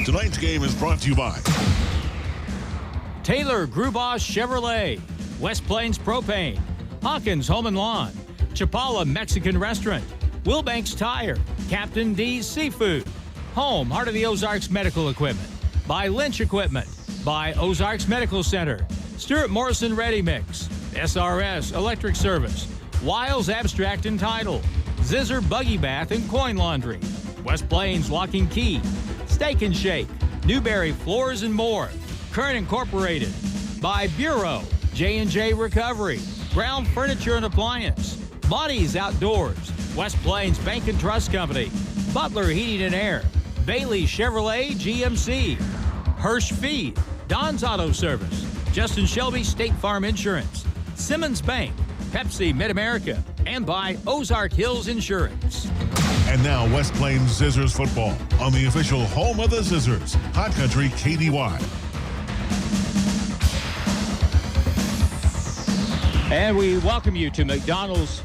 Tonight's game is brought to you by Taylor Grubosh Chevrolet, West Plains Propane, Hawkins Home and Lawn, Chapala Mexican Restaurant, Wilbanks Tire, Captain D's Seafood, Home, Heart of the Ozarks Medical Equipment, by Lynch Equipment, by Ozarks Medical Center, Stuart Morrison Ready Mix, SRS Electric Service, Wiles Abstract and Title, Zizzer Buggy Bath and Coin Laundry, West Plains Lock and Key, Steak and Shake, Newberry Floors and More, Kern Incorporated, by Bureau, J&J Recovery, Brown Furniture and Appliance, Buddy's Outdoors, West Plains Bank and Trust Company, Butler Heating and Air, Bailey Chevrolet GMC, Hirsch Feed, Don's Auto Service, Justin Shelby State Farm Insurance, Simmons Bank, Pepsi Mid-America, and by Ozark Hills Insurance. And now West Plains Zizzers football on the official home of the Zizzers, Hot Country KDY. And we welcome you to McDonald's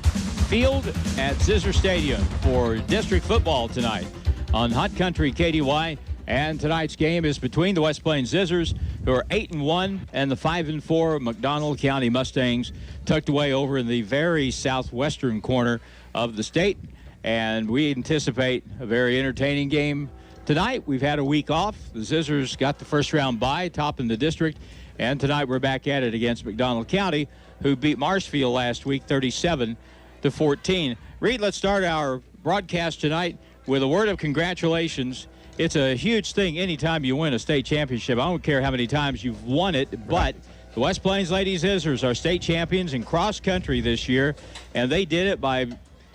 Field at Zizzer Stadium for district football tonight on Hot Country KDY. And tonight's game is between the West Plains Zizzers, who are 8-1, and the 5-4 McDonald County Mustangs, tucked away over in the very southwestern corner of the state. And we anticipate a very entertaining game tonight. We've had a week off. The Zizzers got the first round bye, topping the district. And tonight we're back at it against McDonald County, who beat Marshfield last week 37-14. Reed, let's start our broadcast tonight with a word of congratulations. It's a huge thing anytime you win a state championship. I don't care how many times you've won it, but the West Plains Lady Zizzers are state champions in cross country this year, and they did it by,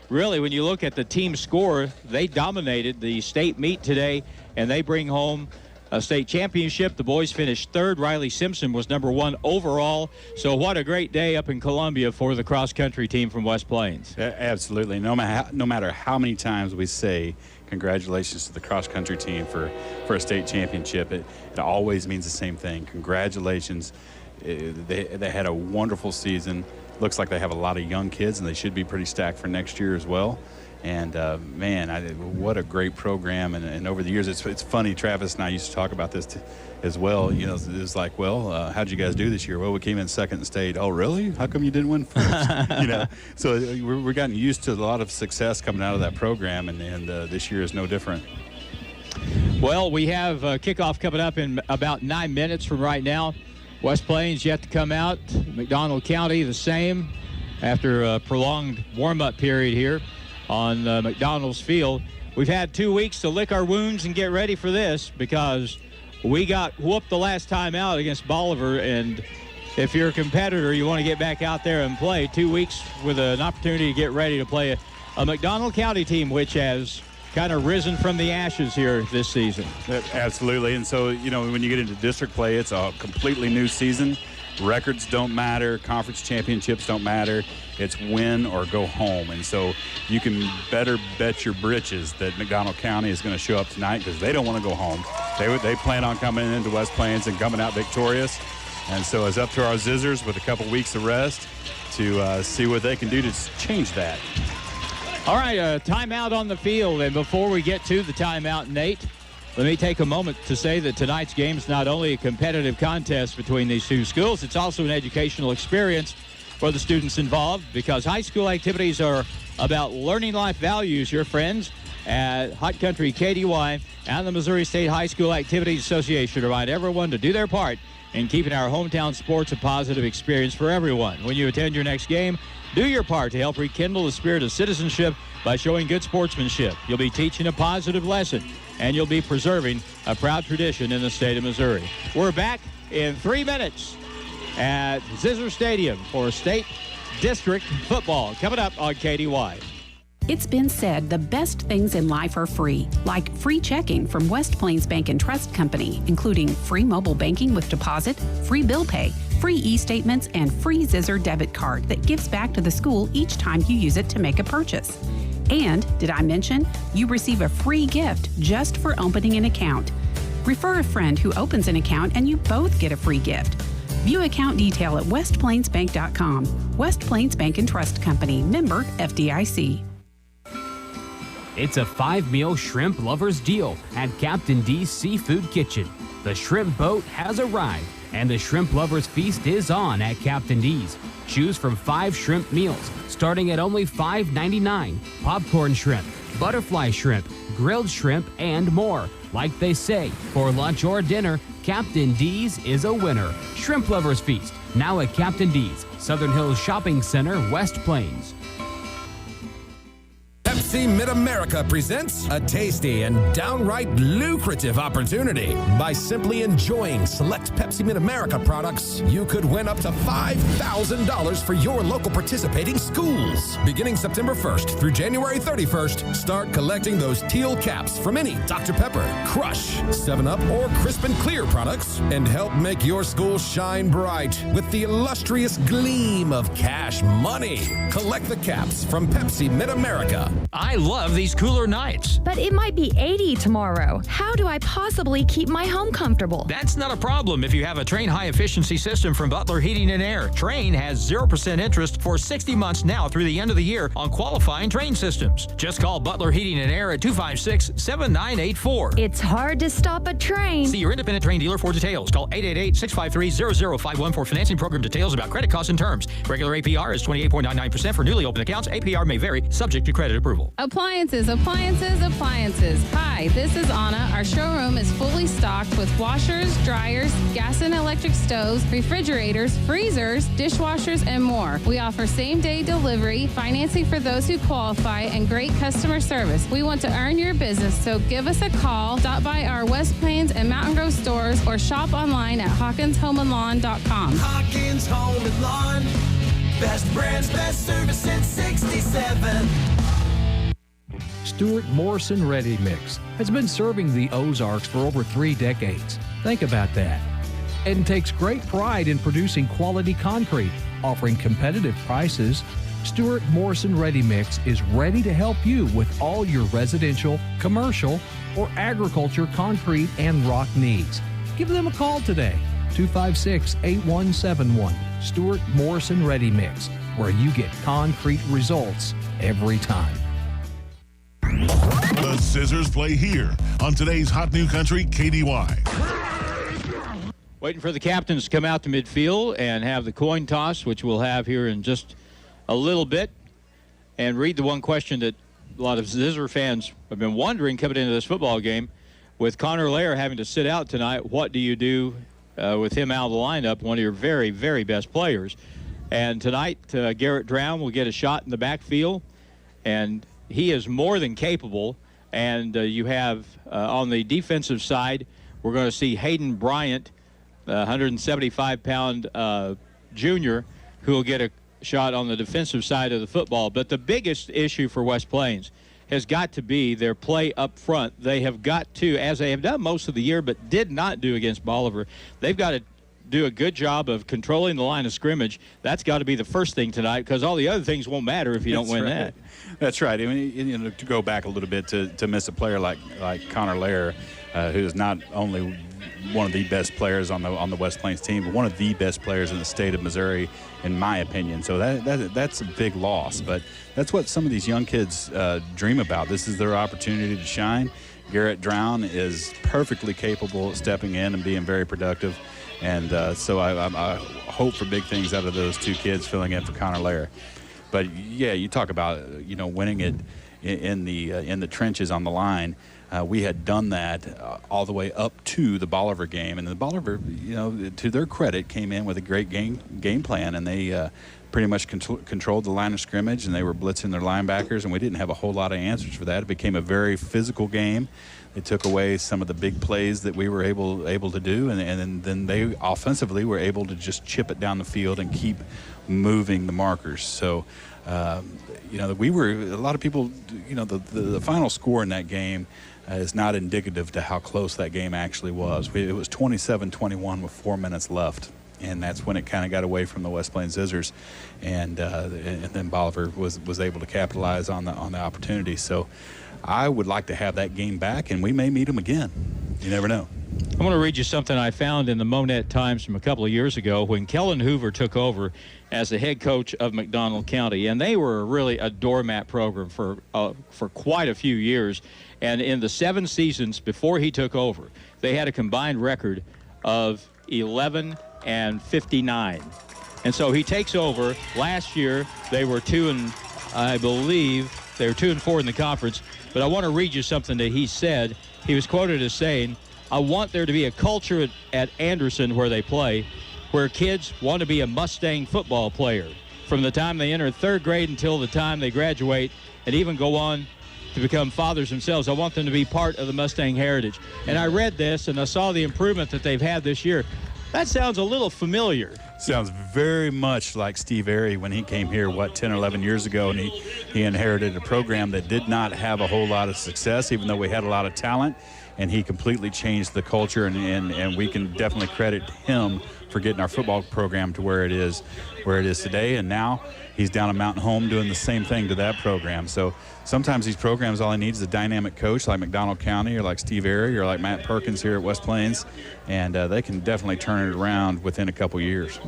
really, when you look at the team score, they dominated the state meet today, and they bring home a state championship. The boys finished third. Riley Simpson was number 1 overall. So what a great day up in Columbia for the cross-country team from West Plains. Absolutely. No matter how many times we say congratulations to the cross-country team for a state championship, it always means the same thing. Congratulations. They had a wonderful season. Looks like they have a lot of young kids, and they should be pretty stacked for next year as well. And, man, what a great program. And over the years, it's funny, Travis and I used to talk about this as well. You know, it's like, well, how'd you guys do this year? Well, we came in second in state. Oh, really? How come you didn't win first? You know, so we're getting used to a lot of success coming out of that program, and this year is no different. Well, we have kickoff coming up in about 9 minutes from right now. West Plains yet to come out. McDonald County the same after a prolonged warm-up period here on McDonald's Field. We've had 2 weeks to lick our wounds and get ready for this because we got whooped the last time out against Bolivar, and if you're a competitor, you want to get back out there and play. 2 weeks with an opportunity to get ready to play a McDonald County team which has kind of risen from the ashes here this season. Absolutely. And so, you know, when you get into district play, it's a completely new season. Records don't matter. Conference championships don't matter. It's win or go home. And so you can better bet your britches that McDonald County is going to show up tonight because they don't want to go home. They plan on coming into West Plains and coming out victorious. And so it's up to our Zizzers with a couple weeks of rest to see what they can do to change that. All right, timeout on the field. And before we get to the timeout, Nate, let me take a moment to say that tonight's game is not only a competitive contest between these two schools, it's also an educational experience for the students involved because high school activities are about learning life values. Your friends at Hot Country KDY and the Missouri State High School Activities Association remind everyone to do their part in keeping our hometown sports a positive experience for everyone. When you attend your next game, do your part to help rekindle the spirit of citizenship by showing good sportsmanship. You'll be teaching a positive lesson, and you'll be preserving a proud tradition in the state of Missouri. We're back in 3 minutes at Zizzer Stadium for state district football coming up on KDY. It's been said the best things in life are free, like free checking from West Plains Bank and Trust Company, including free mobile banking with deposit, free bill pay, free e-statements, and free Zizzer debit card that gives back to the school each time you use it to make a purchase. And, did I mention, you receive a free gift just for opening an account. Refer a friend who opens an account and you both get a free gift. View account detail at westplainsbank.com. West Plains Bank and Trust Company, member FDIC. It's a 5-meal shrimp lovers deal at Captain D's Seafood Kitchen. The shrimp boat has arrived, and the shrimp lovers feast is on at Captain D's. Choose from 5 shrimp meals, starting at only $5.99. Popcorn shrimp, butterfly shrimp, grilled shrimp, and more. Like they say, for lunch or dinner, Captain D's is a winner. Shrimp lovers feast, now at Captain D's, Southern Hills Shopping Center, West Plains. Pepsi Mid-America presents a tasty and downright lucrative opportunity. By simply enjoying select Pepsi Mid-America products, you could win up to $5,000 for your local participating schools. Beginning September 1st through January 31st, start collecting those teal caps from any Dr. Pepper, Crush, 7-Up, or Crisp and Clear products and help make your school shine bright with the illustrious gleam of cash money. Collect the caps from Pepsi Mid-America. I love these cooler nights. But it might be 80 tomorrow. How do I possibly keep my home comfortable? That's not a problem if you have a Train high-efficiency system from Butler Heating and Air. Train has 0% interest for 60 months now through the end of the year on qualifying Train systems. Just call Butler Heating and Air at 256-7984. It's hard to stop a train. See your independent Train dealer for details. Call 888-653-0051 for financing program details about credit costs and terms. Regular APR is 28.99% for newly opened accounts. APR may vary, subject to credit approval. Appliances, appliances, appliances. Hi, this is Anna. Our showroom is fully stocked with washers, dryers, gas and electric stoves, refrigerators, freezers, dishwashers, and more. We offer same-day delivery, financing for those who qualify, and great customer service. We want to earn your business, so give us a call, stop by our West Plains and Mountain Grove stores, or shop online at HawkinsHomeandLawn.com. Hawkins Home and Lawn. Best brands, best service since 67. Stuart Morrison Ready Mix has been serving the Ozarks for over 3 decades. Think about that. And takes great pride in producing quality concrete, offering competitive prices. Stuart Morrison Ready Mix is ready to help you with all your residential, commercial, or agriculture concrete and rock needs. Give them a call today, 256-8171. Stuart Morrison Ready Mix, where you get concrete results every time. The Zizzers play here on today's Hot New Country KDY. Waiting for the captains to come out to midfield and have the coin toss, which we'll have here in just a little bit, and read the one question that a lot of Zizzer fans have been wondering coming into this football game. With Connor Lair having to sit out tonight, what do you do with him out of the lineup, one of your very, very best players? And tonight, Garrett Drown will get a shot in the backfield, and he is more than capable. And you have on the defensive side, we're going to see Hayden Bryant, 175-pound junior, who will get a shot on the defensive side of the football. But the biggest issue for West Plains has got to be their play up front. They have got to, as they have done most of the year but did not do against Bolivar, they've got to do a good job of controlling the line of scrimmage. That's got to be the first thing tonight, because all the other things won't matter if you don't win that. That's right. I mean, to go back a little bit, to miss a player like Connor Lair, who is not only one of the best players on the West Plains team, but one of the best players in the state of Missouri, in my opinion. So that's a big loss. But that's what some of these young kids dream about. This is their opportunity to shine. Garrett Drown is perfectly capable of stepping in and being very productive. And so I hope for big things out of those two kids filling in for Connor Lair. But yeah, you talk about winning it in the trenches on the line. We had done that all the way up to the Bolivar game, and the Bolivar, to their credit, came in with a great game plan, and they pretty much controlled the line of scrimmage, and they were blitzing their linebackers, and we didn't have a whole lot of answers for that. It became a very physical game. It took away some of the big plays that we were able to do, and then they offensively were able to just chip it down the field and keep moving the markers. So, we were, a lot of people, the final score in that game is not indicative to how close that game actually was. It was 27-21 with 4 minutes left. And that's when it kind of got away from the West Plains Zizzers, and then Bolivar was able to capitalize on the opportunity. So I would like to have that game back, and we may meet them again. You never know. I'm going to read you something I found in the Monette Times from a couple of years ago when Kellen Hoover took over as the head coach of McDonald County. And they were really a doormat program for quite a few years. And in the 7 seasons before he took over, they had a combined record of 11-59. And so he takes over. Last year, they were 2-4 in the conference. But I want to read you something that he said. He was quoted as saying, "I want there to be a culture at Anderson where they play, where kids want to be a Mustang football player from the time they enter 3rd grade until the time they graduate and even go on to become fathers themselves. I want them to be part of the Mustang heritage." And I read this and I saw the improvement that they've had this year. That sounds a little familiar. Sounds very much like Steve Airy when he came here, 10 or 11 years ago, and he inherited a program that did not have a whole lot of success, even though we had a lot of talent, and he completely changed the culture, and we can definitely credit him for getting our football program to where it is today. And now he's down at Mountain Home doing the same thing to that program. So sometimes these programs, all they need is a dynamic coach like McDonald County or like Steve Airy or like Matt Perkins here at West Plains, and they can definitely turn it around within a couple years.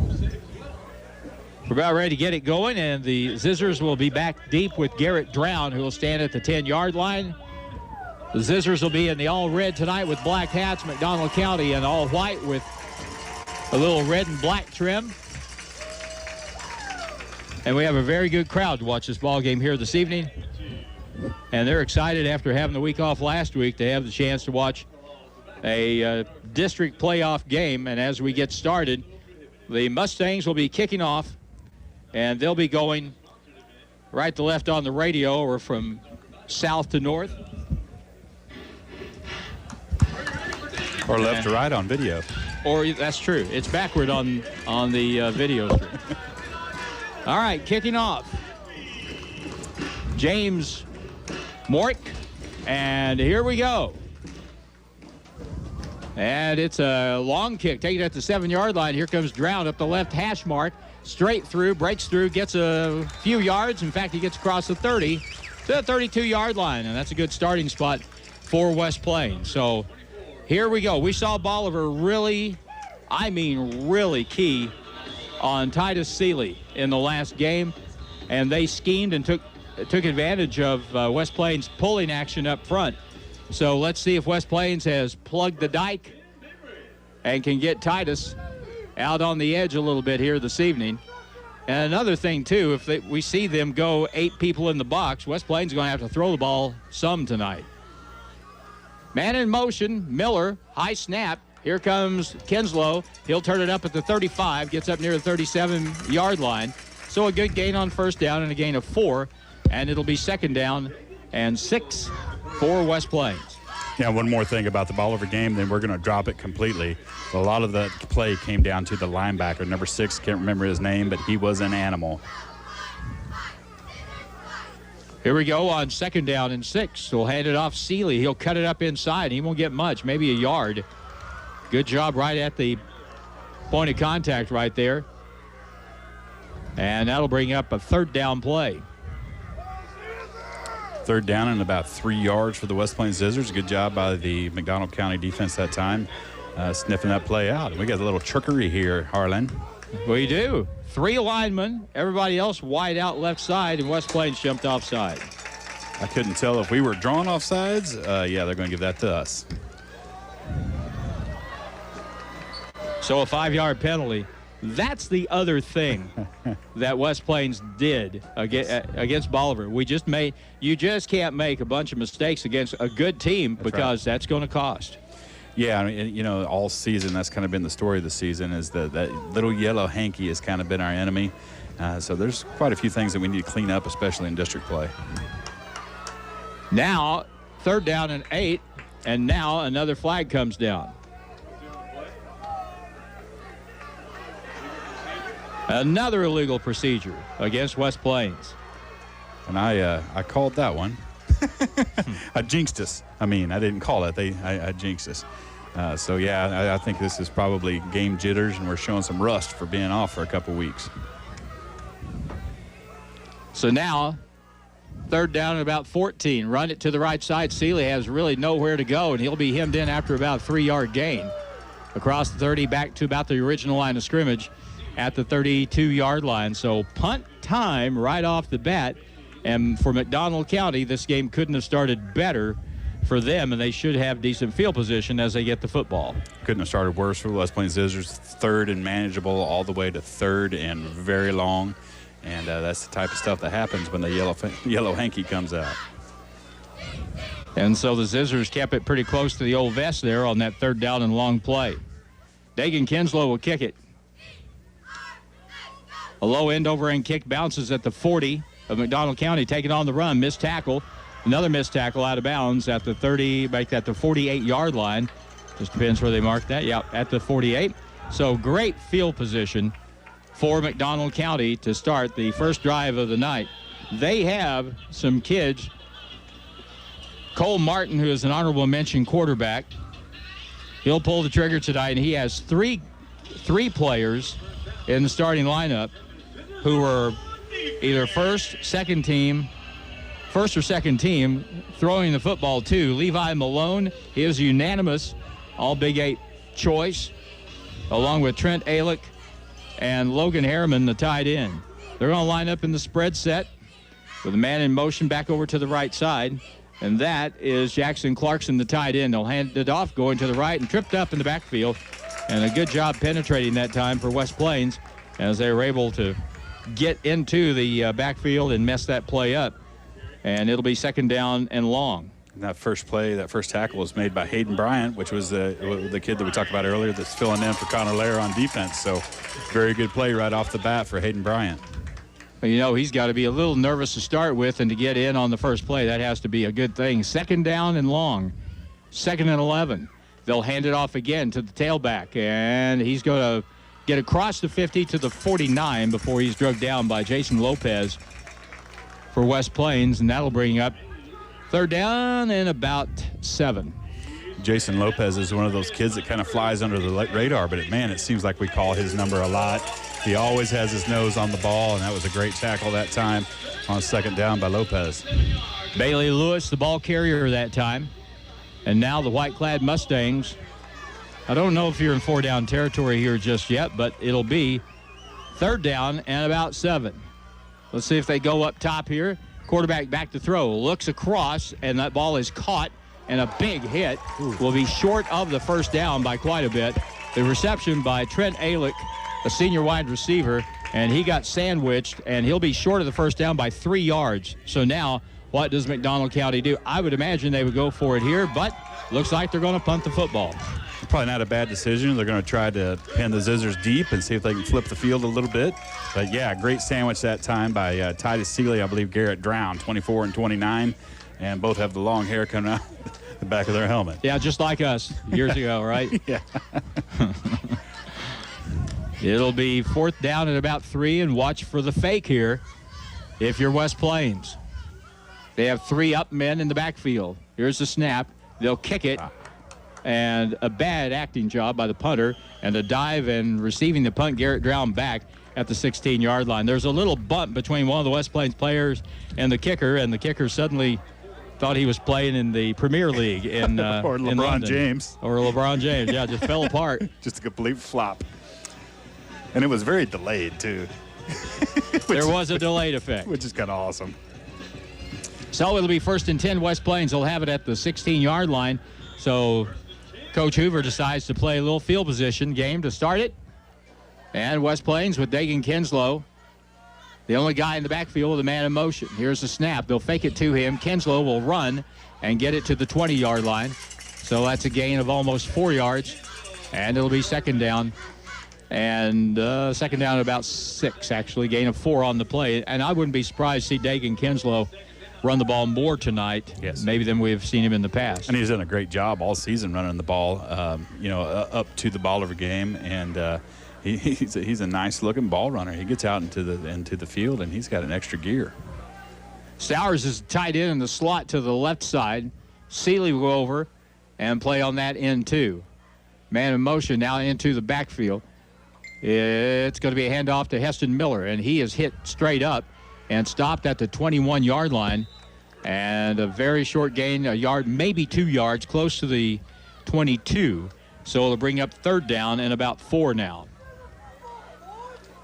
We're about ready to get it going, and the Zizzers will be back deep with Garrett Drown, who will stand at the 10-yard line. The Zizzers will be in the all-red tonight with black hats. McDonald County in all-white with a little red and black trim. And we have a very good crowd to watch this ball game here this evening. And they're excited after having the week off last week to have the chance to watch a district playoff game. And as we get started, the Mustangs will be kicking off, and they'll be going right to left on the radio or from south to north. Or left to right on video. Or that's true. It's backward on the video screen. All right, kicking off. James Morick, and here we go. And it's a long kick, taking it at the 7-yard line. Here comes Drown up the left hash mark, straight through, breaks through, gets a few yards. In fact, he gets across the 30 to the 32-yard line, and that's a good starting spot for West Plains. So here we go. We saw Bolivar really key on Titus Seeley in the last game, and they schemed and took advantage of West Plains pulling action up front. So let's see if West Plains has plugged the dike and can get Titus out on the edge a little bit here this evening. And another thing, too, if we see them go 8 people in the box, West Plains is going to have to throw the ball some tonight. Man in motion, Miller, high snap. Here comes Kinslow. He'll turn it up at the 35, gets up near the 37-yard line. So a good gain on first down and a gain of 4, and it'll be 2nd down and 6 for West Plains. Yeah, one more thing about the Bolivar game, then we're going to drop it completely. A lot of the play came down to the linebacker, number 6, can't remember his name, but he was an animal. Here we go on 2nd down and 6. We'll hand it off Seeley. He'll cut it up inside. He won't get much, maybe a yard. Good job right at the point of contact right there. And that'll bring up a 3rd down play. 3rd down and about 3 yards for the West Plains Zizzers. Good job by the McDonald County defense that time, sniffing that play out. And we got a little trickery here, Harlan. We do. 3 linemen, everybody else wide out left side, and West Plains jumped offside. I couldn't tell if we were drawn offsides. Yeah, they're going to give that to us. So a 5-yard penalty. That's the other thing that West Plains did against Bolivar. You just can't make a bunch of mistakes against a good team because that's going to cost. Yeah, I mean, all season that's kind of been the story of the season is that little yellow hanky has kind of been our enemy. So there's quite a few things that we need to clean up, especially in district play. Now, 3rd down and 8, and now another flag comes down. Another illegal procedure against West Plains. And I called that one. I jinxed us. I didn't call it. I jinxed us. So, yeah, I think this is probably game jitters, and we're showing some rust for being off for a couple weeks. So now Third down at about 14. Run it to the right side. Seeley has really nowhere to go, and he'll be hemmed in after about a 3-yard gain. Across the 30, back to about the original line of scrimmage at the 32-yard line. So punt time right off the bat. And for McDonald County, this game couldn't have started better for them, and they should have decent field position as they get the football. Couldn't have started worse for West Plains Zizzers. Third and manageable all the way to third and very long. And that's the type of stuff that happens when the yellow hanky comes out. And so the Zizzers kept it pretty close to the old vest there on that third down and long play. Dagan Kinslow will kick it. A low end over end kick bounces at the 40 of McDonald County, taking on the run. Missed tackle. Another missed tackle out of bounds at the 30, back at the 48-yard line. Just depends where they mark that. Yeah, at the 48. So great field position for McDonald County to start the first drive of the night. They have some kids. Cole Martin, who is an honorable mention quarterback, he'll pull the trigger tonight, and he has three players in the starting lineup who are either first or second team throwing the football to. Levi Malone, he is a unanimous all Big 8 choice, along with Trent Alick and Logan Harriman, the tight end. They're going to line up in the spread set with a man in motion back over to the right side, and that is Jackson Clarkson, the tight end. They'll hand it off, going to the right, and tripped up in the backfield, and a good job penetrating that time for West Plains as they were able to get into the backfield and mess that play up, and it'll be second down and long. And that first play, that first tackle was made by Hayden Bryant, which was the kid that we talked about earlier that's filling in for Connor Lair on defense. So very good play right off the bat for Hayden Bryant. Well, you know, he's got to be a little nervous to start with, and to get in on the first play, that has to be a good thing. Second down and long, 2nd and 11. They'll hand it off again to the tailback, and he's going to get across the 50 to the 49 before he's drugged down by Jason Lopez for West Plains, and that'll bring up third down and about 7. Jason Lopez is one of those kids that kind of flies under the radar, but man, it seems like we call his number a lot. He always has his nose on the ball, and that was a great tackle that time on second down by Lopez. Bailey Lewis, the ball carrier that time. And now the white-clad Mustangs. I don't know if you're in 4-down territory here just yet, but it'll be third down and about 7. Let's see if they go up top here. Quarterback back to throw. Looks across, and that ball is caught, and a big hit will be short of the first down by quite a bit. The reception by Trent Alick, a senior wide receiver, and he got sandwiched, and he'll be short of the first down by 3 yards. So now, what does McDonald County do? I would imagine they would go for it here, but looks like they're going to punt the football. Probably not a bad decision. They're going to try to pin the Zizzers deep and see if they can flip the field a little bit. But, yeah, great sandwich that time by Titus Seeley. I believe Garrett Drown, 24 and 29, and both have the long hair coming out the back of their helmet. Yeah, just like us years ago, right? Yeah. It'll be fourth down at about 3, and watch for the fake here if you're West Plains. They have 3 up men in the backfield. Here's the snap. They'll kick it. And a bad acting job by the punter, and a dive and receiving the punt, Garrett Drown back at the 16-yard line. There's a little bump between one of the West Plains players and the kicker suddenly thought he was playing in the Premier League in or LeBron in London. James. Or LeBron James, yeah, just fell apart. Just a complete flop. And it was very delayed, too. There was a delayed effect. Which is kind of awesome. So it'll be 1st and 10. West Plains will have it at the 16-yard line. So Coach Hoover decides to play a little field position game to start it. And West Plains with Dagan Kinslow, the only guy in the backfield with a man in motion. Here's the snap. They'll fake it to him. Kinslow will run and get it to the 20-yard line. So that's a gain of almost 4 yards. And it'll be second down. And second down at about 6, actually. Gain of 4 on the play. And I wouldn't be surprised to see Dagan Kinslow run the ball more tonight, yes, maybe than we've seen him in the past. And he's done a great job all season running the ball, up to the ball every game. And he's a nice-looking ball runner. He gets out into the field, and he's got an extra gear. Stowers is tight end in the slot to the left side. Seeley will go over and play on that end, too. Man in motion now into the backfield. It's going to be a handoff to Heston Miller, and he is hit straight up. and stopped at the 21-yard line. And a very short gain, a yard, maybe 2 yards, close to the 22. So it'll bring up third down and about 4 now.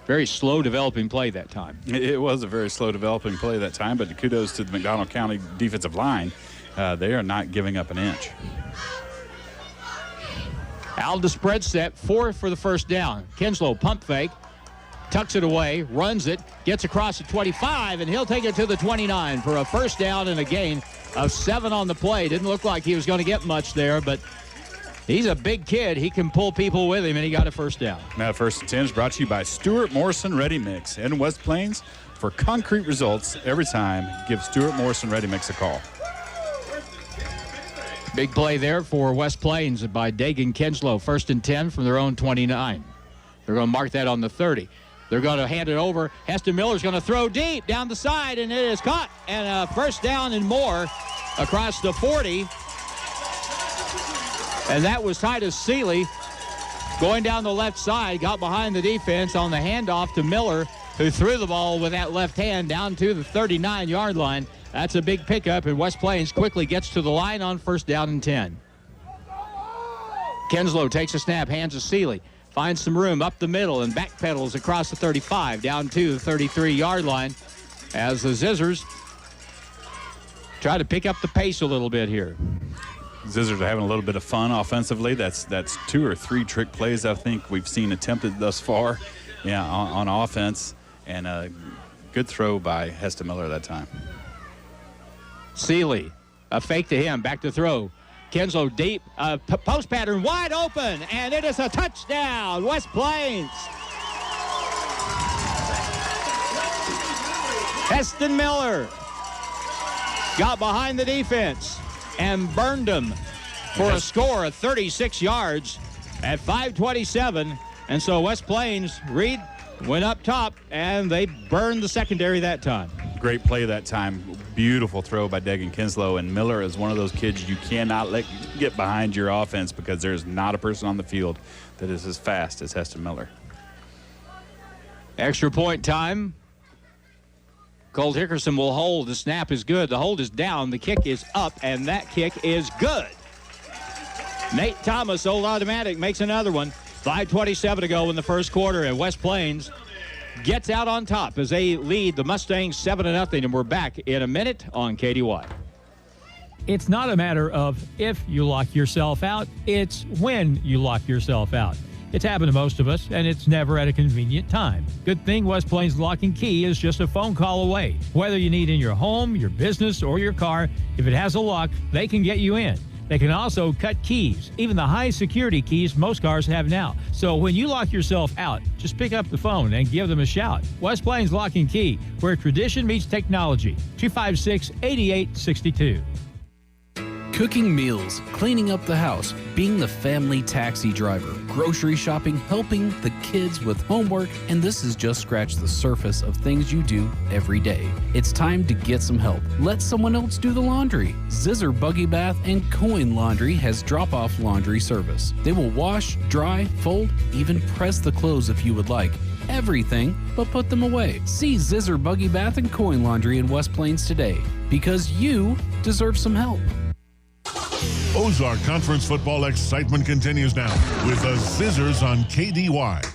Very slow developing play that time. It was a very slow developing play that time, but kudos to the McDonald County defensive line. They are not giving up an inch. Out of the spread set, 4 for the first down. Kinslow pump fake, tucks it away, runs it, gets across the 25, and he'll take it to the 29 for a first down and a gain of 7 on the play. Didn't look like he was going to get much there, but he's a big kid. He can pull people with him, and he got a first down. Now, First and 10 is brought to you by Stuart Morrison Ready Mix in West Plains. For concrete results every time, give Stuart Morrison Ready Mix a call. Big play there for West Plains by Dagan Kinslow. First and 10 from their own 29. They're going to mark that on the 30. They're going to hand it over. Heston Miller's going to throw deep down the side, and it is caught. And a first down and more across the 40. And that was Titus Seeley going down the left side, got behind the defense on the handoff to Miller, who threw the ball with that left hand down to the 39-yard line. That's a big pickup, and West Plains quickly gets to the line on first down and 10. Kinslow takes a snap, hands to Seeley. Finds some room up the middle and backpedals across the 35 down to the 33-yard line as the Zizzers try to pick up the pace a little bit here. Zizzers are having a little bit of fun offensively. That's 2 or 3 trick plays I think we've seen attempted thus far, on offense, and a good throw by Heston Miller that time. Seeley, a fake to him, back to throw. Kinslow deep, post pattern wide open, and it is a touchdown, West Plains. Heston Miller got behind the defense and burned him for a score of 36 yards at 5:27. And so West Plains, Reed went up top, and they burned the secondary that time. Great play that time. Beautiful throw by Dagan Kinslow. And Miller is one of those kids you cannot let get behind your offense because there's not a person on the field that is as fast as Heston Miller. Extra point time. Colt Hickerson will hold. The snap is good. The hold is down. The kick is up, and that kick is good. Nate Thomas, old automatic, makes another one. 5:27 to go in the first quarter, and West Plains gets out on top as they lead the Mustangs 7-0, and we're back in a minute on KDY. It's not a matter of if you lock yourself out, it's when you lock yourself out. It's happened to most of us, and it's never at a convenient time. Good thing West Plains Lock and Key is just a phone call away. Whether you need in your home, your business, or your car, if it has a lock, they can get you in. They can also cut keys, even the high security keys most cars have now. So when you lock yourself out, just pick up the phone and give them a shout. West Plains Lock and Key, where tradition meets technology. 256-8862. Cooking meals, cleaning up the house, being the family taxi driver, grocery shopping, helping the kids with homework, and this is just scratch the surface of things you do every day. It's time to get some help. Let someone else do the laundry. Zizzer Buggy Bath and Coin Laundry has drop-off laundry service. They will wash, dry, fold, even press the clothes if you would like. Everything but put them away. See Zizzer Buggy Bath and Coin Laundry in West Plains today, because you deserve some help. Ozark Conference football excitement continues now with the Zizzers on KDY.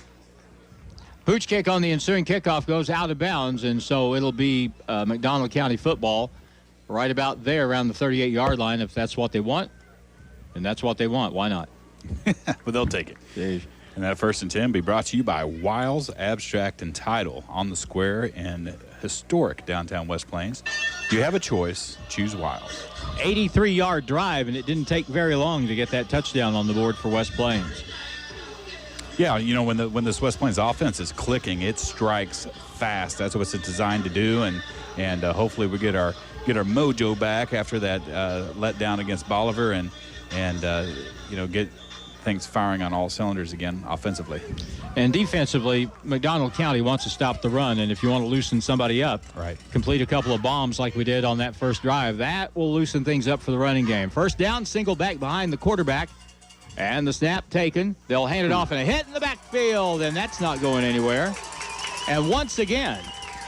Pooch kick on the ensuing kickoff goes out of bounds, and so it'll be McDonald County football right about there around the 38-yard line if that's what they want. And that's what they want. Why not? But they'll take it. And that first and 10 be brought to you by Wiles Abstract and Title on the square in historic downtown West Plains. If you have a choice, choose Wiles. 83-yard drive, and it didn't take very long to get that touchdown on the board for West Plains. Yeah, you know, when this West Plains offense is clicking, it strikes fast. That's what it's designed to do, and hopefully we get our mojo back after that letdown against Bolivar, and get things firing on all cylinders again offensively. And defensively, McDonald County wants to stop the run, and if you want to loosen somebody up, right, complete a couple of bombs like we did on that first drive, that will loosen things up for the running game. First down, single back behind the quarterback, and the snap taken. They'll hand it off, and a hit in the backfield, and that's not going anywhere. And once again,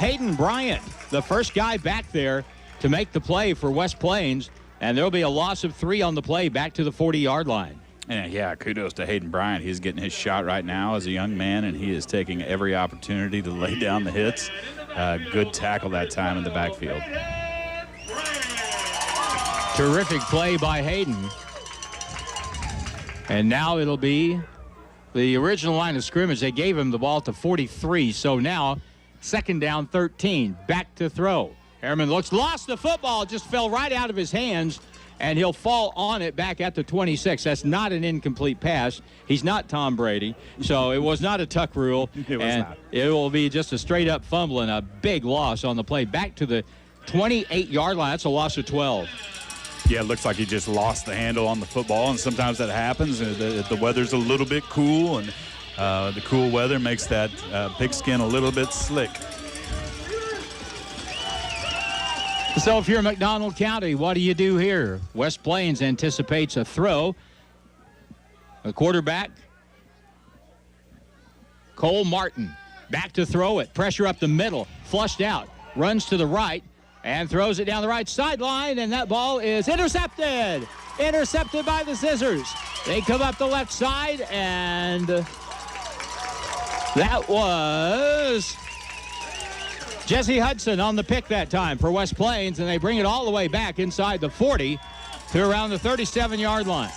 Hayden Bryant, the first guy back there to make the play for West Plains, and there'll be a loss of 3 on the play back to the 40-yard line. And yeah, kudos to Hayden Bryant. He's getting his shot right now as a young man, and he is taking every opportunity to lay down the hits. Good tackle that time in the backfield. Terrific play by Hayden. And now it'll be the original line of scrimmage. They gave him the ball to 43, so now second down 13. Back to throw. Harriman looks, lost the football, just fell right out of his hands, and he'll fall on it back at the 26. That's not an incomplete pass. He's not Tom Brady, so it was not a tuck rule. It was not. It will be just a straight-up fumble and a big loss on the play. Back to the 28-yard line. That's a loss of 12. Yeah, it looks like he just lost the handle on the football, and sometimes that happens. The weather's a little bit cool, and the cool weather makes that pigskin a little bit slick. So if you're McDonald County, what do you do here? West Plains anticipates a throw. A quarterback, Cole Martin, back to throw it. Pressure up the middle, flushed out, runs to the right, and throws it down the right sideline, and that ball is intercepted. Intercepted by the Zizzers. They come up the left side, and that was Jesse Hudson on the pick that time for West Plains, and they bring it all the way back inside the 40 to around the 37-yard line.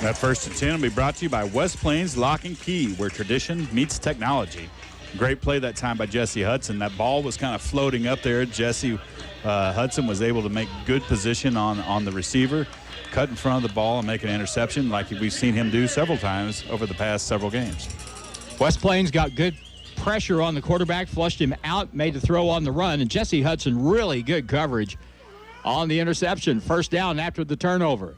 That first and 10 will be brought to you by West Plains Lock and Key, where tradition meets technology. Great play that time by Jesse Hudson. That ball was kind of floating up there. Jesse Hudson was able to make good position on the receiver, cut in front of the ball and make an interception like we've seen him do several times over the past several games. West Plains got good pressure on the quarterback, flushed him out, made the throw on the run, and Jesse Hudson really good coverage on the interception. First down after the turnover.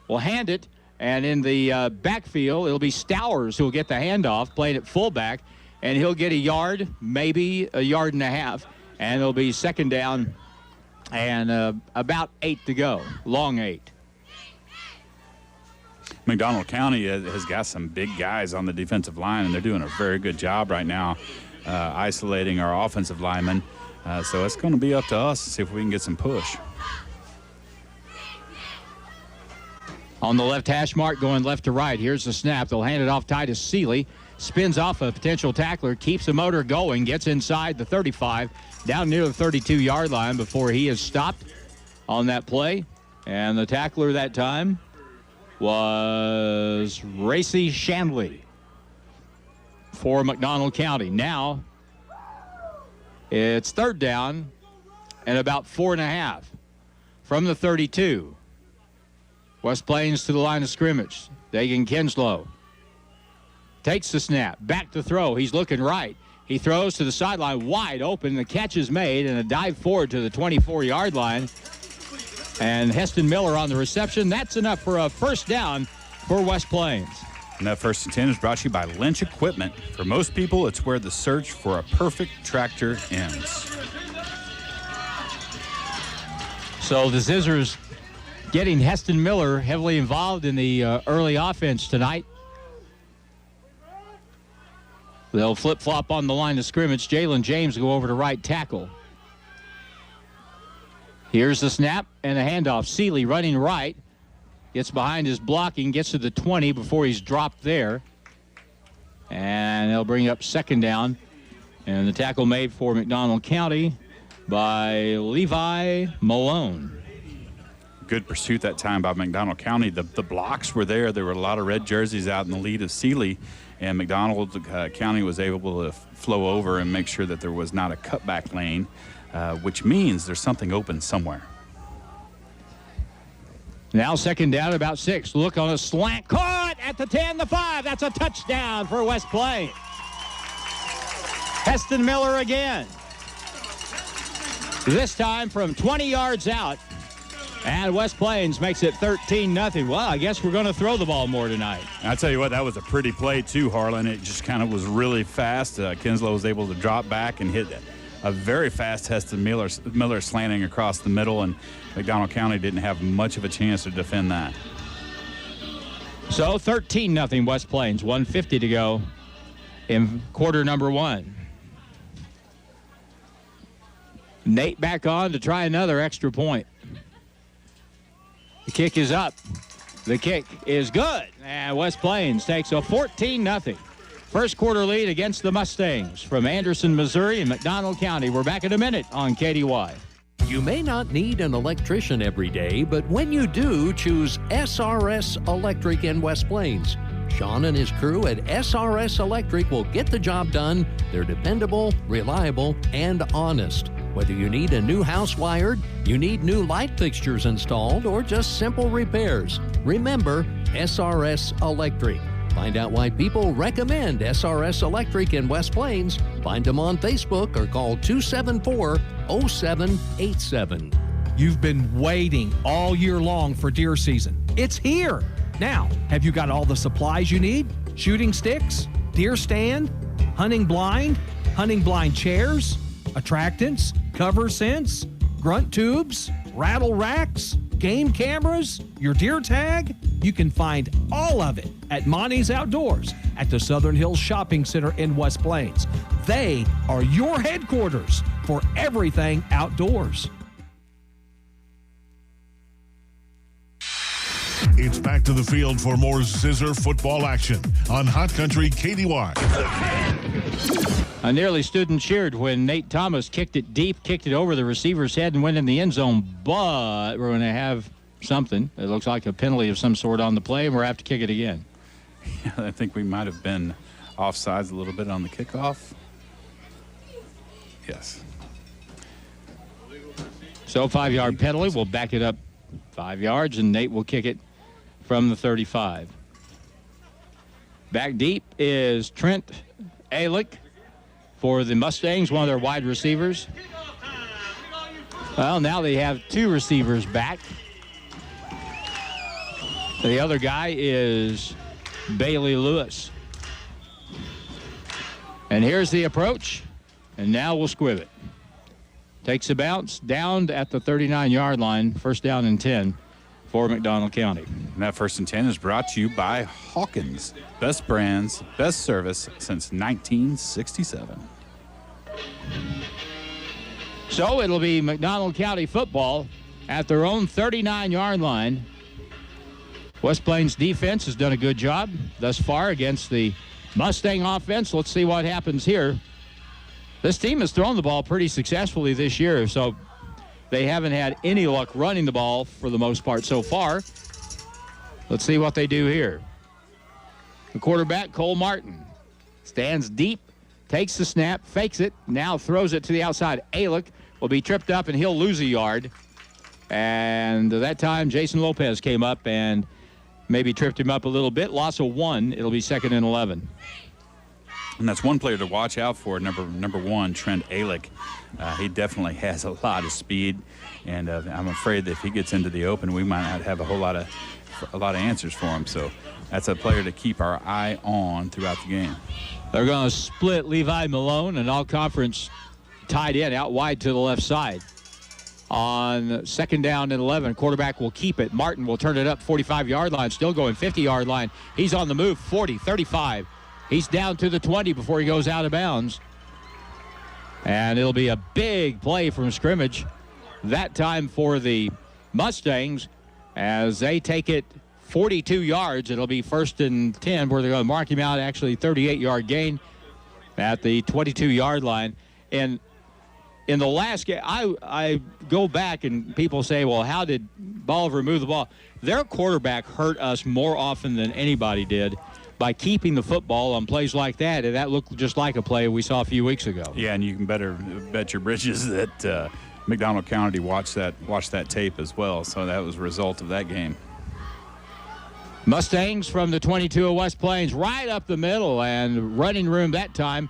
We'll hand it, and in the backfield, it'll be Stowers who will get the handoff, playing at fullback, and he'll get a yard, maybe a yard and a half, and it'll be second down and about 8 to go, long 8. McDonald County has got some big guys on the defensive line, and they're doing a very good job right now isolating our offensive linemen. So it's going to be up to us to see if we can get some push. On the left hash mark, going left to right. Here's the snap. They'll hand it off. Titus Seeley spins off a potential tackler, keeps the motor going, gets inside the 35, down near the 32-yard line before he is stopped on that play. And the tackler that time was Racy Shanley for McDonald County. Now it's third down and about 4.5 from the 32. West Plains to the line of scrimmage. Dagan Kinslow takes the snap, back to throw. He's looking right. He throws to the sideline, wide open. The catch is made, and a dive forward to the 24-yard line. And Heston Miller on the reception. That's enough for a first down for West Plains. And that first and 10 is brought to you by Lynch Equipment. For most people, it's where the search for a perfect tractor ends. So the Zizzers getting Heston Miller heavily involved in the early offense tonight. They'll flip-flop on the line of scrimmage. Jalen James will go over to right tackle. Here's the snap and the handoff. Seeley running right. Gets behind his blocking, gets to the 20 before he's dropped there. And they'll bring up second down. And the tackle made for McDonald County by Levi Malone. Good pursuit that time by McDonald County. The blocks were there. There were a lot of red jerseys out in the lead of Seeley. And McDonald County was able to flow over and make sure that there was not a cutback lane. Which means there's something open somewhere. Now second down, about 6. Look on a slant. Caught at the 10, the 5. That's a touchdown for West Plains. Heston Miller again. This time from 20 yards out. And West Plains makes it 13-0. Well, I guess we're going to throw the ball more tonight. I'll tell you what, that was a pretty play too, Harlan. It just kind of was really fast. Kinslow was able to drop back and hit a very fast Heston Miller slanting across the middle, and McDonald County didn't have much of a chance to defend that. So 13-0 West Plains, 1:50 to go in quarter number 1. Nate back on to try another extra point. The kick is up. The kick is good. And West Plains takes a 14-0 first quarter lead against the Mustangs from Anderson, Missouri and McDonald County. We're back in a minute on KDY. You may not need an electrician every day, but when you do, choose SRS Electric in West Plains. Sean and his crew at SRS Electric will get the job done. They're dependable, reliable, and honest. Whether you need a new house wired, you need new light fixtures installed, or just simple repairs, remember SRS Electric. Find out why people recommend SRS Electric in West Plains. Find them on Facebook or call 274-0787. You've been waiting all year long for deer season. It's here. Now, have you got all the supplies you need? Shooting sticks, deer stand, hunting blind chairs, attractants, cover scents, grunt tubes, rattle racks, game cameras, your deer tag. You can find all of it at Monty's Outdoors at the Southern Hills Shopping Center in West Plains. They are your headquarters for everything outdoors. It's back to the field for more Zizzer football action on Hot Country KDY. I nearly stood and cheered when Nate Thomas kicked it deep, kicked it over the receiver's head and went in the end zone, but we're going to have something. It looks like a penalty of some sort on the play, and we're going to have to kick it again. Yeah, I think we might have been offsides a little bit on the kickoff. Yes. So 5-yard penalty. We'll back it up 5 yards, and Nate will kick it from the 35. Back deep is Trent Alick for the Mustangs, one of their wide receivers. Well, now they have two receivers back. The other guy is Bailey Lewis. And here's the approach, and now we'll squib it. Takes a bounce down at the 39-yard line, first down and 10 for McDonald County. And that first and 10 is brought to you by Hawkins. Best brands, best service since 1967. So it'll be McDonald County football at their own 39-yard line. West Plains defense has done a good job thus far against the Mustang offense. Let's see what happens here. This team has thrown the ball pretty successfully this year, so they haven't had any luck running the ball for the most part so far. Let's see what they do here. The quarterback, Cole Martin, stands deep, takes the snap, fakes it, now throws it to the outside. Alick will be tripped up, and he'll lose a yard. And that time, Jason Lopez came up and maybe tripped him up a little bit. Loss of 1. It'll be 2nd and 11. And that's one player to watch out for, number one, Trent Alick. He definitely has a lot of speed, and I'm afraid that if he gets into the open, we might not have a lot of answers for him. So that's a player to keep our eye on throughout the game. They're going to split Levi Malone, an all-conference tight end, out wide to the left side. On 2nd down and 11, quarterback will keep it. Martin will turn it up 45-yard line, still going 50-yard line. He's on the move, 40, 35. He's down to the 20 before he goes out of bounds. And it'll be a big play from scrimmage, that time for the Mustangs, as they take it 42 yards. It'll be 1st and 10, where they're going to mark him out, actually 38-yard gain at the 22-yard line. And in the last game, I go back and people say, well, how did Bolivar move the ball? Their quarterback hurt us more often than anybody did by keeping the football on plays like that, and that looked just like a play we saw a few weeks ago. Yeah, and you can better bet your bridges that McDonald County watched that tape as well, so that was a result of that game. Mustangs from the 22 of West Plains, right up the middle, and running room that time.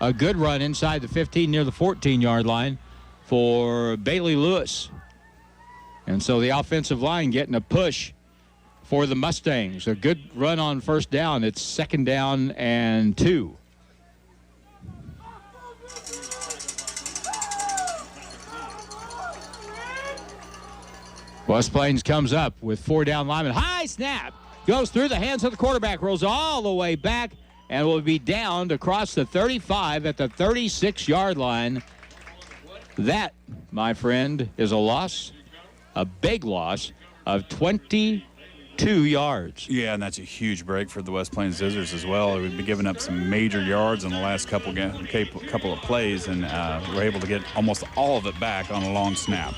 A good run inside the 15 near the 14-yard line for Bailey Lewis. And so the offensive line getting a push for the Mustangs. A good run on first down. It's 2nd down and 2. West Plains comes up with 4 down linemen. High snap. Goes through the hands of the quarterback. Rolls all the way back and will be downed across the 35 at the 36-yard line. That my friend, is a loss, a big loss of 22 yards. Yeah, and that's a huge break for the West Plains Zizzers as well. We've been giving up some major yards in the last couple of plays, and we're able to get almost all of it back on a long snap.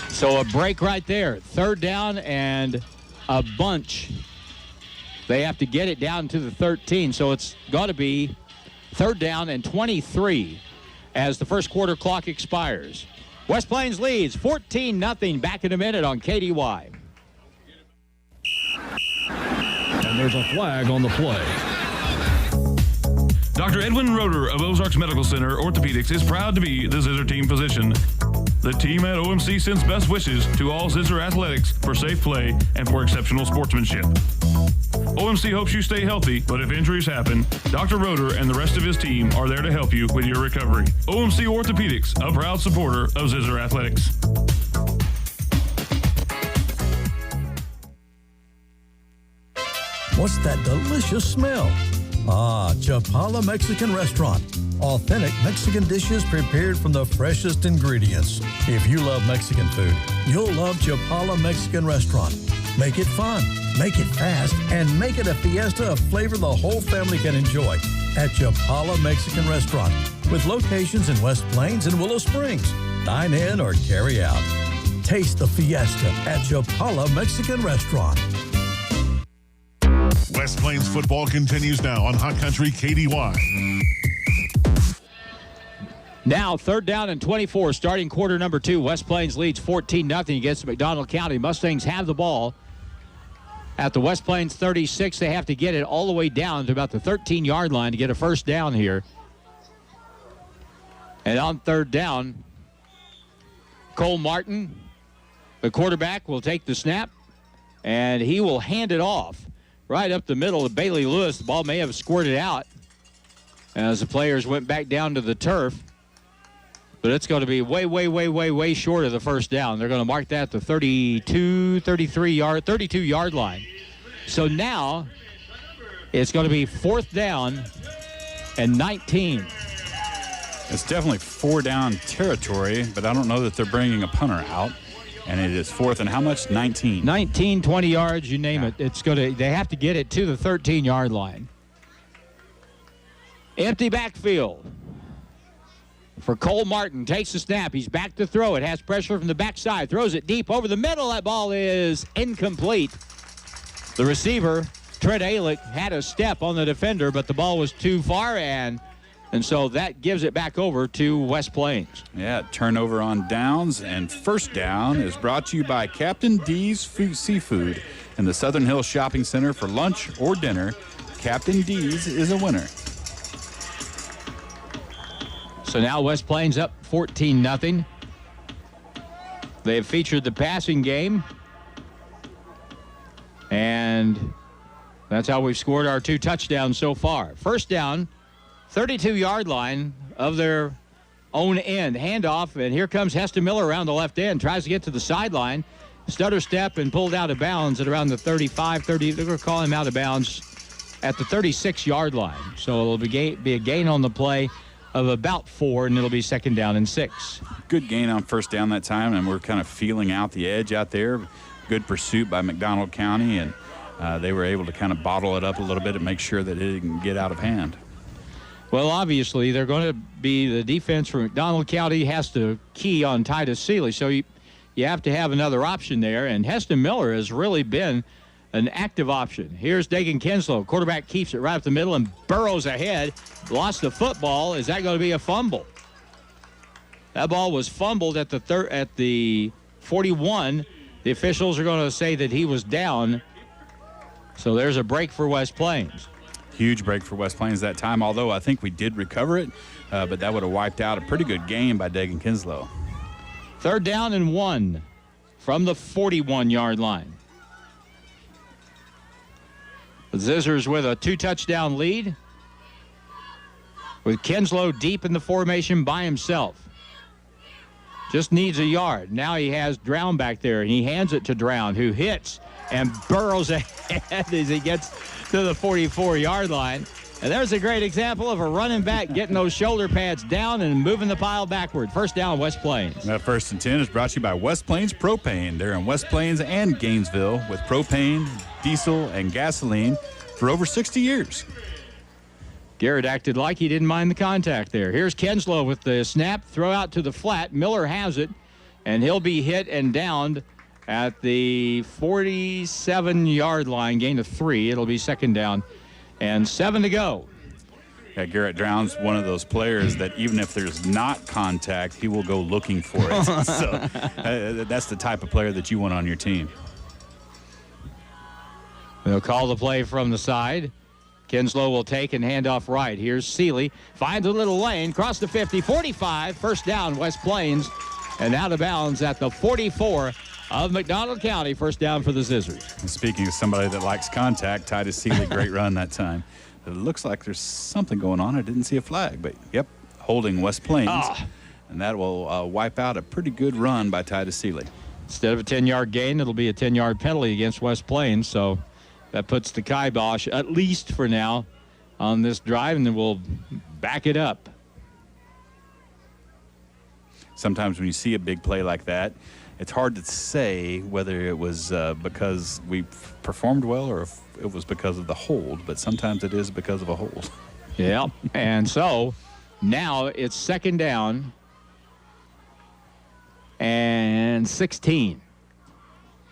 So a break right there. 3rd down and a bunch. They have to get it down to the 13, so it's got to be 3rd down and 23 as the first quarter clock expires. West Plains leads 14-0. Back in a minute on KDY. And there's a flag on the play. Dr. Edwin Roeder of Ozarks Medical Center Orthopedics is proud to be the Zizzer team physician. The team at OMC sends best wishes to all Zizzer athletics for safe play and for exceptional sportsmanship. OMC hopes you stay healthy, but if injuries happen, Dr. Roeder and the rest of his team are there to help you with your recovery. OMC Orthopedics, a proud supporter of Zizzer athletics. What's that delicious smell? Ah, Chapala Mexican Restaurant. Authentic Mexican dishes prepared from the freshest ingredients. If you love Mexican food, you'll love Chapala Mexican Restaurant. Make it fun, make it fast, and make it a fiesta of flavor the whole family can enjoy at Chapala Mexican Restaurant, with locations in West Plains and Willow Springs. Dine in or carry out. Taste the fiesta at Chapala Mexican Restaurant. West Plains football continues now on Hot Country KDY. Now 3rd down and 24, starting quarter number 2. West Plains leads 14-0 against McDonald County. Mustangs have the ball at the West Plains 36. They have to get it all the way down to about the 13-yard line to get a first down here. And on 3rd down, Cole Martin, the quarterback, will take the snap, and he will hand it off right up the middle of Bailey Lewis. The ball may have squirted out as the players went back down to the turf. But it's going to be way short of the first down. They're going to mark that at the 32-yard line. So now it's going to be 4th down and 19. It's definitely 4-down territory, but I don't know that they're bringing a punter out. And it is 4th and how much? 19. 19, 20 yards, you name it. They have to get it to the 13-yard line. Empty backfield for Cole Martin. Takes the snap. He's back to throw. It has pressure from the backside. Throws it deep over the middle. That ball is incomplete. The receiver, Trent Alick, had a step on the defender, but the ball was too far, and so that gives it back over to West Plains. Yeah, turnover on downs, and first down is brought to you by Captain D's Seafood in the Southern Hills Shopping Center. For lunch or dinner, Captain D's is a winner. So now West Plains up 14-0. They've featured the passing game, and that's how we've scored our 2 touchdowns so far. First down, 32-yard line of their own end. Handoff, and here comes Heston Miller around the left end. Tries to get to the sideline. Stutter step and pulled out of bounds at around the 35, 30. They're going to call him out of bounds at the 36-yard line. So it'll be a gain on the play of about 4, and it'll be 2nd down and 6. Good gain on first down that time, and we're kind of feeling out the edge out there. Good pursuit by McDonald County, and they were able to kind of bottle it up a little bit and make sure that it didn't get out of hand. Well, obviously, they're going to be the defense for McDonald County has to key on Titus Seeley. So you have to have another option there. And Heston Miller has really been an active option. Here's Dagan Kinslow. Quarterback keeps it right up the middle and burrows ahead. Lost the football. Is that going to be a fumble? That ball was fumbled at the 41. The officials are going to say that he was down. So there's a break for West Plains. Huge break for West Plains that time, although I think we did recover it, but that would have wiped out a pretty good game by Dagan Kinslow. 3rd down and 1 from the 41-yard line. The Zizzers with a 2-touchdown lead, with Kinslow deep in the formation by himself. Just needs a yard. Now he has Drown back there, and he hands it to Drown, who hits and burrows ahead as he gets to the 44-yard line. And there's a great example of a running back getting those shoulder pads down and moving the pile backward. First down, West Plains. That 1st and 10 is brought to you by West Plains Propane. They're in West Plains and Gainesville with propane, diesel, and gasoline for over 60 years. Garrett acted like he didn't mind the contact there. Here's Kenslow with the snap, throw out to the flat. Miller has it, and he'll be hit and downed at the 47-yard line, gain of 3. It'll be 2nd down and 7 to go. Yeah, Garrett Drown's one of those players that even if there's not contact, he will go looking for it. So that's the type of player that you want on your team. They'll call the play from the side. Kenslow will take and hand off right. Here's Seeley. Finds a little lane. Cross the 50, 45. First down, West Plains. And out of bounds at the 44 of McDonald County. First down for the Zizzers. And speaking of somebody that likes contact, Titus Seeley, great run that time. It looks like there's something going on. I didn't see a flag, but yep, holding West Plains. And that will wipe out a pretty good run by Titus Seeley. Instead of a 10-yard gain, it'll be a 10-yard penalty against West Plains. So that puts the kibosh, at least for now, on this drive, and then we'll back it up. Sometimes when you see a big play like that, it's hard to say whether it was because we performed well or if it was because of the hold, but sometimes it is because of a hold. Yeah, and so now it's 2nd down and 16.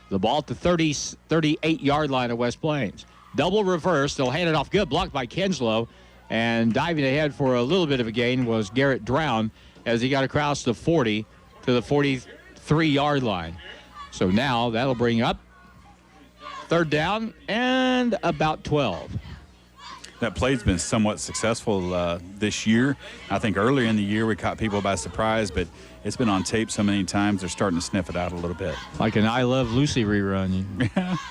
The ball at the 38-yard line of West Plains. Double reverse. They'll hand it off. Good block by Kenslow. And diving ahead for a little bit of a gain was Garrett Drown as he got across the 40 to the 43-yard line. So now that'll bring up 3rd down and about 12. That play's been somewhat successful this year. I think earlier in the year we caught people by surprise, but it's been on tape so many times they're starting to sniff it out a little bit. Like an I Love Lucy rerun.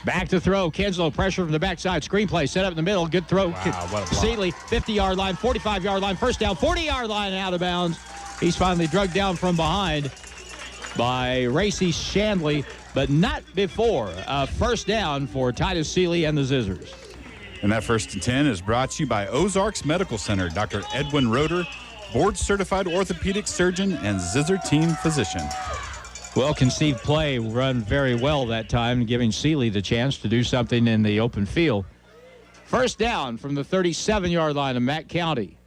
Back to throw. Kenslow pressure from the backside. Screenplay set up in the middle. Good throw. Wow, what a block. Seeley, 50-yard line, 45-yard line, first down, 40-yard line and out of bounds. He's finally drugged down from behind by Racy Shandley, but not before. First down for Titus Seeley and the Zizzers. And that 1st and 10 is brought to you by Ozarks Medical Center. Dr. Edwin Roeder, board-certified orthopedic surgeon and Zizzer team physician. Well-conceived play, run very well that time, giving Seeley the chance to do something in the open field. First down from the 37-yard line of Mack County.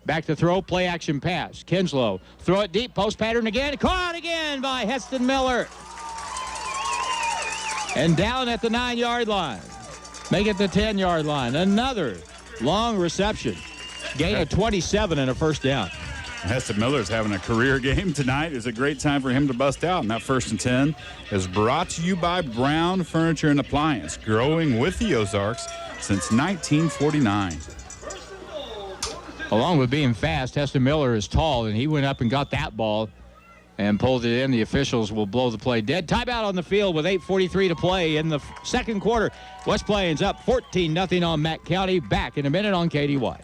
Back to throw, play action pass. Kenslow, throw it deep, post pattern again. Caught again by Heston Miller. And down at the 9-yard line. Make it the 10-yard line. Another long reception. Gain of 27 and a first down. Heston Miller's having a career game tonight. It's a great time for him to bust out. And that 1st and 10 is brought to you by Brown Furniture and Appliance, growing with the Ozarks since 1949. Along with being fast, Heston Miller is tall, and he went up and got that ball and pulled it in. The officials will blow the play dead. Timeout on the field with 8:43 to play in the 2nd quarter. West Plains up 14-0 on Mack County. Back in a minute on KDY.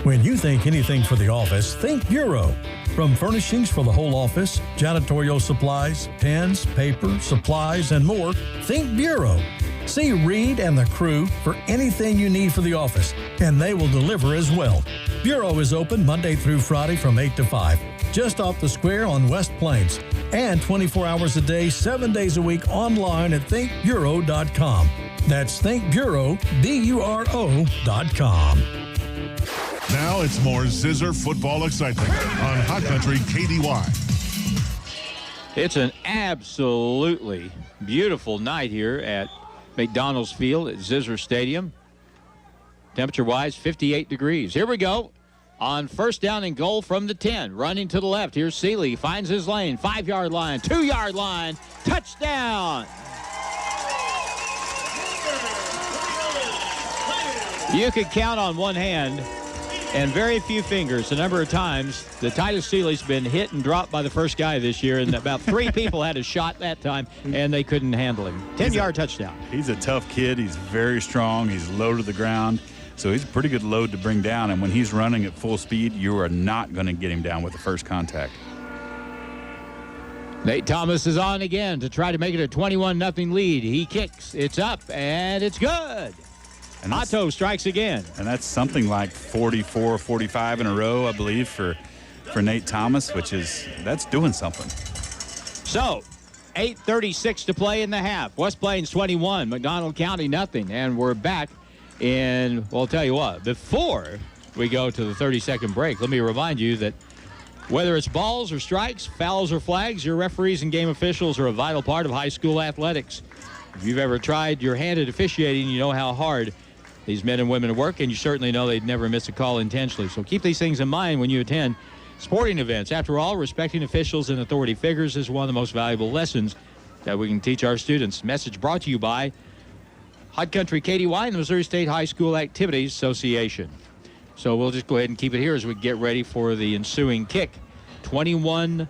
When you think anything for the office, think Bureau. From furnishings for the whole office, janitorial supplies, pens, paper, supplies, and more, think Bureau. See Reed and the crew for anything you need for the office, and they will deliver as well. Bureau is open Monday through Friday from 8 to 5, just off the square on West Plains, and 24 hours a day, 7 days a week online at thinkbureau.com. That's thinkbureau.com. Now it's more Zizzer football excitement on Hot Country KDY. It's an absolutely beautiful night here at McDonald's Field at Zizzer Stadium. Temperature-wise, 58 degrees. Here we go on first down and goal from the 10. Running to the left. Here's Seeley. Finds his lane. 5-yard line. 2-yard line. Touchdown. You could count on one hand and very few fingers the number of times that Titus Seeley's been hit and dropped by the first guy this year, and about 3 people had a shot that time, and they couldn't handle him. 10-yard touchdown. He's a tough kid. He's very strong. He's low to the ground, so he's a pretty good load to bring down, and when he's running at full speed, you are not going to get him down with the first contact. Nate Thomas is on again to try to make it a 21-0 lead. He kicks. It's up, and it's good. Otto strikes again. And that's something like 44, 45 in a row, I believe, for Nate Thomas, that's doing something. So, 8:36 to play in the half. West Plains 21, McDonald County nothing. And we're back in, well, I'll tell you what, before we go to the 30-second break, let me remind you that whether it's balls or strikes, fouls or flags, your referees and game officials are a vital part of high school athletics. If you've ever tried your hand at officiating, you know how hard these men and women work, and you certainly know they'd never miss a call intentionally. So keep these things in mind when you attend sporting events. After all, respecting officials and authority figures is one of the most valuable lessons that we can teach our students. Message brought to you by Hot Country KDY and the Missouri State High School Activities Association. So we'll just go ahead and keep it here as we get ready for the ensuing kick. 21-0.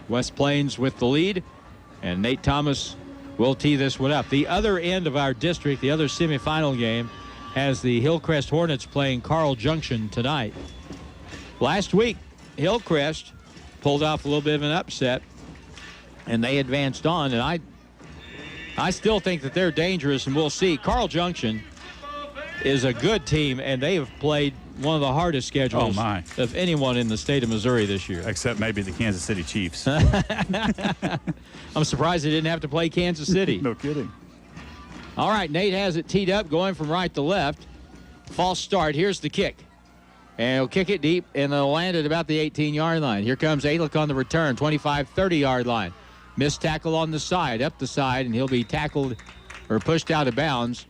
West Plains with the lead, and Nate Thomas will tee this one up. The other end of our district, the other semifinal game, has the Hillcrest Hornets playing Carl Junction tonight. Last week, Hillcrest pulled off a little bit of an upset, and they advanced on, and I still think that they're dangerous, and we'll see. Carl Junction is a good team, and they have played one of the hardest schedules of anyone in the state of Missouri this year. Except maybe the Kansas City Chiefs. I'm surprised they didn't have to play Kansas City. No kidding. All right, Nate has it teed up, going from right to left. False start. Here's the kick. And he'll kick it deep, and they'll land at about the 18-yard line. Here comes Alick on the return, 25, 30-yard line. Missed tackle on the side, up the side, and he'll be tackled or pushed out of bounds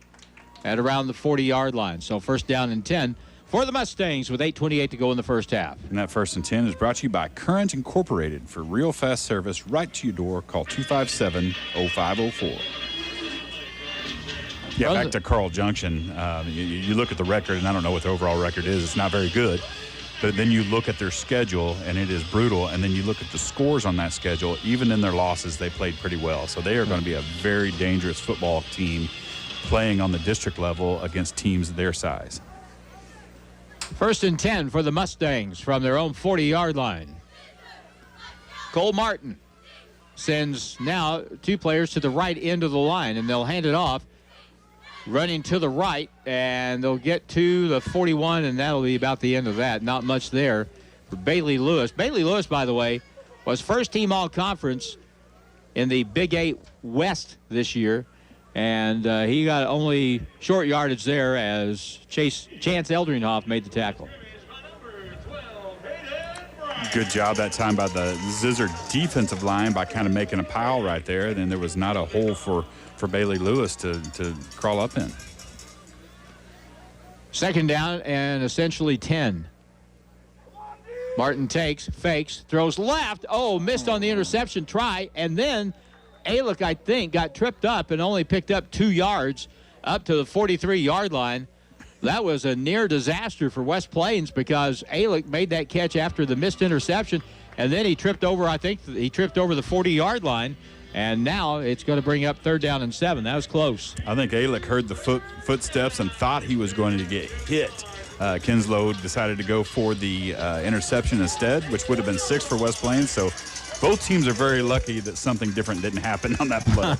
at around the 40-yard line. So first down and 10 for the Mustangs with 8:28 to go in the first half. And that first and 10 is brought to you by Current Incorporated. For real fast service right to your door, call 257-0504. Yeah, back to Carl Junction. You look at the record, and I don't know what the overall record is. It's not very good. But then you look at their schedule, and it is brutal. And then you look at the scores on that schedule. Even in their losses, they played pretty well. So they are going to be a very dangerous football team playing on the district level against teams their size. First and 10 for the Mustangs from their own 40-yard line. Cole Martin sends now two players to the right end of the line, and they'll hand it off. Running to the right, and they'll get to the 41, and that'll be about the end of that. Not much there for Bailey Lewis. Bailey Lewis, by the way, was first-team all-conference in the Big 8 West this year, and he got only short yardage there as Chance Eldringhoff made the tackle. Good job that time by the Zizzer defensive line by kind of making a pile right there. And then there was not a hole for Bailey Lewis to crawl up in. Second down and essentially 10. Martin takes, fakes, throws left. Oh, missed on the interception try. And then Alick, I think, got tripped up and only picked up 2 yards up to the 43-yard line. That was a near disaster for West Plains because Alick made that catch after the missed interception, and then he tripped over, I think he tripped over the 40-yard line, and now it's going to bring up third down and 7. That was close. I think Alick heard the footsteps and thought he was going to get hit. Kinslow decided to go for the interception instead, which would have been 6 for West Plains. So both teams are very lucky that something different didn't happen on that play.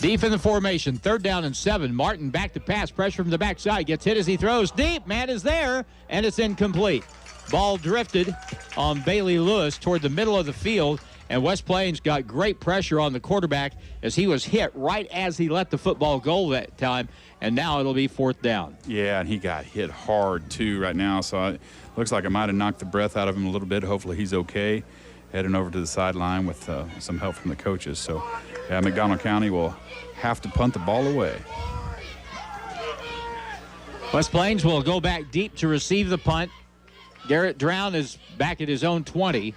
Deep in the formation, third down and 7. Martin back to pass, pressure from the backside, gets hit as he throws deep. Man is there, and it's incomplete. Ball drifted on Bailey Lewis toward the middle of the field, and West Plains got great pressure on the quarterback as he was hit right as he let the football go that time, and now it'll be fourth down. Yeah, and he got hit hard, too, right now, so it looks like it might have knocked the breath out of him a little bit. Hopefully he's okay. Heading over to the sideline with some help from the coaches. So, yeah, McDonald County will have to punt the ball away. West Plains will go back deep to receive the punt. Garrett Drown is back at his own 20.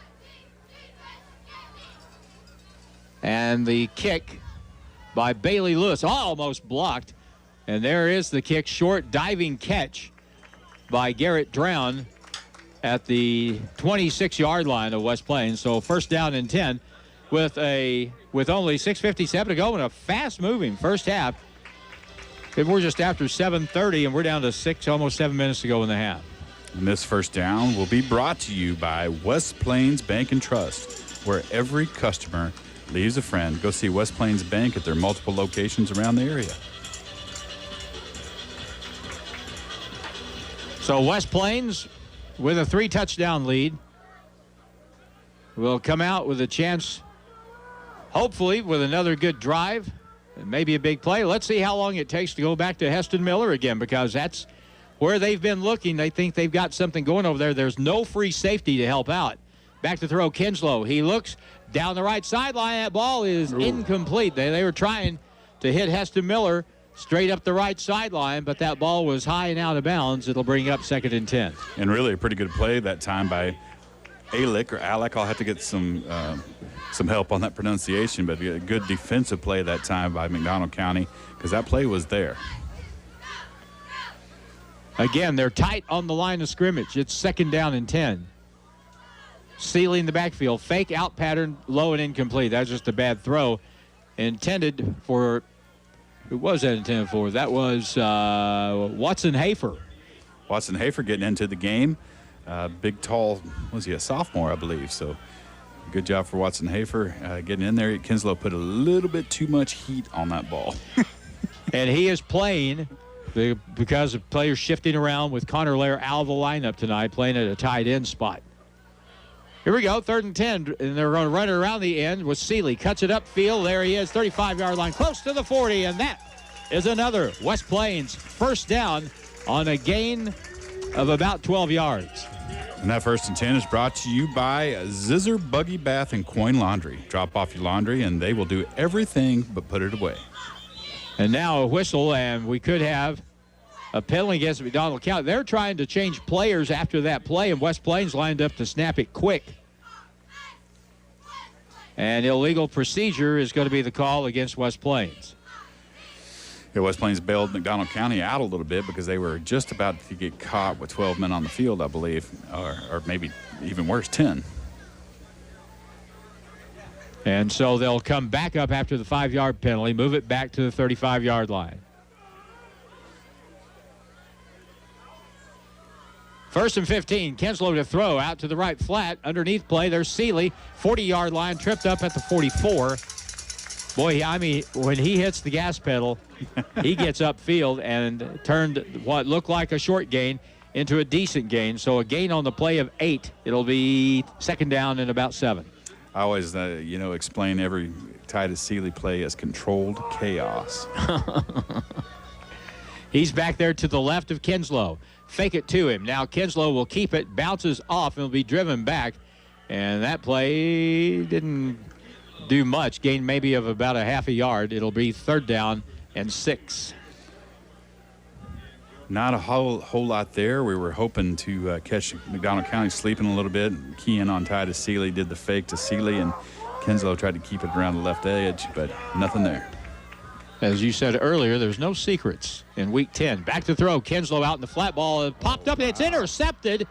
And the kick by Bailey Lewis, almost blocked. And there is the kick, short diving catch by Garrett Drown at the 26-yard line of West Plains. So first down and 10 with only 6:57 to go in a fast-moving first half. We're just after 7:30, and we're down to almost 7 minutes to go in the half. And this first down will be brought to you by West Plains Bank and Trust, where every customer leaves a friend. Go see West Plains Bank at their multiple locations around the area. So West Plains, with a 3-touchdown lead, will come out with a chance, hopefully, with another good drive and maybe a big play. Let's see how long it takes to go back to Heston Miller again, because that's where they've been looking. They think they've got something going over there. There's no free safety to help out. Back to throw, Kinslow. He looks down the right sideline. That ball is incomplete. They were trying to hit Heston Miller straight up the right sideline, but that ball was high and out of bounds. It'll bring up 2nd and 10. And really a pretty good play that time by Alec or Alec. I'll have to get some help on that pronunciation, but a good defensive play that time by McDonald County, because that play was there. Again, they're tight on the line of scrimmage. It's 2nd down and 10. Sealy in the backfield. Fake out pattern, low and incomplete. That's just a bad throw. Intended for, who was that intended for? That was Watson Hafer. Watson Hafer getting into the game. Big, tall, was he a sophomore, I believe? So good job for Watson Hafer getting in there. Kinslow put a little bit too much heat on that ball. And he is playing because of players shifting around with Connor Lair out of the lineup tonight, playing at a tight end spot. Here we go, 3rd and 10, and they're going to run it around the end with Sealy. Cuts it upfield. There he is, 35-yard line, close to the 40, and that is another West Plains first down on a gain of about 12 yards. And that 1st and 10 is brought to you by Zizzer Buggy Bath and Coin Laundry. Drop off your laundry, and they will do everything but put it away. And now a whistle, and we could have a penalty against McDonald County. They're trying to change players after that play, and West Plains lined up to snap it quick. And illegal procedure is going to be the call against West Plains. Yeah, West Plains bailed McDonald County out a little bit because they were just about to get caught with 12 men on the field, I believe, or maybe even worse, 10. And so they'll come back up after the 5-yard penalty, move it back to the 35-yard line. 1st and 15, Kinslow to throw out to the right flat. Underneath play, there's Sealy, 40-yard line, tripped up at the 44. Boy, I mean, when he hits the gas pedal, he gets upfield and turned what looked like a short gain into a decent gain. So a gain on the play of 8. It'll be 2nd down and about 7. I always, explain every Titus Sealy play as controlled chaos. He's back there to the left of Kinslow. Fake it to him. Now Kinslow will keep it, bounces off, and will be driven back. And that play didn't do much. Gain maybe of about a half a yard. It'll be 3rd down and 6. Not a whole lot there. We were hoping to catch McDonald County sleeping a little bit. Key in on Titus Sealy, did the fake to Sealy, and Kinslow tried to keep it around the left edge, but nothing there. As you said earlier, there's no secrets in Week 10. Back to throw. Kinslow out in the flat ball. It popped up. It's intercepted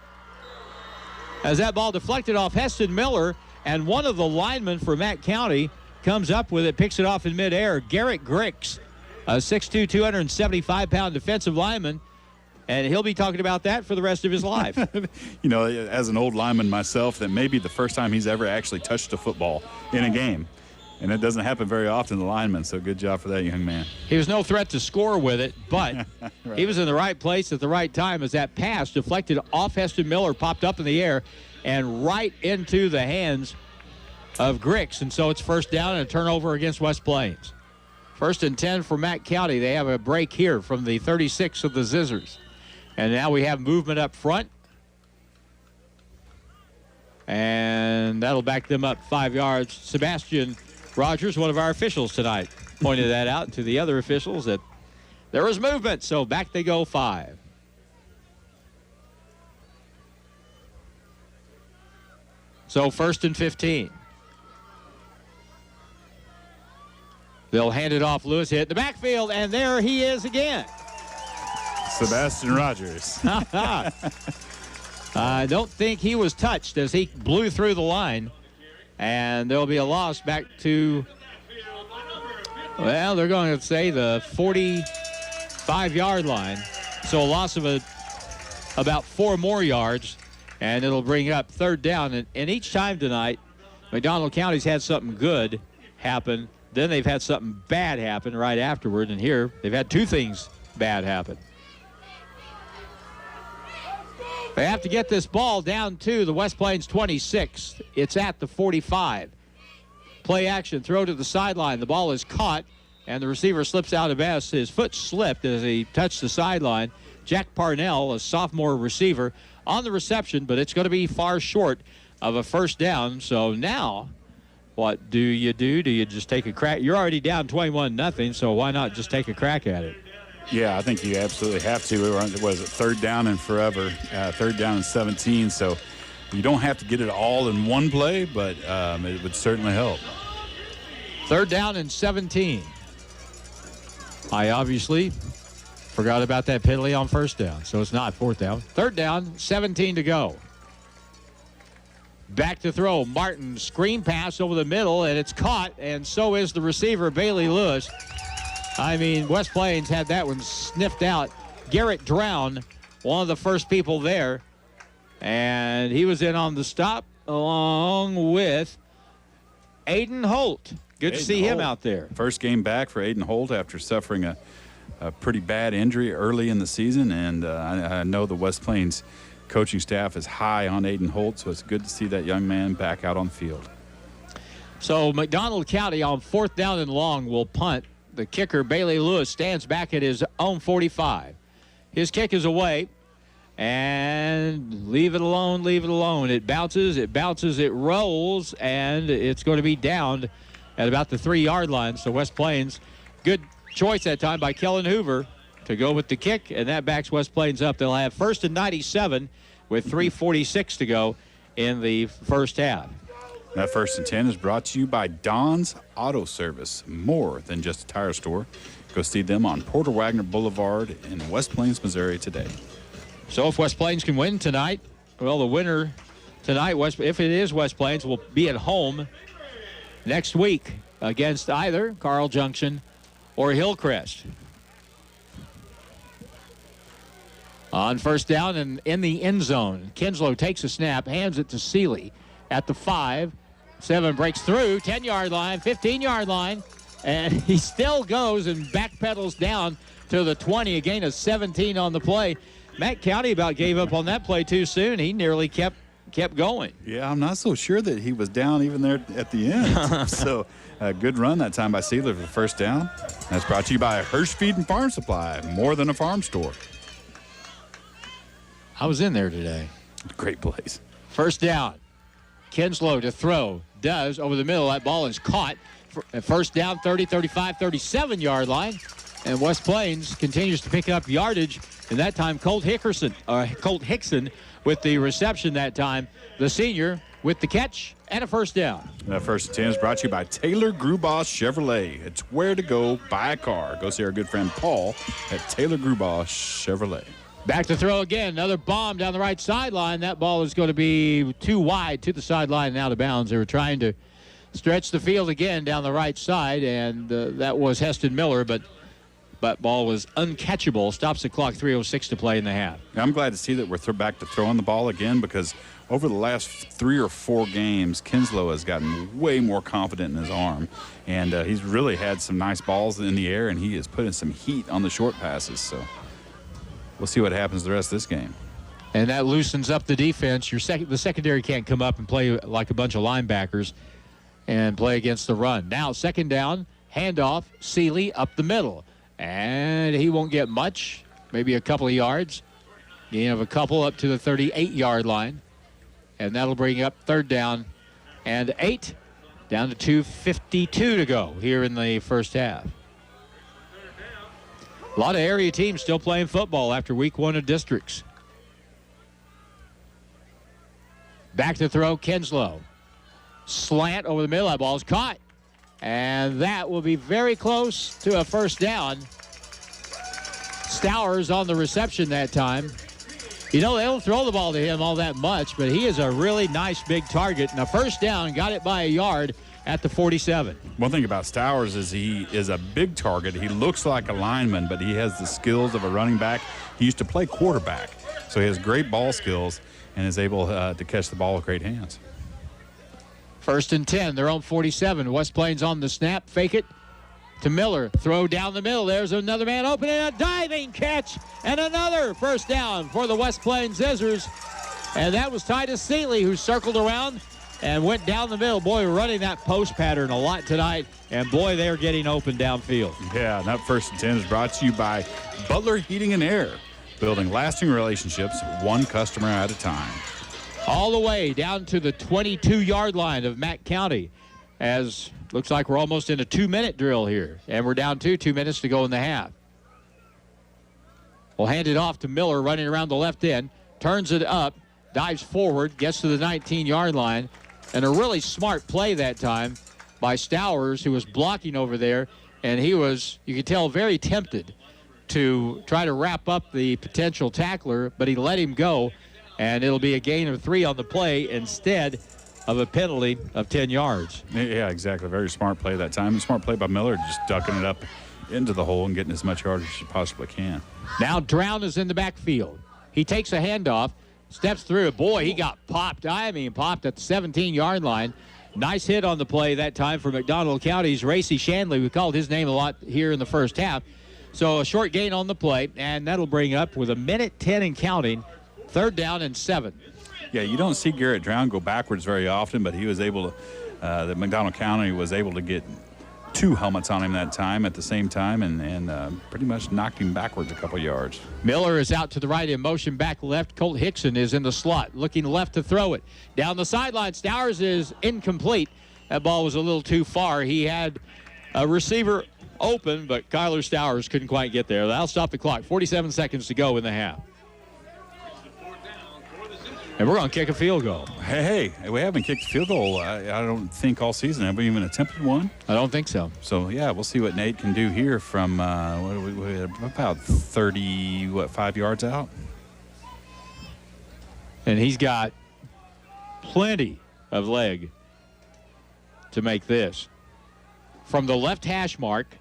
as that ball deflected off Heston Miller, and one of the linemen for Mack County comes up with it, picks it off in midair. Garrett Grix, a 6'2", 275-pound defensive lineman, and he'll be talking about that for the rest of his life. As an old lineman myself, that may be the first time he's ever actually touched a football in a game. And it doesn't happen very often, the lineman, so good job for that young man. He was no threat to score with it, but right. He was in the right place at the right time as that pass deflected off Heston Miller, popped up in the air, and right into the hands of Grix. And so it's 1st down and a turnover against West Plains. 1st and 10 for Mack County. They have a break here from the 36 of the Zizzers. And now we have movement up front. And that'll back them up 5 yards. Sebastian Rogers, one of our officials tonight, pointed that out to the other officials that there was movement. So back they go 5. So 1st and 15. They'll hand it off. Lewis hit the backfield, and there he is again. Sebastian Rogers. I don't think he was touched as he blew through the line. And there'll be a loss back to, well, they're going to say the 45-yard line. So a loss of about 4 more yards, and it'll bring up 3rd down. And each time tonight, McDonald County's had something good happen. Then they've had something bad happen right afterward, and here they've had two things bad happen. They have to get this ball down to the West Plains 26. It's at the 45. Play action, throw to the sideline. The ball is caught, and the receiver slips out of bounds. His foot slipped as he touched the sideline. Jack Parnell, a sophomore receiver, on the reception, but it's going to be far short of a first down. So now, what do? Do you just take a crack? You're already down 21-0, so why not just take a crack at it? Yeah, I think you absolutely have to. We were on, was it third down and forever, third down and 17. So you don't have to get it all in one play, but it would certainly help. Third down and 17. I obviously forgot about that penalty on first down, so it's not fourth down. Third down, 17 to go. Back to throw. Martin, screen pass over the middle, and it's caught, and so is the receiver, Bailey Lewis. I mean, West Plains had that one sniffed out. Garrett Drown, one of the first people there, and he was in on the stop along with Aiden Holt. Good to see him out there. First game back for Aiden Holt after suffering a pretty bad injury early in the season, and I know the West Plains coaching staff is high on Aiden Holt, so it's good to see that young man back out on the field. So McDonald County on fourth down and long will punt. The kicker, Bailey Lewis, stands back at his own 45. His kick is away, and leave it alone, leave it alone. It bounces, it rolls, and it's going to be downed at about the 3-yard line. So West Plains, good choice that time by Kellen Hoover to go with the kick, and that backs West Plains up. They'll have first and 97 with 3:46 to go in the first half. That first and 10 is brought to you by Don's Auto Service, more than just a tire store. Go see them on Porter Wagner Boulevard in West Plains, Missouri today. So if West Plains can win tonight, well, the winner tonight, if it is West Plains, will be at home next week against either Carl Junction or Hillcrest. On first down and in the end zone, Kinslow takes a snap, hands it to Seeley at the 5. 7 breaks through, 10-yard line, 15-yard line, and he still goes and backpedals down to the 20, a gain of 17 on the play. Matt County about gave up on that play too soon. He nearly kept going. Yeah, I'm not so sure that he was down even there at the end. So a good run that time by Seeley for the first down. That's brought to you by Hirsch Feed and Farm Supply, more than a farm store. I was in there today. Great place. First down. Kinslow to throw. Does over the middle. That ball is caught. First down, 30, 35, 37-yard line. And West Plains continues to pick up yardage. And that time, Colt Hickson with the reception that time. The senior with the catch and a first down. That first and 10 is brought to you by Taylor Grubaugh Chevrolet. It's where to go buy a car. Go see our good friend Paul at Taylor Grubaugh Chevrolet. Back to throw again. Another bomb down the right sideline. That ball is going to be too wide to the sideline and out of bounds. They were trying to stretch the field again down the right side, and that was Heston Miller, but ball was uncatchable. Stops the clock, 3:06 to play in the half. I'm glad to see that we're back to throwing the ball again, because over the last 3 or 4 games, Kinslow has gotten way more confident in his arm, and he's really had some nice balls in the air, and he is putting some heat on the short passes. So we'll see what happens the rest of this game. And that loosens up the defense. The secondary can't come up and play like a bunch of linebackers and play against the run. Now, second down, handoff, Seeley up the middle. And he won't get much, maybe a couple of yards. Gain of a couple up to the 38-yard line. And that'll bring up third down and 8, down to 2:52 to go here in the first half. A lot of area teams still playing football after week 1 of districts. Back to throw, Kinslow. Slant over the middle, that ball's caught. And that will be very close to a first down. Stowers on the reception that time. You know, they don't throw the ball to him all that much, but he is a really nice big target. And a first down, got it by a yard at the 47. One thing about Stowers is he is a big target. He looks like a lineman, but he has the skills of a running back. He used to play quarterback, so he has great ball skills and is able to catch the ball with great hands. First and 10, their own 47. West Plains on the snap, fake it to Miller. Throw down the middle. There's another man open and a diving catch and another first down for the West Plains Zizzers. And that was Titus Seeley, who circled around and went down the middle. Boy, running that post pattern a lot tonight. And boy, they're getting open downfield. Yeah, and that first and 10 is brought to you by Butler Heating and Air, building lasting relationships one customer at a time. All the way down to the 22-yard line of Mack County, as looks like we're almost in a 2-minute drill here. And we're down to 2 minutes to go in the half. We'll hand it off to Miller, running around the left end, turns it up, dives forward, gets to the 19-yard line, and a really smart play that time by Stowers, who was blocking over there, and he was, you could tell, very tempted to try to wrap up the potential tackler, but he let him go, and it'll be a gain of 3 on the play instead of a penalty of 10 yards. Yeah, exactly. Very smart play that time. And smart play by Miller, just ducking it up into the hole and getting as much yardage as you possibly can. Now Drown is in the backfield. He takes a handoff, steps through. Boy, he got popped. I mean, popped at the 17-yard line. Nice hit on the play that time for McDonald County's Racy Shanley. We called his name a lot here in the first half. So a short gain on the play, and that'll bring up with 1:10 and counting, 3rd down and 7. Yeah, you don't see Garrett Drown go backwards very often, but he was able to, the McDonald County was able to get 2 helmets on him that time at the same time and pretty much knocked him backwards a couple yards. Miller is out to the right in motion, back left. Colt Hickson is in the slot, looking left to throw it. Down the sideline, Stowers is incomplete. That ball was a little too far. He had a receiver open, but Kyler Stowers couldn't quite get there. That'll stop the clock. 47 seconds to go in the half. And we're going to kick a field goal. Hey, we haven't kicked a field goal, I don't think, all season. Have we even attempted one? I don't think so. So, yeah, we'll see what Nate can do here from about 5 yards out. And he's got plenty of leg to make this. From the left hash mark,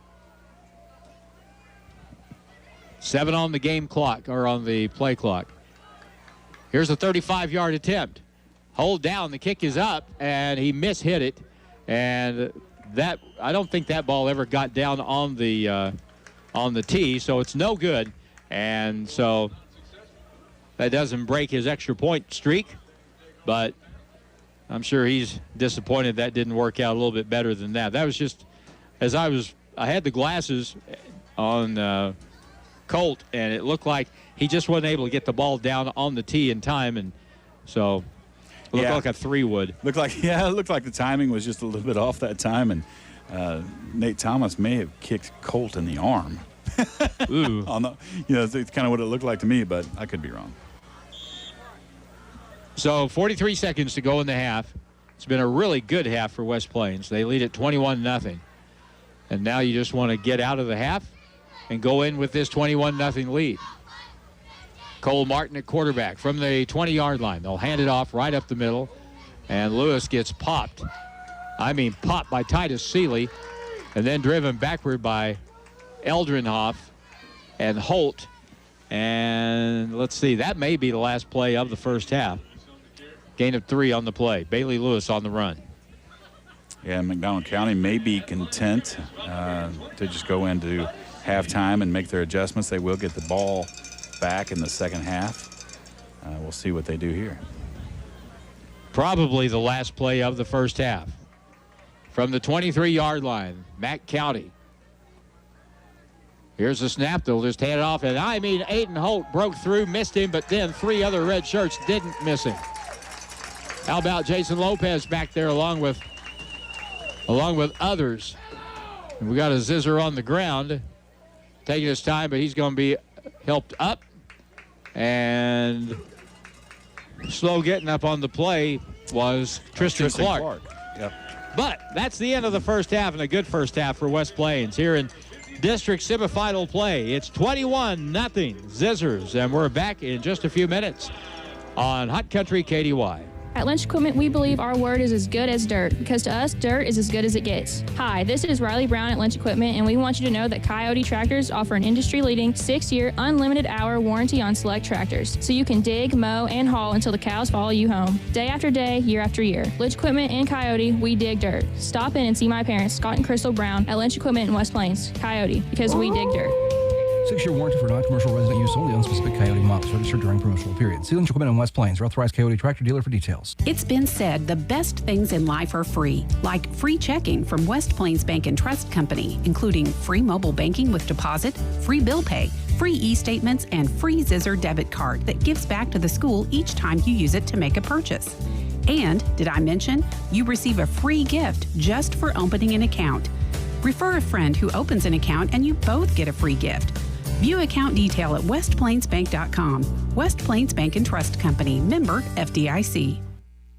7 on the game clock, or on the play clock. Here's a 35-yard attempt. Hold down, the kick is up, and he mishit it. And that, I don't think that ball ever got down on the tee, so it's no good. And so that doesn't break his extra point streak, but I'm sure he's disappointed that didn't work out a little bit better than that. That was just, as I had the glasses on Colt, and it looked like he just wasn't able to get the ball down on the tee in time, and so it looked like a 3 would. It looked like the timing was just a little bit off that time, and Nate Thomas may have kicked Colt in the arm. Ooh. It's kind of what it looked like to me, but I could be wrong. So 43 seconds to go in the half. It's been a really good half for West Plains. They lead at 21-0. And now you just want to get out of the half and go in with this 21-0 lead. Cole Martin at quarterback from the 20-yard line. They'll hand it off right up the middle, and Lewis gets popped. I mean popped by Titus Seeley, and then driven backward by Eldrenhoff and Holt. And let's see, that may be the last play of the first half. Gain of 3 on the play. Bailey Lewis on the run. Yeah, McDonald County may be content to just go into halftime and make their adjustments. They will get the ball back in the second half. We'll see what they do here. Probably the last play of the first half. From the 23-yard line, Mack County. Here's the snap. They'll just hand it off. And I mean, Aiden Holt broke through, missed him, but then 3 other red shirts didn't miss him. How about Jason Lopez back there along with others? And we got a Zizzer on the ground, taking his time, but he's going to be helped up. And slow getting up on the play was Tristan Clark. Yep. But that's the end of the first half, and a good first half for West Plains here in district semifinal play. It's 21-0 Zizzers, and we're back in just a few minutes on Hot Country KDY. At Lynch Equipment, we believe our word is as good as dirt, because to us, dirt is as good as it gets. Hi, this is Riley Brown at Lynch Equipment, and we want you to know that Coyote Tractors offer an industry-leading 6-year unlimited hour warranty on select tractors, so you can dig, mow, and haul until the cows follow you home. Day after day, year after year. Lynch Equipment and Coyote, we dig dirt. Stop in and see my parents, Scott and Crystal Brown, at Lynch Equipment in West Plains. Coyote, because we dig dirt. 6-year warranty for non-commercial resident use only on specific Coyote models registered during promotional period. See Lynch Equipment in West Plains, your authorized Coyote tractor dealer for details. It's been said the best things in life are free, like free checking from West Plains Bank and Trust Company, including free mobile banking with deposit, free bill pay, free e-statements, and free Zizzer debit card that gives back to the school each time you use it to make a purchase. And, did I mention, you receive a free gift just for opening an account. Refer a friend who opens an account and you both get a free gift. View account detail at westplainsbank.com. West Plains Bank and Trust Company, member FDIC.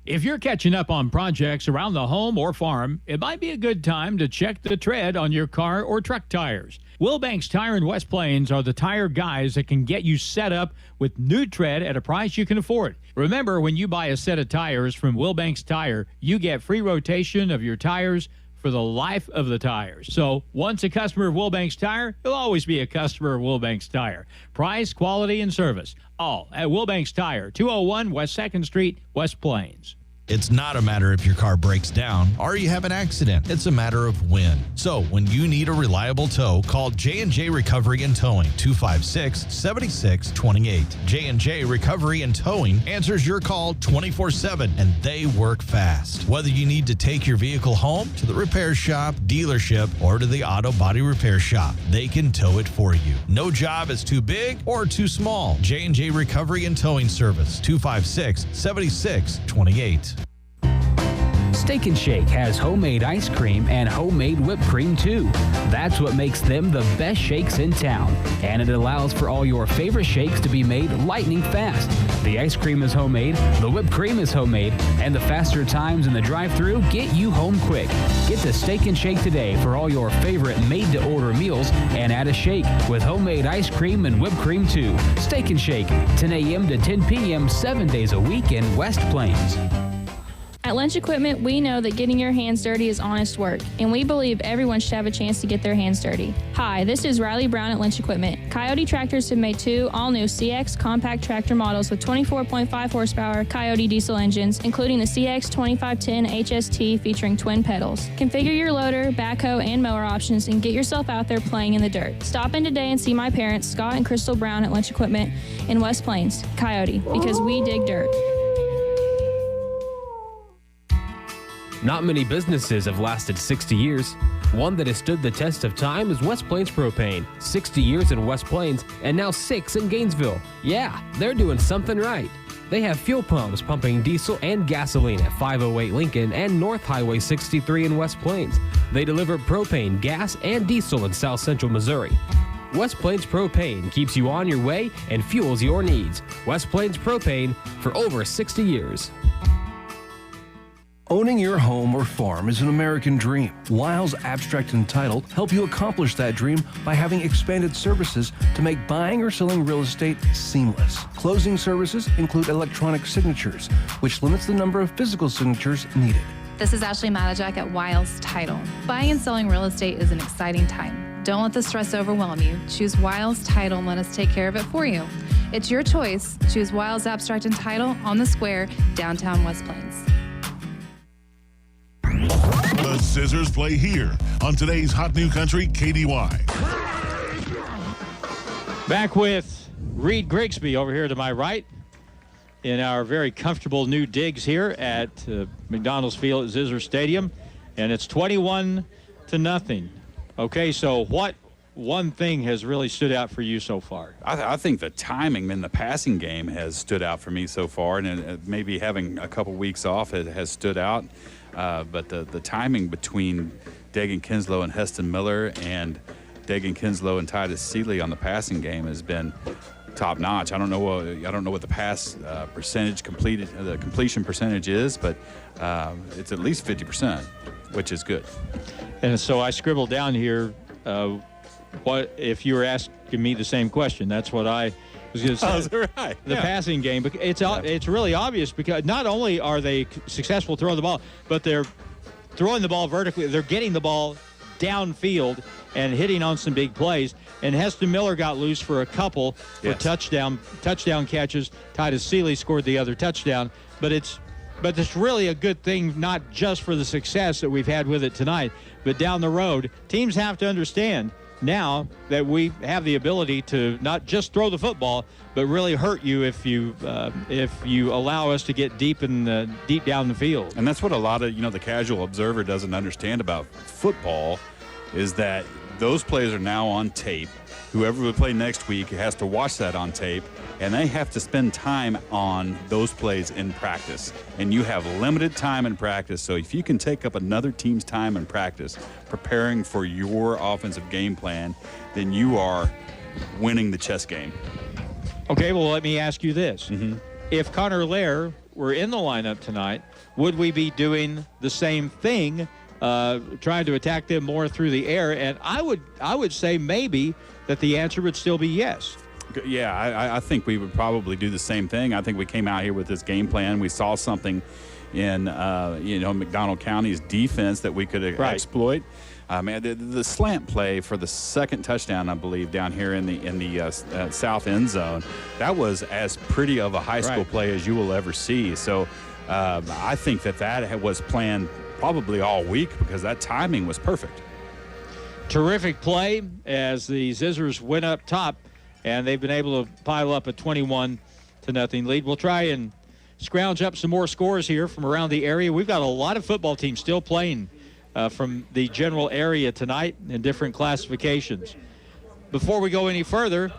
If you're catching up on projects around the home or farm, it might be a good time to check the tread on your car or truck tires. Wilbanks Tire in West Plains are the tire guys that can get you set up with new tread at a price you can afford. Remember, when you buy a set of tires from Wilbanks Tire, you get free rotation of your tires for the life of the tires. So once a customer of Wilbanks Tire, you'll always be a customer of Wilbanks Tire. Price, quality, and service, all at Wilbanks Tire, 201 West 2nd Street, West Plains. It's not a matter if your car breaks down or you have an accident. It's a matter of when. So when you need a reliable tow, call J&J Recovery and Towing, 256-7628. J&J Recovery and Towing answers your call 24/7, and they work fast. Whether you need to take your vehicle home, to the repair shop, dealership, or to the auto body repair shop, they can tow it for you. No job is too big or too small. J&J Recovery and Towing Service, 256-7628. Steak and Shake has homemade ice cream and homemade whipped cream too. That's what makes them the best shakes in town. And it allows for all your favorite shakes to be made lightning fast. The ice cream is homemade, the whipped cream is homemade, and the faster times in the drive-thru get you home quick. Get the Steak and Shake today for all your favorite made-to-order meals and add a shake with homemade ice cream and whipped cream too. Steak and Shake, 10 a.m. to 10 p.m. 7 days a week in West Plains. At Lynch Equipment, we know that getting your hands dirty is honest work, and we believe everyone should have a chance to get their hands dirty. Hi, this is Riley Brown at Lynch Equipment. Coyote Tractors have made 2 all-new CX compact tractor models with 24.5 horsepower Coyote diesel engines, including the CX 2510 HST featuring twin pedals. Configure your loader, backhoe, and mower options and get yourself out there playing in the dirt. Stop in today and see my parents, Scott and Crystal Brown at Lynch Equipment in West Plains. Coyote, because we dig dirt. Not many businesses have lasted 60 years. One that has stood the test of time is West Plains Propane. 60 years in West Plains and now 6 in Gainesville. Yeah, they're doing something right. They have fuel pumps pumping diesel and gasoline at 508 Lincoln and North Highway 63 in West Plains. They deliver propane, gas, and diesel in South Central Missouri. West Plains Propane keeps you on your way and fuels your needs. West Plains Propane for over 60 years. Owning your home or farm is an American dream. Wiles Abstract and Title help you accomplish that dream by having expanded services to make buying or selling real estate seamless. Closing services include electronic signatures, which limits the number of physical signatures needed. This is Ashley Matajak at Wiles Title. Buying and selling real estate is an exciting time. Don't let the stress overwhelm you. Choose Wiles Title and let us take care of it for you. It's your choice. Choose Wiles Abstract and Title on the Square, downtown West Plains. The Zizzers play here on today's Hot New Country KDY. Back with Reed Grigsby over here to my right in our very comfortable new digs here at McDonald's Field at Zizzer Stadium, and it's 21-0. Okay, so what one thing has really stood out for you so far? I think the timing in the passing game has stood out for me so far, and maybe having a couple weeks off has stood out. But the timing between Dagan Kinslow and Heston Miller and Dagan Kinslow and Titus Seeley on the passing game has been top notch. I don't know what the pass the completion percentage is, but it's at least 50%, which is good. And so I scribbled down here, what if you were asking me the same question? That's what I The passing game. It's really obvious because not only are they successful throwing the ball, but they're throwing the ball vertically. They're getting the ball downfield and hitting on some big plays. And Heston Miller got loose for a couple for touchdown catches. Titus Seeley scored the other touchdown. But it's really a good thing, not just for the success that we've had with it tonight, but down the road. Teams have to understand now that we have the ability to not just throw the football, but really hurt you if you allow us to get deep down the field. And that's what a lot of the casual observer doesn't understand about football, is that those plays are now on tape. Whoever would play next week has to watch that on tape, and they have to spend time on those plays in practice. And you have limited time in practice, so if you can take up another team's time in practice preparing for your offensive game plan, then you are winning the chess game. Okay, well, let me ask you this. If Connor Lair were in the lineup tonight, would we be doing the same thing, trying to attack them more through the air? And I would say maybe that the answer would still be yes. Yeah, I think we would probably do the same thing. I think we came out here with this game plan. We saw something in McDonald County's defense that we could exploit. The slant play for the second touchdown, I believe, down here in the south end zone, that was as pretty of a high school play as you will ever see. So I think that was planned probably all week because that timing was perfect. Terrific play as the Zizzers went up top, and they've been able to pile up a 21-0 lead. We'll try and scrounge up some more scores here from around the area. We've got a lot of football teams still playing from the general area tonight in different classifications. Before we go any further,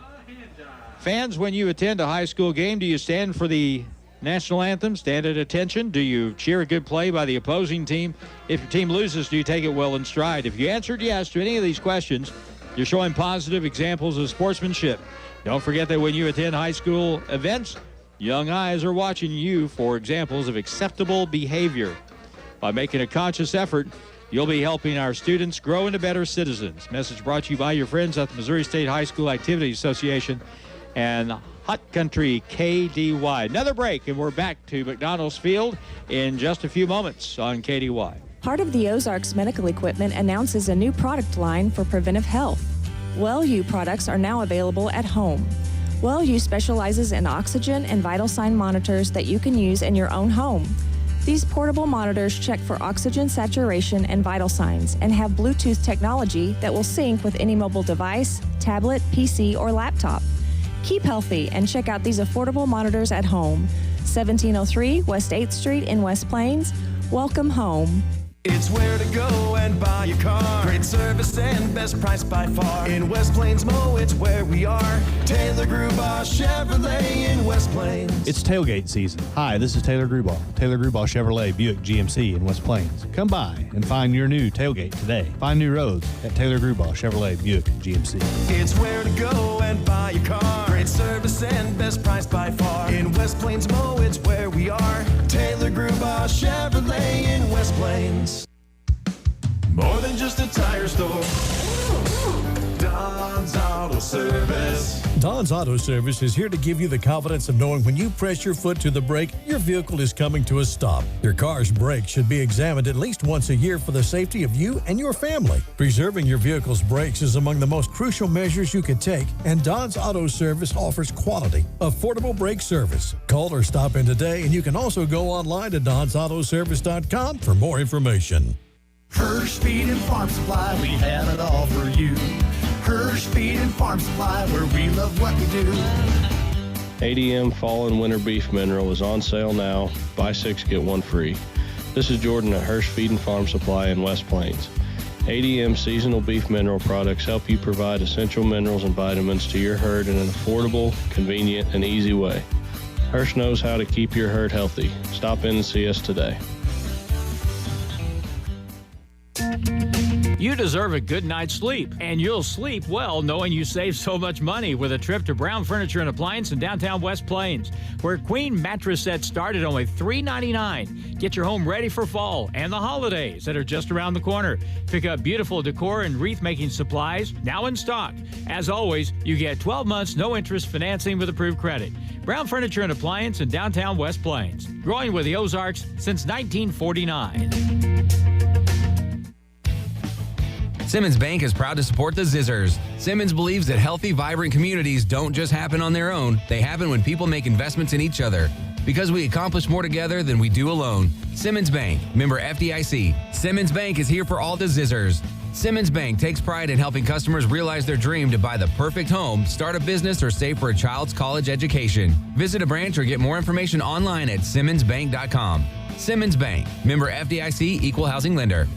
fans, when you attend a high school game, do you stand for the national anthem, stand at attention? Do you cheer a good play by the opposing team? If your team loses, do you take it well in stride? If you answered yes to any of these questions, you're showing positive examples of sportsmanship. Don't forget that when you attend high school events, young eyes are watching you for examples of acceptable behavior. By making a conscious effort, you'll be helping our students grow into better citizens. Message brought to you by your friends at the Missouri State High School Activity Association and Hot Country KDY. Another break, and we're back to McDonald's Field in just a few moments on KDY. Part of the Ozarks Medical Equipment announces a new product line for preventive health. WellU products are now available at home. WellU specializes in oxygen and vital sign monitors that you can use in your own home. These portable monitors check for oxygen saturation and vital signs and have Bluetooth technology that will sync with any mobile device, tablet, PC, or laptop. Keep healthy and check out these affordable monitors at home. 1703 West 8th Street in West Plains. Welcome home. It's where to go and buy your car. Great service and best price by far. In West Plains Mo, it's where we are. Taylor Grubaugh Chevrolet in West Plains. It's tailgate season. Hi, this is Taylor Grubaugh. Taylor Grubaugh Chevrolet Buick GMC in West Plains. Come by and find your new tailgate today. Find new roads at Taylor Grubaugh Chevrolet Buick GMC. It's where to go and buy your car. Great service and best price by far. In West Plains Mo, it's where we are. Taylor Grubaugh Chevrolet in West Plains. More than just a tire store. Don's Auto Service. Don's Auto Service is here to give you the confidence of knowing when you press your foot to the brake, your vehicle is coming to a stop. Your car's brakes should be examined at least once a year for the safety of you and your family. Preserving your vehicle's brakes is among the most crucial measures you could take, and Don's Auto Service offers quality, affordable brake service. Call or stop in today, and you can also go online to donsautoservice.com for more information. Hirsch Feed and Farm Supply, we have it all for you. Hirsch Feed and Farm Supply, where we love what we do. ADM Fall and Winter Beef Mineral is on sale now. Buy 6, get 1 free. This is Jordan at Hirsch Feed and Farm Supply in West Plains. ADM seasonal beef mineral products help you provide essential minerals and vitamins to your herd in an affordable, convenient, and easy way. Hirsch knows how to keep your herd healthy. Stop in and see us today. You deserve a good night's sleep, and you'll sleep well knowing you save so much money with a trip to Brown Furniture and Appliance in downtown West Plains, where queen mattress sets start at only $3.99. Get your home ready for fall and the holidays that are just around the corner. Pick up beautiful decor and wreath-making supplies now in stock. As always, you get 12 months no-interest financing with approved credit. Brown Furniture and Appliance in downtown West Plains, growing with the Ozarks since 1949. Simmons Bank is proud to support the Zizzers. Simmons believes that healthy, vibrant communities don't just happen on their own. They happen when people make investments in each other. Because we accomplish more together than we do alone. Simmons Bank, member FDIC. Simmons Bank is here for all the Zizzers. Simmons Bank takes pride in helping customers realize their dream to buy the perfect home, start a business, or save for a child's college education. Visit a branch or get more information online at simmonsbank.com. Simmons Bank, member FDIC, equal housing lender.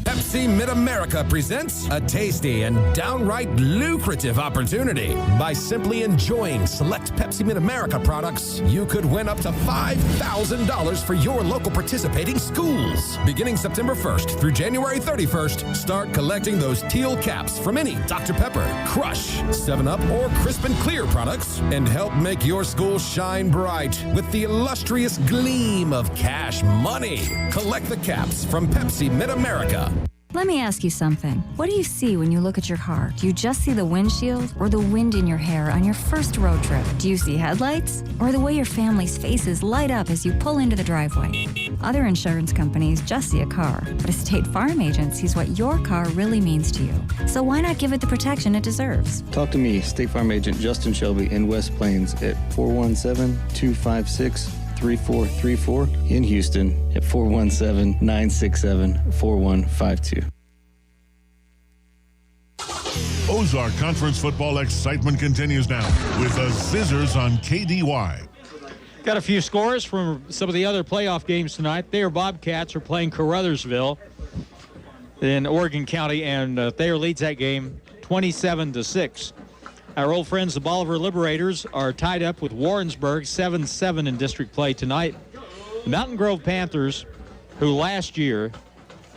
Pepsi Mid-America presents a tasty and downright lucrative opportunity. By simply enjoying select Pepsi Mid-America products, you could win up to $5,000 for your local participating schools. Beginning September 1st through January 31st, start collecting those teal caps from any Dr. Pepper, Crush, 7-Up, or Crisp and Clear products and help make your school shine bright with the illustrious gleam of cash money. Collect the caps from Pepsi Mid-America. Let me ask you something. What do you see when you look at your car? Do you just see the windshield or the wind in your hair on your first road trip? Do you see headlights or the way your family's faces light up as you pull into the driveway? Other insurance companies just see a car, but a State Farm agent sees what your car really means to you. So why not give it the protection it deserves? Talk to me, State Farm agent Justin Shelby in West Plains at 417-256-3434, in Houston at 417-967-4152. Ozark Conference football excitement continues now with the Zizzers on KDY. Got a few scores from some of the other playoff games tonight. Thayer Bobcats are playing Caruthersville in Oregon County, and Thayer leads that game 27-6. Our old friends, the Bolivar Liberators, are tied up with Warrensburg 7-7 in district play tonight. The Mountain Grove Panthers, who last year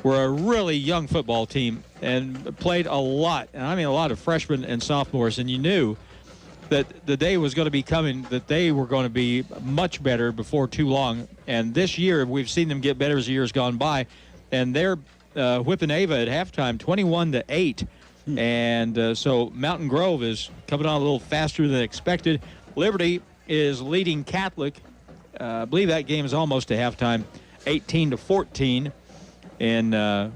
were a really young football team and played a lot, and I mean a lot of freshmen and sophomores, and you knew that the day was going to be coming that they were going to be much better before too long. And this year, we've seen them get better as the years gone by, and they're whipping Ava at halftime 21-8. And so Mountain Grove is coming on a little faster than expected. Liberty is leading Catholic. I believe that game is almost to halftime, 18-14 in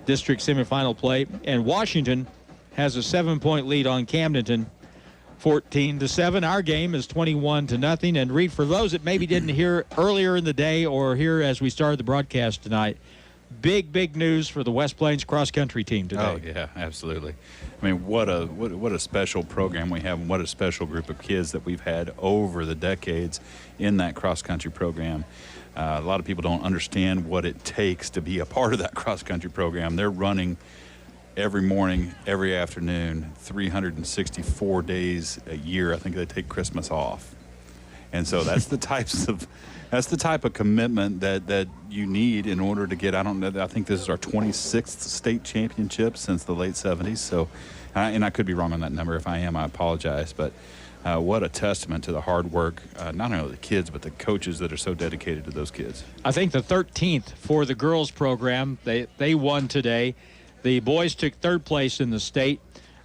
district semifinal play. And Washington has a 7-point lead on Camdenton, 14-7. Our game is 21-0. And Reed, for those that maybe didn't hear earlier in the day or hear as we started the broadcast tonight, big news for the West Plains cross-country team today. Oh, yeah, absolutely. I mean, what a special program we have, and what a special group of kids that we've had over the decades in that cross-country program. A lot of people don't understand what it takes to be a part of that cross-country program. They're running every morning, every afternoon, 364 days a year. I think they take Christmas off. And so that's the type of commitment that you need in order to get, I think this is our 26th state championship since the late 70s. So, and I could be wrong on that number. If I am, I apologize. But what a testament to the hard work, not only the kids, but the coaches that are so dedicated to those kids. I think the 13th for the girls program. They won today. The boys took third place in the state.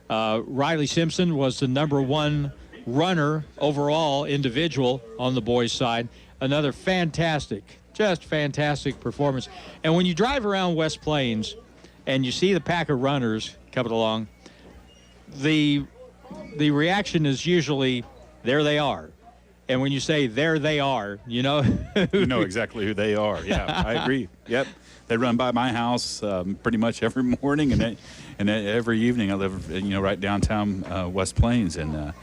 Riley Simpson was the #1 runner overall individual on the boys' side. Another fantastic performance. And when you drive around West Plains and you see the pack of runners coming along, the reaction is usually, there they are. And when you say there they are, you know. You know exactly who they are. Yeah, I agree. Yep. They run by my house pretty much every morning and every evening. I live, right downtown West Plains, and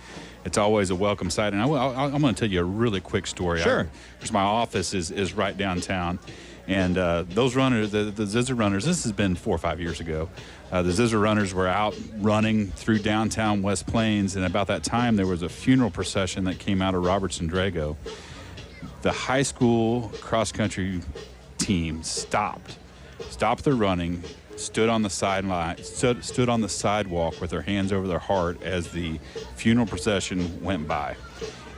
it's always a welcome sight. And I'm going to tell you a really quick story. Sure. Because my office is right downtown. And those runners, the Zizzer runners, this has been 4 or 5 years ago. The Zizzer runners were out running through downtown West Plains. And about that time, there was a funeral procession that came out of Robertson Drago. The high school cross-country team stopped their running, stood on the sideline, stood on the sidewalk with their hands over their heart as the funeral procession went by.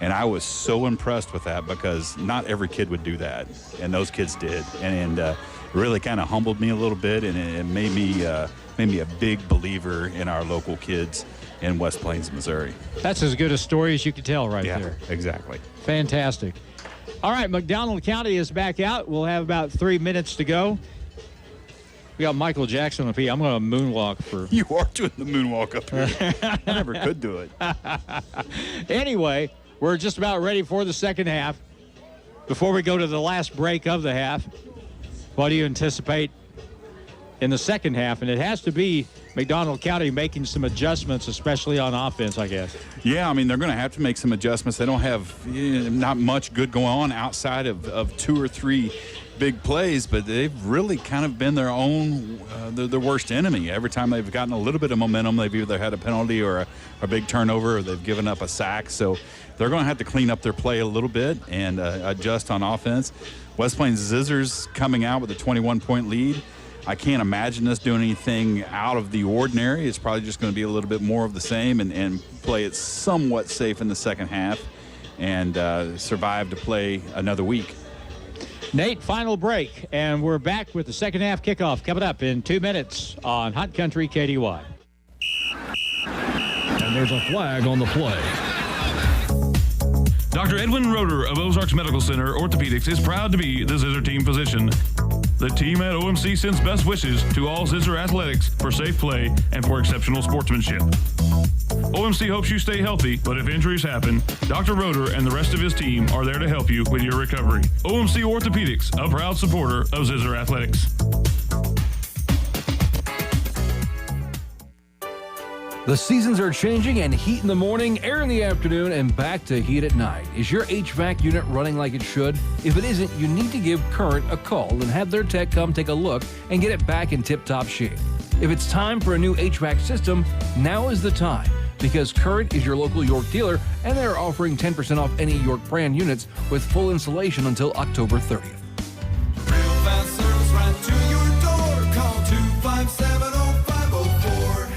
And I was so impressed with that because not every kid would do that, and those kids did. And it really kind of humbled me a little bit, and it made me a big believer in our local kids in West Plains, Missouri. That's as good a story as you can tell right there. Exactly. Fantastic. All right, McDonald County is back out. We'll have about 3 minutes to go. We got Michael Jackson up here. I'm going to moonwalk for... You are doing the moonwalk up here. I never could do it. Anyway, we're just about ready for the second half. Before we go to the last break of the half, what do you anticipate in the second half? And it has to be McDonald County making some adjustments, especially on offense, I guess. Yeah, I mean, they're going to have to make some adjustments. They don't have not much good going on outside of 2 or 3 big plays, but they've really kind of been their own, their worst enemy. Every time they've gotten a little bit of momentum, they've either had a penalty or a big turnover, or they've given up a sack. So they're going to have to clean up their play a little bit and adjust on offense. West Plains Zizzers coming out with a 21-point lead. I can't imagine us doing anything out of the ordinary. It's probably just going to be a little bit more of the same and play it somewhat safe in the second half and survive to play another week. Nate, final break, and we're back with the second half kickoff coming up in 2 minutes on Hot Country KDY. And there's a flag on the play. Dr. Edwin Roeder of Ozarks Medical Center Orthopedics is proud to be the Zizzer team physician. The team at OMC sends best wishes to all Zizzer athletics for safe play and for exceptional sportsmanship. OMC hopes you stay healthy, but if injuries happen, Dr. Roeder and the rest of his team are there to help you with your recovery. OMC Orthopedics, a proud supporter of Zizzer athletics. The seasons are changing, and heat in the morning, air in the afternoon, and back to heat at night. Is your HVAC unit running like it should? If it isn't, you need to give Current a call and have their tech come take a look and get it back in tip-top shape. If it's time for a new HVAC system, now is the time, because Current is your local York dealer, and they're offering 10% off any York brand units with full installation until October 30th. Real fast service right to your door. Call 257-0504.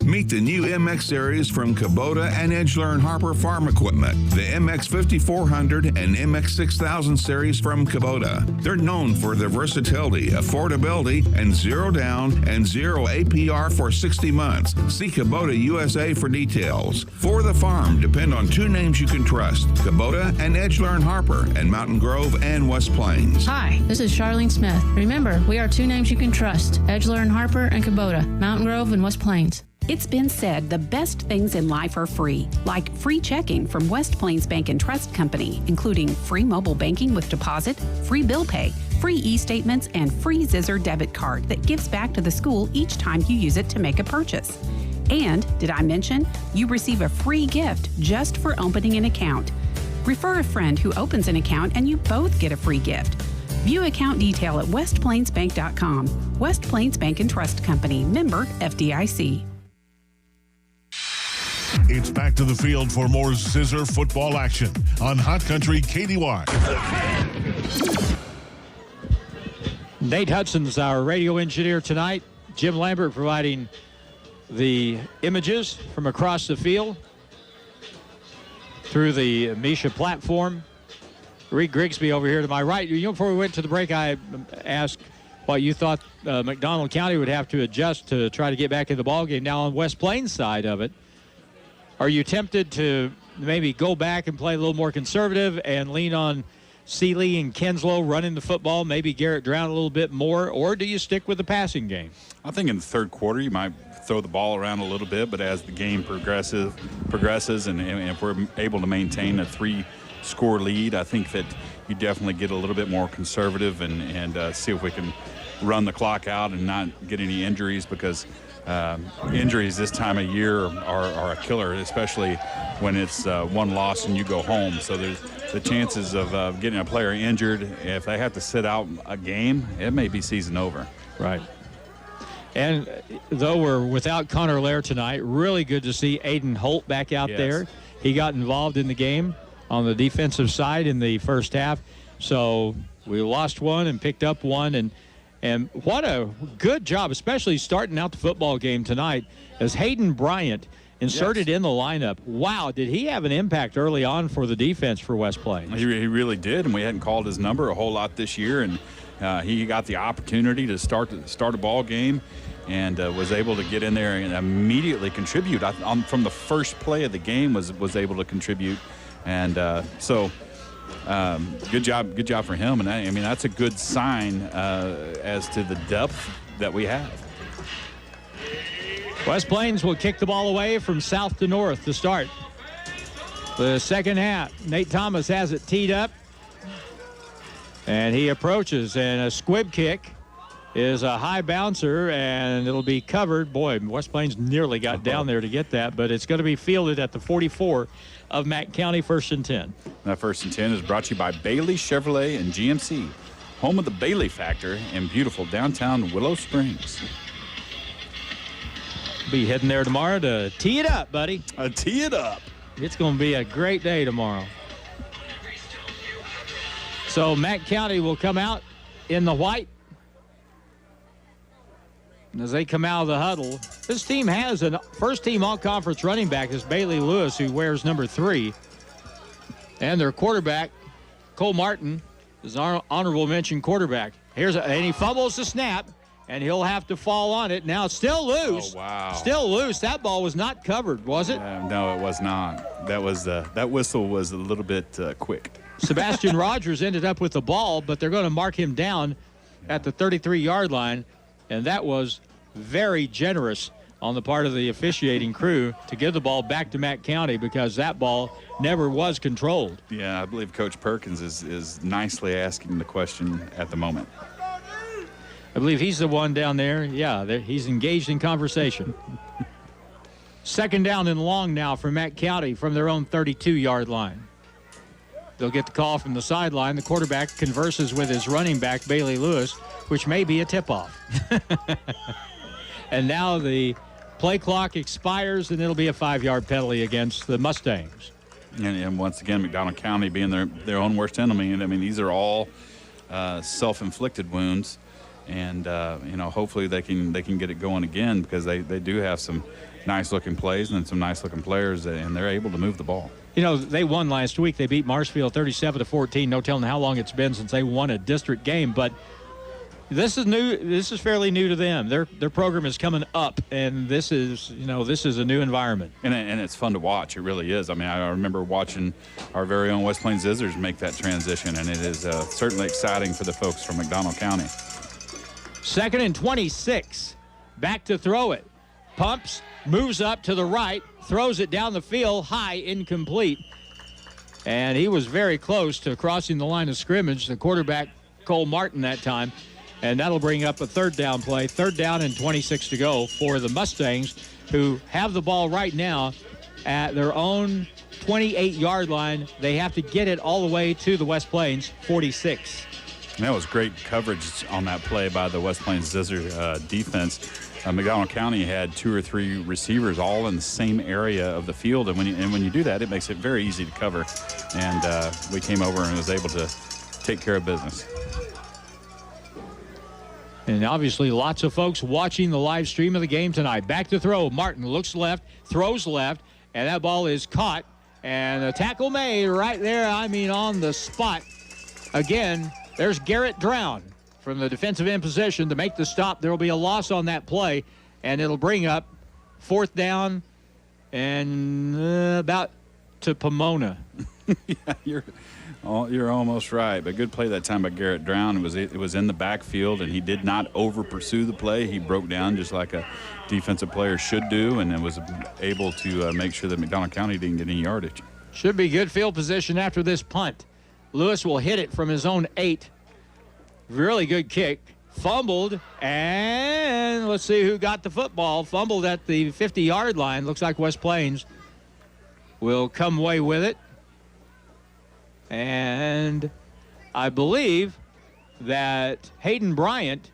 Meet the new MX series from Kubota and Edgeler and Harper Farm Equipment. The MX 5400 and MX 6000 series from Kubota. They're known for their versatility, affordability, and zero down and zero APR for 60 months. See Kubota USA for details. For the farm, depend on 2 names you can trust: Kubota and Edgeler and Harper, and Mountain Grove and West Plains. Hi, this is Charlene Smith. Remember, we are 2 names you can trust: Edgeler and Harper and Kubota, Mountain Grove and West Plains. It's been said the best things in life are free, like free checking from West Plains Bank and Trust Company, including free mobile banking with deposit, free bill pay, free e-statements, and free Zizzer debit card that gives back to the school each time you use it to make a purchase. And, did I mention, you receive a free gift just for opening an account. Refer a friend who opens an account and you both get a free gift. View account detail at westplainsbank.com. West Plains Bank and Trust Company, member FDIC. It's back to the field for more Zizzer football action on Hot Country KDY. Nate Hudson's our radio engineer tonight. Jim Lambert providing the images from across the field through the Misha platform. Reed Grigsby over here to my right. Before we went to the break, I asked what you thought McDonald County would have to adjust to try to get back in the ballgame. Now on West Plains side of it, are you tempted to maybe go back and play a little more conservative and lean on Seeley and Kenslow running the football, maybe Garrett Drown a little bit more, or do you stick with the passing game? I think in the third quarter you might throw the ball around a little bit, but as the game progresses and if we're able to maintain a 3-score lead, I think that you definitely get a little bit more conservative and see if we can run the clock out and not get any injuries, because injuries this time of year are a killer, especially when it's one loss and you go home. So there's the chances of getting a player injured. If they have to sit out a game, it may be season over. Right. And though we're without Connor Lair tonight, really good to see Aiden Holt back out there. He got involved in the game on the defensive side in the first half. So we lost one and picked up one, and And what a good job, especially starting out the football game tonight, as Hayden Bryant inserted in the lineup. Wow, did he have an impact early on for the defense for West Plains? He really did, and we hadn't called his number a whole lot this year, and he got the opportunity to start a ball game and was able to get in there and immediately contribute. From the first play of the game was able to contribute, and good job for him. And I mean, that's a good sign as to the depth that we have. West Plains will kick the ball away from south to north to start the second half. Nate Thomas has it teed up, and he approaches, and a squib kick is a high bouncer, and it'll be covered. Boy, West Plains nearly got down there to get that, but it's going to be fielded at the 44 of Mack County, 1st and 10. That 1st and 10 is brought to you by Bailey Chevrolet and GMC, home of the Bailey Factor in beautiful downtown Willow Springs. Be heading there tomorrow to tee it up, buddy. Tee it up. It's going to be a great day tomorrow. So Mack County will come out in the white. As they come out of the huddle, this team has a first-team all-conference running back is Bailey Lewis, who wears number 3. And their quarterback, Cole Martin, is an honorable mention quarterback. And he fumbles the snap, and he'll have to fall on it. Now it's still loose. Oh, wow. Still loose. That ball was not covered, was it? No, it was not. That whistle was a little bit quick. Sebastian Rogers ended up with the ball, but they're going to mark him down at the 33-yard line. And that was very generous on the part of the officiating crew to give the ball back to Mack County, because that ball never was controlled. Yeah, I believe Coach Perkins is nicely asking the question at the moment. I believe he's the one down there. Yeah, he's engaged in conversation. Second down and long now for Mack County from their own 32-yard line. They'll get the call from the sideline. The quarterback converses with his running back, Bailey Lewis, which may be a tip-off. And now the play clock expires, and it'll be a 5-yard penalty against the Mustangs. And once again, McDonald County being their own worst enemy. And I mean, these are all self-inflicted wounds. And, hopefully they can get it going again, because they do have some nice-looking plays and some nice-looking players, and they're able to move the ball. You know, they won last week. They beat Marshfield 37-14. No telling how long it's been since they won a district game, but this is new. This is fairly new to them. Their program is coming up, and this is a new environment. And it's fun to watch. It really is. I mean, I remember watching our very own West Plains Zizzers make that transition, and it is certainly exciting for the folks from McDonald County. 2nd and 26. Back to throw it. Pumps, moves up to the right, throws it down the field, high, incomplete. And he was very close to crossing the line of scrimmage, the quarterback, Cole Martin, that time. And that'll bring up a third down play. 3rd down and 26 to go for the Mustangs, who have the ball right now at their own 28-yard line. They have to get it all the way to the West Plains 46. And that was great coverage on that play by the West Plains Zizzer defense. McDonald County had 2 or 3 receivers all in the same area of the field, and when you do that, it makes it very easy to cover. And we came over and was able to take care of business. And obviously lots of folks watching the live stream of the game tonight. Back to throw. Martin looks left, throws left, and that ball is caught. And a tackle made right there, on the spot. Again, there's Garrett Drown from the defensive end position to make the stop. There will be a loss on that play, and it'll bring up 4th down and about to Pomona. Yeah, you're almost right, but good play that time by Garrett Drown. It was in the backfield, and he did not over-pursue the play. He broke down just like a defensive player should do, and then was able to make sure that McDonald County didn't get any yardage. Should be good field position after this punt. Lewis will hit it from his own 8. Really good kick. Fumbled, and let's see who got the football. Fumbled at the 50-yard line. Looks like West Plains will come away with it. And I believe that Hayden Bryant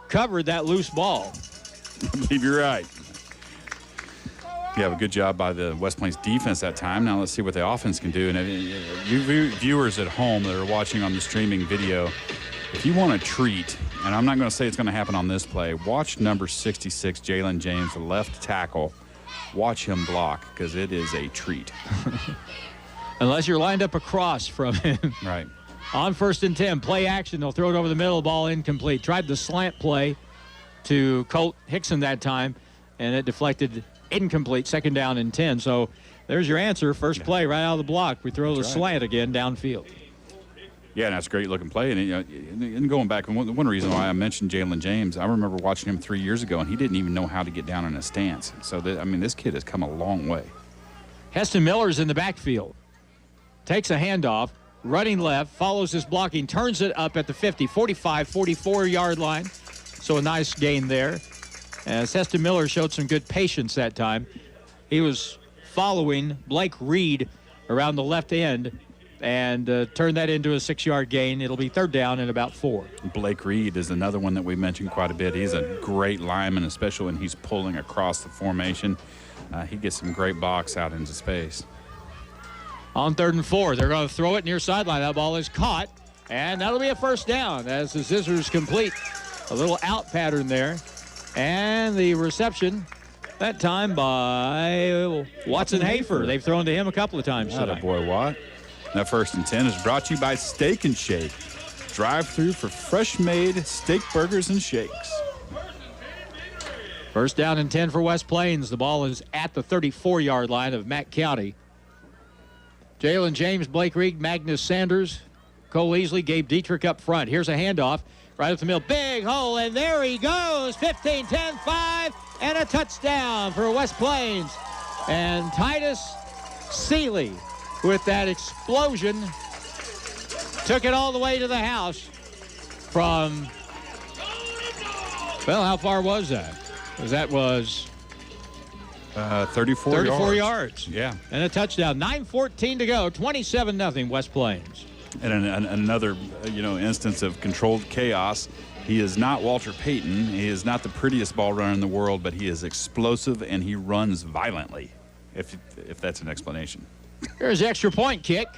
covered that loose ball. I believe you're right. Yeah, a good job by the West Plains defense that time. Now let's see what the offense can do. And you viewers at home that are watching on the streaming video, if you want a treat and I'm not going to say it's going to happen on this play. Watch number 66, Jalen James, the left tackle. Watch him block because it is a treat. Unless you're lined up across from him. Right. On 1st and 10, play action. They'll throw it over the middle, ball incomplete. Tried the slant play to Colt Hickson that time, and it deflected incomplete, 2nd down and 10. So there's your answer. First play right out of the block. We throw the slant again downfield. Yeah, and that's a great-looking play. And going back, one reason why I mentioned Jalen James, I remember watching him 3 years ago, and he didn't even know how to get down in a stance. So, this kid has come a long way. Heston Miller's in the backfield. Takes a handoff, running left, follows his blocking, turns it up at the 50, 45, 44-yard line. So a nice gain there. As Heston Miller showed some good patience that time. He was following Blake Reed around the left end and turned that into a 6-yard gain. It'll be 3rd down and about 4. Blake Reed is another one that we mentioned quite a bit. He's a great lineman, especially when he's pulling across the formation. He gets some great box out into space. On 3rd and 4, they're going to throw it near sideline. That ball is caught, and that'll be a 1st down as the Zizzers complete. A little out pattern there. And the reception that time by Watson Hafer. They've thrown to him a couple of times tonight. Boy, Watt. That 1st and 10 is brought to you by Steak and Shake. Drive-through for fresh-made steak burgers and shakes. 1st down and 10 for West Plains. The ball is at the 34-yard line of Mack County. Jalen James, Blake Reed, Magnus Sanders, Cole Easley, Gabe Dietrich up front. Here's a handoff right up the middle. Big hole, and there he goes. 15, 10, 5, and a touchdown for West Plains. And Titus Seeley, with that explosion, took it all the way to the house from, well, how far was that? That was 34 yards. Yeah. And a touchdown. 9:14 to go. 27-0 West Plains. And another, instance of controlled chaos. He is not Walter Payton. He is not the prettiest ball runner in the world, but he is explosive and he runs violently, if that's an explanation. Here's the extra point kick.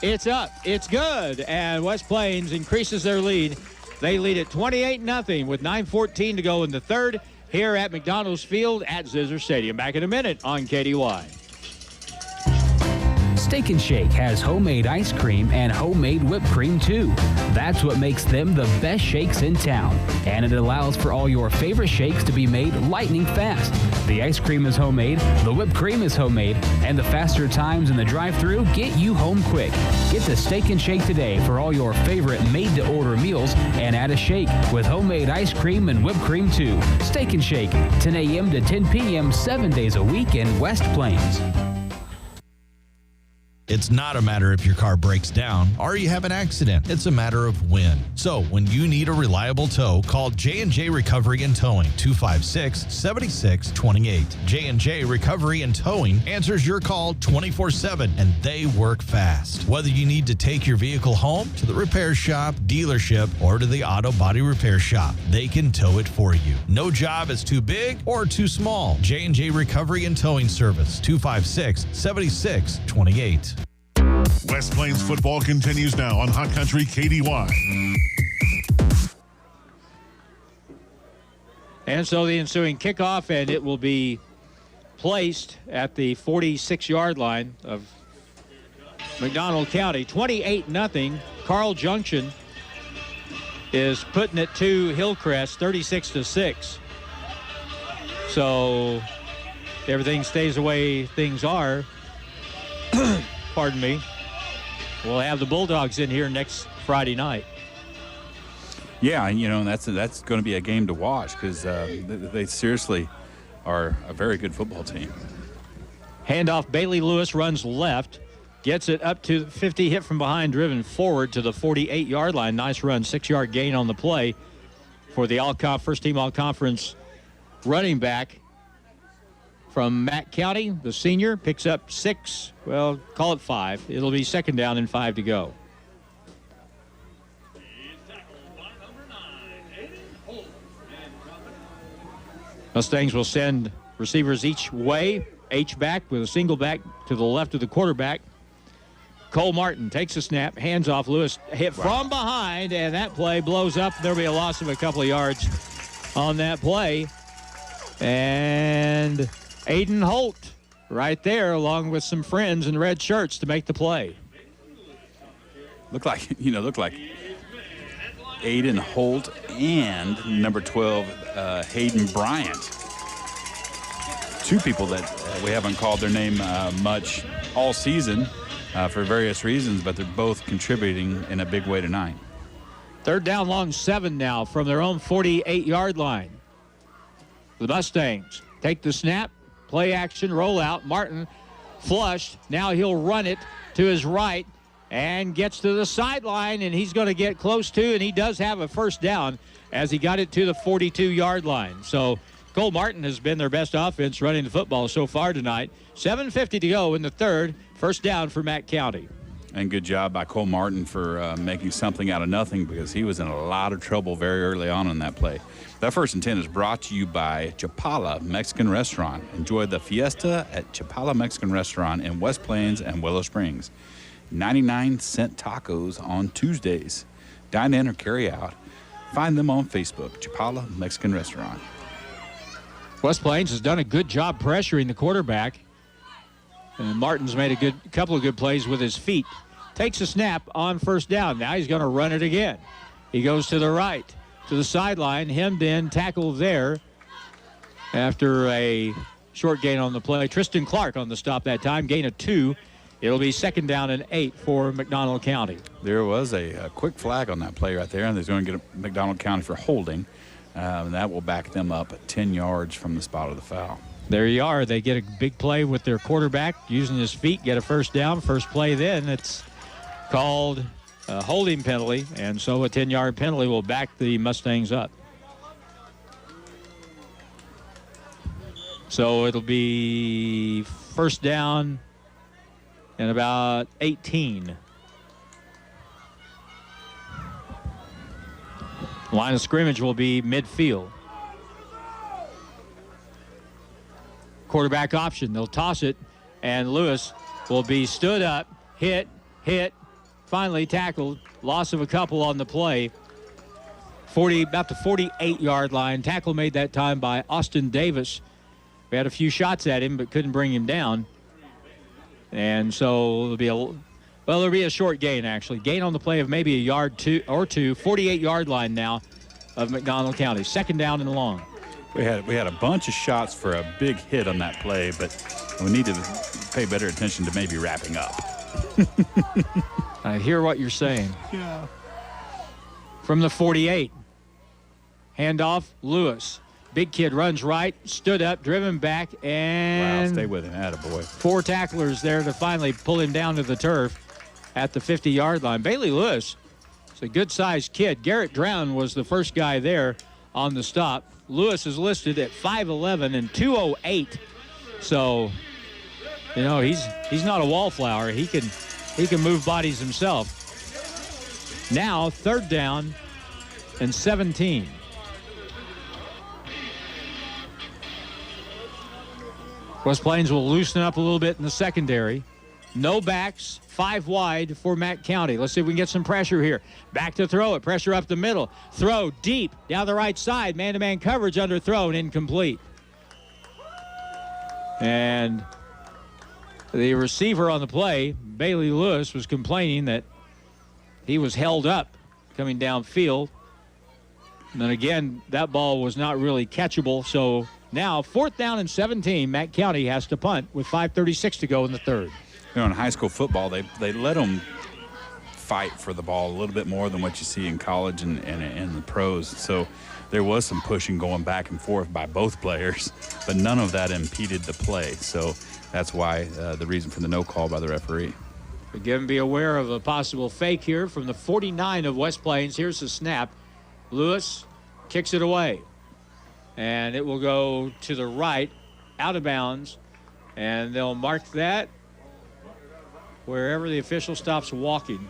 It's up. It's good. And West Plains increases their lead. They lead at 28-0 with 9:14 to go in the 3rd here at McDonald's Field at Zizzer Stadium. Back in a minute on KDY. Steak and Shake has homemade ice cream and homemade whipped cream too. That's what makes them the best shakes in town. And it allows for all your favorite shakes to be made lightning fast. The ice cream is homemade, the whipped cream is homemade, and the faster times in the drive-thru get you home quick. Get the Steak and Shake today for all your favorite made-to-order meals and add a shake with homemade ice cream and whipped cream too. Steak and Shake, 10 a.m. to 10 p.m. 7 days a week in West Plains. It's not a matter if your car breaks down or you have an accident. It's a matter of when. So when you need a reliable tow, call J&J Recovery and Towing, 256-7628. J&J Recovery and Towing answers your call 24/7, and they work fast. Whether you need to take your vehicle home, to the repair shop, dealership, or to the auto body repair shop, they can tow it for you. No job is too big or too small. J&J Recovery and Towing Service, 256-7628. West Plains football continues now on Hot Country KDY. And so the ensuing kickoff, and it will be placed at the 46-yard line of McDonald County. 28-0. Carl Junction is putting it to Hillcrest, 36-6. So everything stays the way things are. Pardon me. We'll have the Bulldogs in here next Friday night. Yeah, and that's going to be a game to watch because they seriously are a very good football team. Handoff, Bailey Lewis runs left, gets it up to 50, hit from behind, driven forward to the 48-yard line. Nice run, 6-yard gain on the play for the first-team All-Conference running back from Mack County. The senior picks up 6, well, call it 5. It'll be 2nd down and 5 to go. Mustangs will send receivers each way. H-back with a single back to the left of the quarterback. Cole Martin takes a snap, hands off. Lewis hit from behind, and that play blows up. There'll be a loss of a couple of yards on that play. And Aiden Holt right there, along with some friends in red shirts to make the play. Looked like Aiden Holt and number 12, Hayden Bryant. Two people that we haven't called their name much all season for various reasons, but they're both contributing in a big way tonight. Third down, long 7 now from their own 48-yard line. The Mustangs take the snap, play action, roll out. Martin flushed. Now he'll run it to his right and gets to the sideline, and he's going to get close to, and he does have a first down as he got it to the 42-yard line. So Cole Martin has been their best offense running the football so far tonight. 7:50 to go in the third. First down for Mack County. And good job by Cole Martin for making something out of nothing, because he was in a lot of trouble very early on in that play. That First and 10 is brought to you by Chapala Mexican Restaurant. Enjoy the fiesta at Chapala Mexican Restaurant in West Plains and Willow Springs. 99-cent tacos on Tuesdays. Dine in or carry out. Find them on Facebook, Chapala Mexican Restaurant. West Plains has done a good job pressuring the quarterback. And Martin's made a couple of good plays with his feet. Takes a snap on first down. Now he's going to run it again. He goes to the right, to the sideline, hemmed in, tackled there after a short gain on the play. Tristan Clark on the stop that time, gain of 2. It'll be second down and 8 for McDonald County. There was a quick flag on that play right there, and they're going to get McDonald County for holding. And that will back them up at 10 yards from the spot of the foul. There you are. They get a big play with their quarterback using his feet, get a first down. First play then, it's called a holding penalty, and so a 10-yard penalty will back the Mustangs up. So it'll be first down and about 18. Line of scrimmage will be midfield. Quarterback option. They'll toss it, and Lewis will be stood up, hit, finally tackled. Loss of a couple on the play. About the 48-yard line. Tackle made that time by Austin Davis. We had a few shots at him, but couldn't bring him down. And so there'll be a short gain, actually. Gain on the play of maybe a yard or two. 48-yard line now of McDonald County. Second down and long. We had a bunch of shots for a big hit on that play, but we need to pay better attention to maybe wrapping up. I hear what you're saying. Yeah. From the 48. Handoff, Lewis. Big kid runs right, stood up, driven back, and... Wow, stay with him. Attaboy. 4 tacklers there to finally pull him down to the turf at the 50-yard line. Bailey Lewis is a good-sized kid. Garrett Drown was the first guy there on the stop. Lewis is listed at 5'11" and 208. So, you know, he's not a wallflower. He can move bodies himself. Now, third down and 17. West Plains will loosen up a little bit in the secondary. No backs, 5 wide for Mack County. Let's see if we can get some pressure here. Back to throw it, pressure up the middle. Throw deep down the right side. Man-to-man coverage underthrown, incomplete. And the receiver on the play, Bailey Lewis, was complaining that he was held up coming downfield. And then again, that ball was not really catchable, so now, 4th down and 17. Mack County has to punt with 5:36 to go in the third. You know, in high school football, they let them fight for the ball a little bit more than what you see in college and the pros. So there was some pushing going back and forth by both players, but none of that impeded the play. So that's why the reason for the no call by the referee. Again, be aware of a possible fake here from the 49 of West Plains. Here's the snap. Lewis kicks it away. And it will go to the right, out of bounds. And they'll mark that wherever the official stops walking.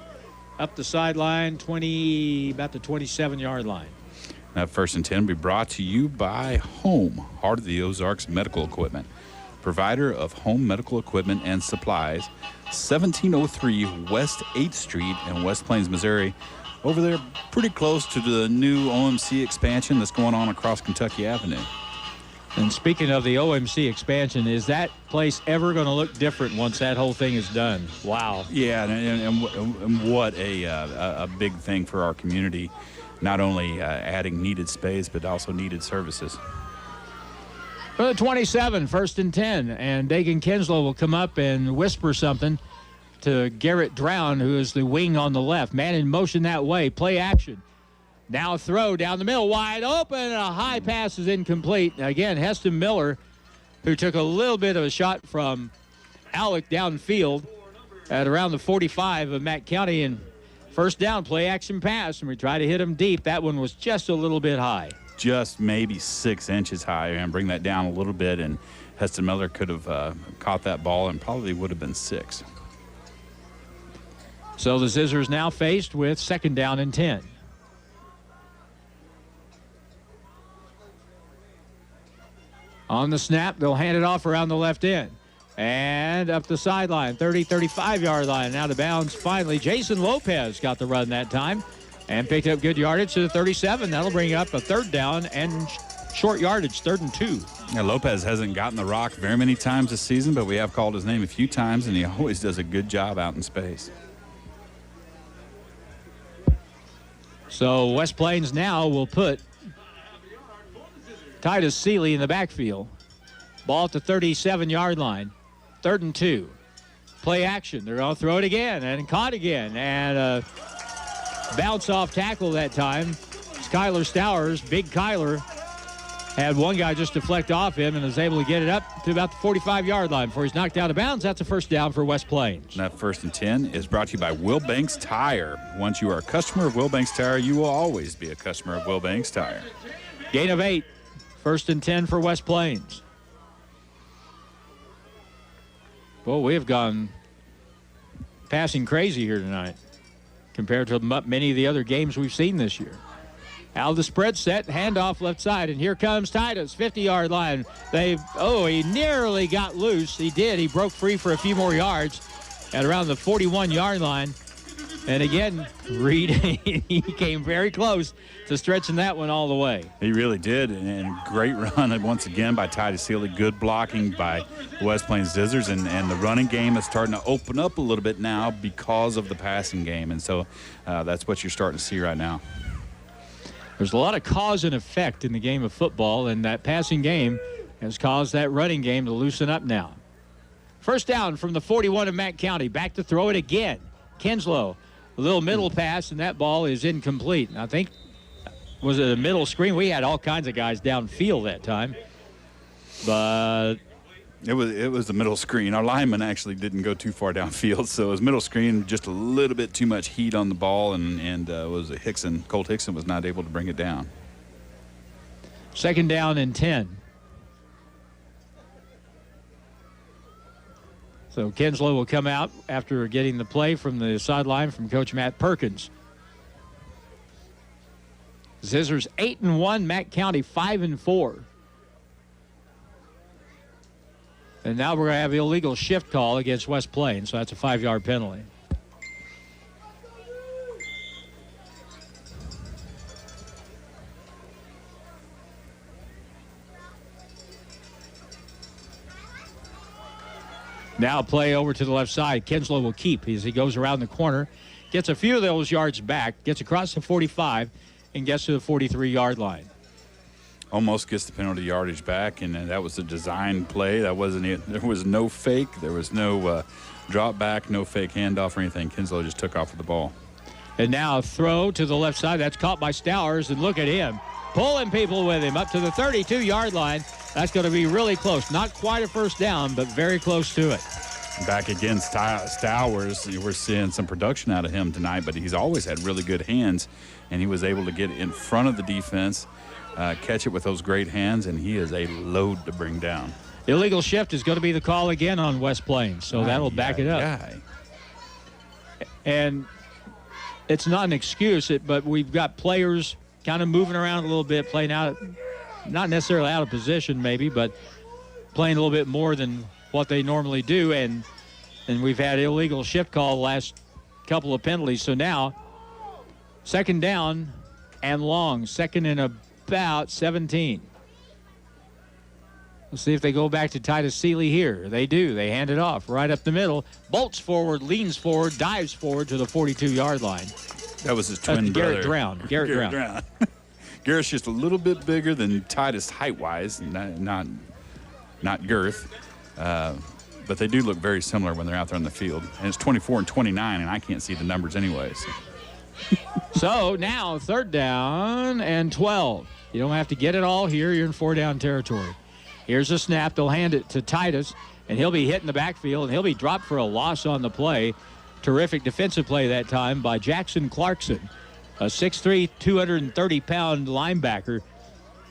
Up the sideline, about the 27-yard line. That 1st and 10 will be brought to you by Home, Heart of the Ozarks Medical Equipment. provider of home medical equipment and supplies, 1703 West 8th Street in West Plains, Missouri. Over there, pretty close to the new OMC expansion that's going on across Kentucky Avenue. And speaking of the OMC expansion, is that place ever going to look different once that whole thing is done? Wow. Yeah, and what a big thing for our community, not only adding needed space, but also needed services. For the 27, 1st and 10, and Dagan Kinslow will come up and whisper something to Garrett Drown, who is the wing on the left. Man in motion that way, play action. Now throw down the middle, wide open, and a high pass is incomplete. Again, Heston Miller, who took a little bit of a shot from Alec downfield at around the 45 of Mack County, and first down, play action pass, and we try to hit him deep. That one was just a little bit high. Just maybe 6 inches high, and bring that down a little bit, and Heston Miller could have caught that ball and probably would have been 6. So the Zizzers now faced with 2nd down and 10. On the snap, they'll hand it off around the left end. And up the sideline, 30, 35-yard line. Out of bounds finally. Jason Lopez got the run that time and picked up good yardage to the 37. That'll bring up a 3rd down and short yardage, 3rd and 2. Yeah, Lopez hasn't gotten the rock very many times this season, but we have called his name a few times, and he always does a good job out in space. So West Plains now will put Titus Seeley in the backfield. Ball at the 37-yard line. 3rd and 2. Play action. They're going to throw it again and caught again. And a bounce-off tackle that time. Kyler Stowers, big Kyler, had one guy just deflect off him and was able to get it up to about the 45-yard line before he's knocked out of bounds. That's a 1st down for West Plains. And that 1st and 10 is brought to you by Will Banks Tire. Once you are a customer of Will Banks Tire, you will always be a customer of Will Banks Tire. Gain of 8. 1st and 10 for West Plains. Well, we have gone passing crazy here tonight compared to many of the other games we've seen this year. Out of the spread set, handoff left side, and here comes Titus, 50-yard line. He nearly got loose. He did. He broke free for a few more yards at around the 41-yard line. And again, Reed, he came very close to stretching that one all the way. He really did, and great run once again by Titus Seeley. Good blocking by West Plains Zizzers, and the running game is starting to open up a little bit now because of the passing game, and so that's what you're starting to see right now. There's a lot of cause and effect in the game of football, and that passing game has caused that running game to loosen up now. 1st down from the 41 of Mack County. Back to throw it again. Kinslow. A little middle pass, and that ball is incomplete. And I think, was it a middle screen? We had all kinds of guys downfield that time. But it was the middle screen. Our lineman actually didn't go too far downfield, so it was middle screen, just a little bit too much heat on the ball, and was Colt Hickson was not able to bring it down. 2nd down and 10. So Kinslow will come out after getting the play from the sideline from Coach Matt Perkins. Zizzers 8-1, Mack County 5-4. And now we're going to have illegal shift call against West Plains, so that's a 5-yard penalty. Now play over to the left side. Kinslow will keep as he goes around the corner, gets a few of those yards back, gets across the 45, and gets to the 43-yard line. Almost gets the penalty yardage back, and that was a design play. That wasn't it. There was no fake. There was no drop back, no fake handoff or anything. Kinslow just took off with the ball. And now a throw to the left side. That's caught by Stowers, and look at him. Pulling people with him up to the 32-yard line. That's going to be really close. Not quite a 1st down, but very close to it. Back against Stowers, we're seeing some production out of him tonight, but he's always had really good hands, and he was able to get in front of the defense, catch it with those great hands, and he is a load to bring down. Illegal shift is going to be the call again on West Plains, so that'll back it up. And it's not an excuse, but we've got players kind of moving around a little bit, playing out, not necessarily out of position maybe, but playing a little bit more than what they normally do, and we've had illegal shift call the last couple of penalties. So now, second down and long, second and about 17. Let's see if they go back to Titus Seeley here. They do. They hand it off right up the middle. Bolts forward, leans forward, dives forward to the 42-yard line. That was his twin brother. Garrett Drown. Garrett's just a little bit bigger than Titus height-wise, not girth. But they do look very similar when they're out there on the field. And it's 24 and 29, and I can't see the numbers anyways. So now third down and 12. You don't have to get it all here. You're in four-down territory. Here's a snap. They'll hand it to Titus, and he'll be hit in the backfield, and he'll be dropped for a loss on the play. Terrific defensive play that time by Jackson Clarkson, a 6'3", 230-pound linebacker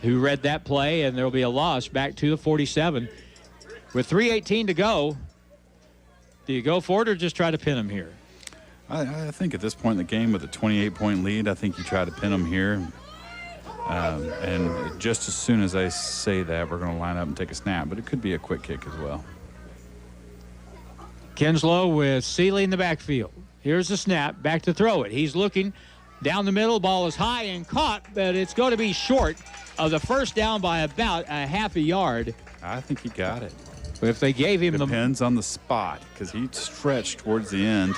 who read that play, and there will be a loss back to the 47. With 3:18 to go, do you go for it or just try to pin him here? I think at this point in the game with a 28-point lead, I think you try to pin him here. And just as soon as I say that, we're going to line up and take a snap, but it could be a quick kick as well. Kinslow with Seeley in the backfield. Here's the snap, back to throw it. He's looking down the middle, ball is high and caught, but it's going to be short of the first down by about a half a yard. I think he got it. But if they gave him Depends on the spot, because he stretched towards the end.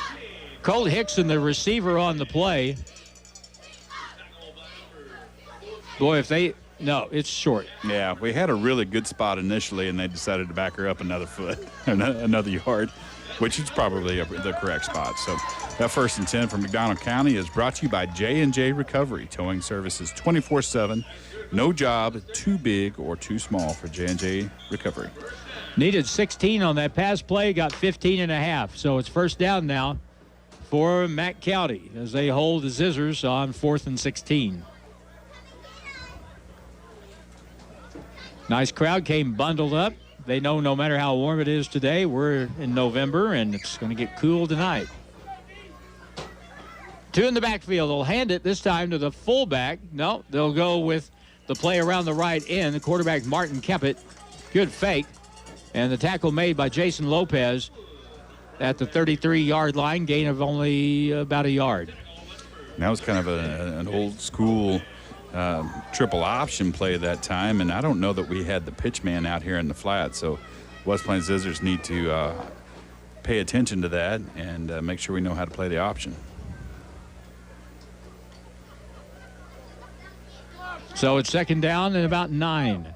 Colt Hickson, the receiver on the play. Boy, no, it's short. Yeah, we had a really good spot initially, and they decided to back her up another foot, another yard, which is probably the correct spot. So that 1st and 10 from McDonald County is brought to you by J&J Recovery. Towing services 24/7. No job too big or too small for J&J Recovery. Needed 16 on that pass play, got 15 and a half. So it's first down now for Mack County as they hold the Zizzers on 4th and 16. Nice crowd came bundled up. They know no matter how warm it is today, we're in November and it's going to get cool tonight. Two in the backfield. They'll hand it this time to the fullback. No, they'll go with the play around the right end. The quarterback, Martin Kempett. Good fake. And the tackle made by Jason Lopez at the 33-yard line, gain of only about a yard. That was kind of an old school triple option play at that time, and I don't know that we had the pitch man out here in the flat, so West Plains Zizzers need to pay attention to that and make sure we know how to play the option. So it's second down and about 9.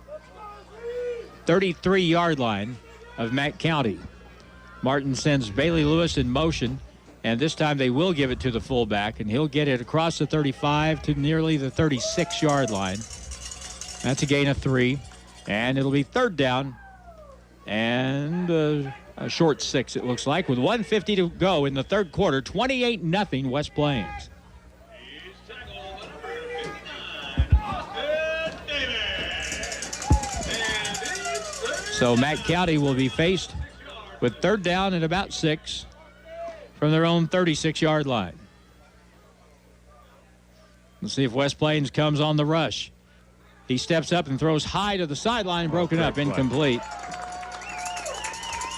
33-yard line of Mack County. Martin sends Bailey Lewis in motion, and this time they will give it to the fullback, and he'll get it across the 35 to nearly the 36-yard line. That's a gain of 3, and it'll be third down and a short 6, it looks like, with 1:50 to go in the third quarter. 28-0 West Plains. So Mack County will be faced with third down and about 6 from their own 36-yard line. Let's see if West Plains comes on the rush. He steps up and throws high to the sideline, broken up, incomplete.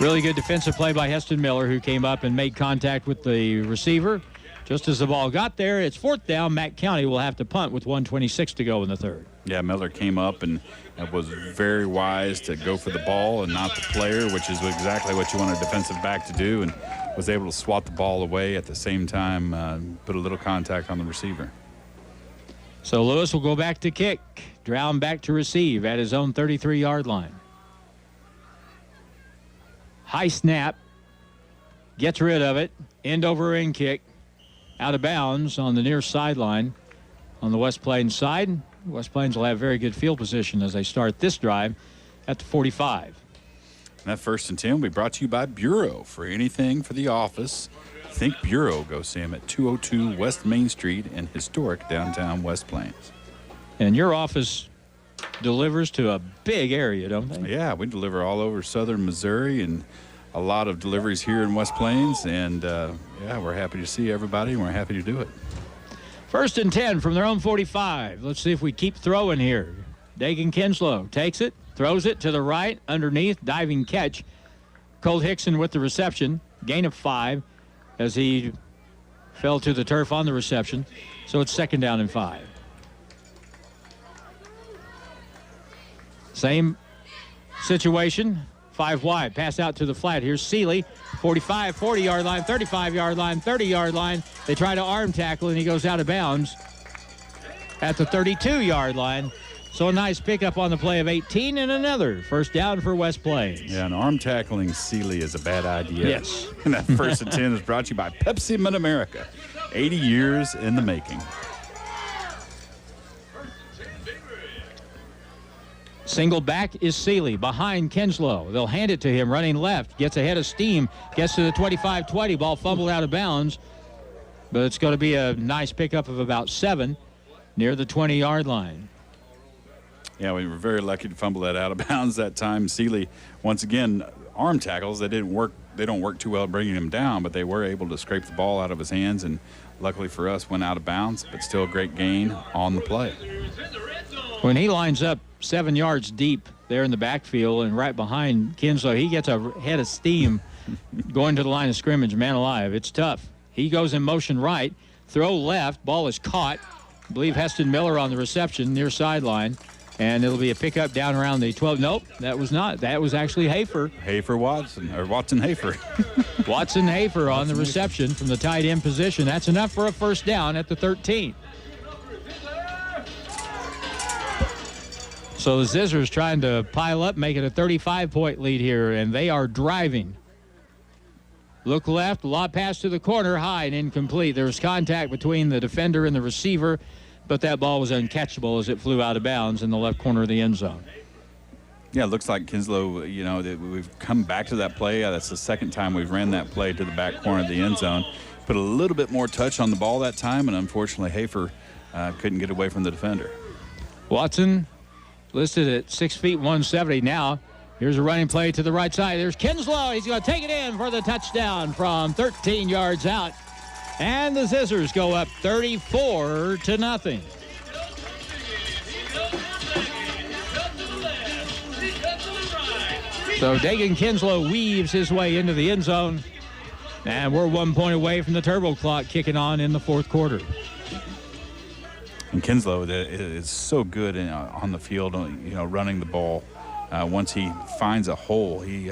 Really good defensive play by Heston Miller, who came up and made contact with the receiver. Just as the ball got there, it's fourth down. Mack County will have to punt with 1:26 to go in the third. Yeah, Miller came up and was very wise to go for the ball and not the player, which is exactly what you want a defensive back to do, and was able to swat the ball away at the same time, put a little contact on the receiver. So Lewis will go back to kick. Drown back to receive at his own 33-yard line. High snap. Gets rid of it. End over end kick. Out of bounds on the near sideline on the West Plains side. West Plains will have very good field position as they start this drive at the 45. And that 1st and 10 will be brought to you by Bureau. For anything for the office, think Bureau. Go see them at 202 West Main Street in historic downtown West Plains. And your office delivers to a big area, don't they? Yeah, we deliver all over southern Missouri and a lot of deliveries here in West Plains. And, yeah, we're happy to see everybody, and we're happy to do it. 1st and 10 from their own 45. Let's see if we keep throwing here. Dagan Kinslow takes it, throws it to the right, underneath, diving catch. Colt Hickson with the reception, gain of 5 as he fell to the turf on the reception. So it's 2nd down and 5. Same situation, 5 wide, pass out to the flat. Here's Seeley, 45, 40-yard line, 35-yard line, 30-yard line. They try to arm tackle, and he goes out of bounds at the 32-yard line. So a nice pickup on the play of 18 and another first down for West Plains. Yeah, and arm tackling Seeley is a bad idea. Yes. And that 1st and 10 is brought to you by Pepsi Mid-America. 80 years in the making. Single back is Seeley behind Kinslow. They'll hand it to him running left. Gets ahead of steam. Gets to the 25-20. Ball fumbled out of bounds. But it's going to be a nice pickup of about 7 near the 20-yard line. Yeah, we were very lucky to fumble that out of bounds that time. Seeley, once again, arm tackles. They didn't work. They don't work too well bringing him down, but they were able to scrape the ball out of his hands, and luckily for us, went out of bounds. But still a great gain on the play. When he lines up 7 yards deep there in the backfield and right behind Kinslow, he gets a head of steam going to the line of scrimmage, man alive. It's tough. He goes in motion right, throw left, ball is caught. I believe Heston Miller on the reception near sideline, and it'll be a pickup down around the 12. Nope, that was not. That was actually Hafer. Watson Hafer. Watson Hafer on the reception from the tight end position. That's enough for a first down at the 13. So the Zizzers trying to pile up, make it a 35-point lead here, and they are driving. Look left, lob pass to the corner, high and incomplete. There was contact between the defender and the receiver, but that ball was uncatchable as it flew out of bounds in the left corner of the end zone. Yeah, it looks like Kinslow, we've come back to that play. That's the 2nd time we've ran that play to the back corner of the end zone. Put a little bit more touch on the ball that time, and unfortunately Hafer couldn't get away from the defender. Watson listed at 6 feet 170 now. Here's a running play to the right side. There's Kinslow. He's going to take it in for the touchdown from 13 yards out. And the Zizzers go up 34-0. So Dagan Kinslow weaves his way into the end zone. And we're 1 point away from the turbo clock kicking on in the 4th quarter. And Kinslow is so good on the field, running the ball. Once he finds a hole, he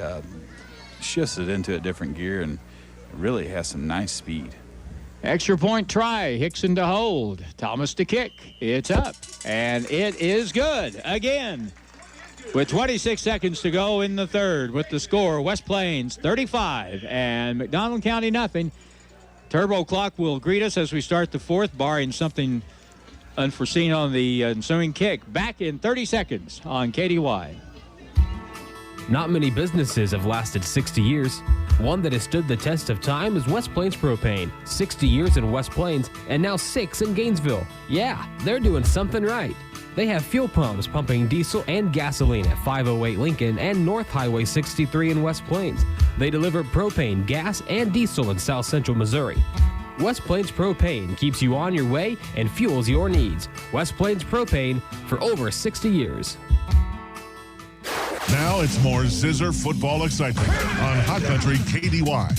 shifts it into a different gear and really has some nice speed. Extra point try. Hickson to hold. Thomas to kick. It's up. And it is good again. With 26 seconds to go in the 3rd with the score, West Plains 35 and McDonald County nothing. Turbo clock will greet us as we start the 4th, barring something unforeseen on the ensuing kick. Back in 30 seconds on KDY. Not many businesses have lasted 60 years. One that has stood the test of time is West Plains Propane. 60 years in West Plains and now 6 in Gainesville. Yeah, they're doing something right. They have fuel pumps pumping diesel and gasoline at 508 Lincoln and North Highway 63 in West Plains. They deliver propane, gas, and diesel in South Central Missouri. West Plains Propane keeps you on your way and fuels your needs. West Plains Propane for over 60 years. Now it's more Zizzer football excitement on Hot Country KDY.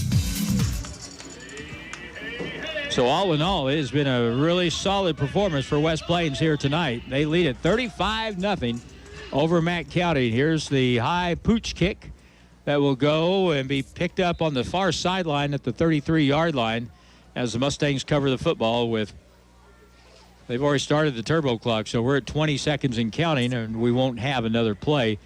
So all in all, it has been a really solid performance for West Plains here tonight. They lead at 35-0 over Mack County. Here's the high pooch kick that will go and be picked up on the far sideline at the 33-yard line as the Mustangs cover the football with. They've already started the turbo clock, so we're at 20 seconds and counting, and we won't have another play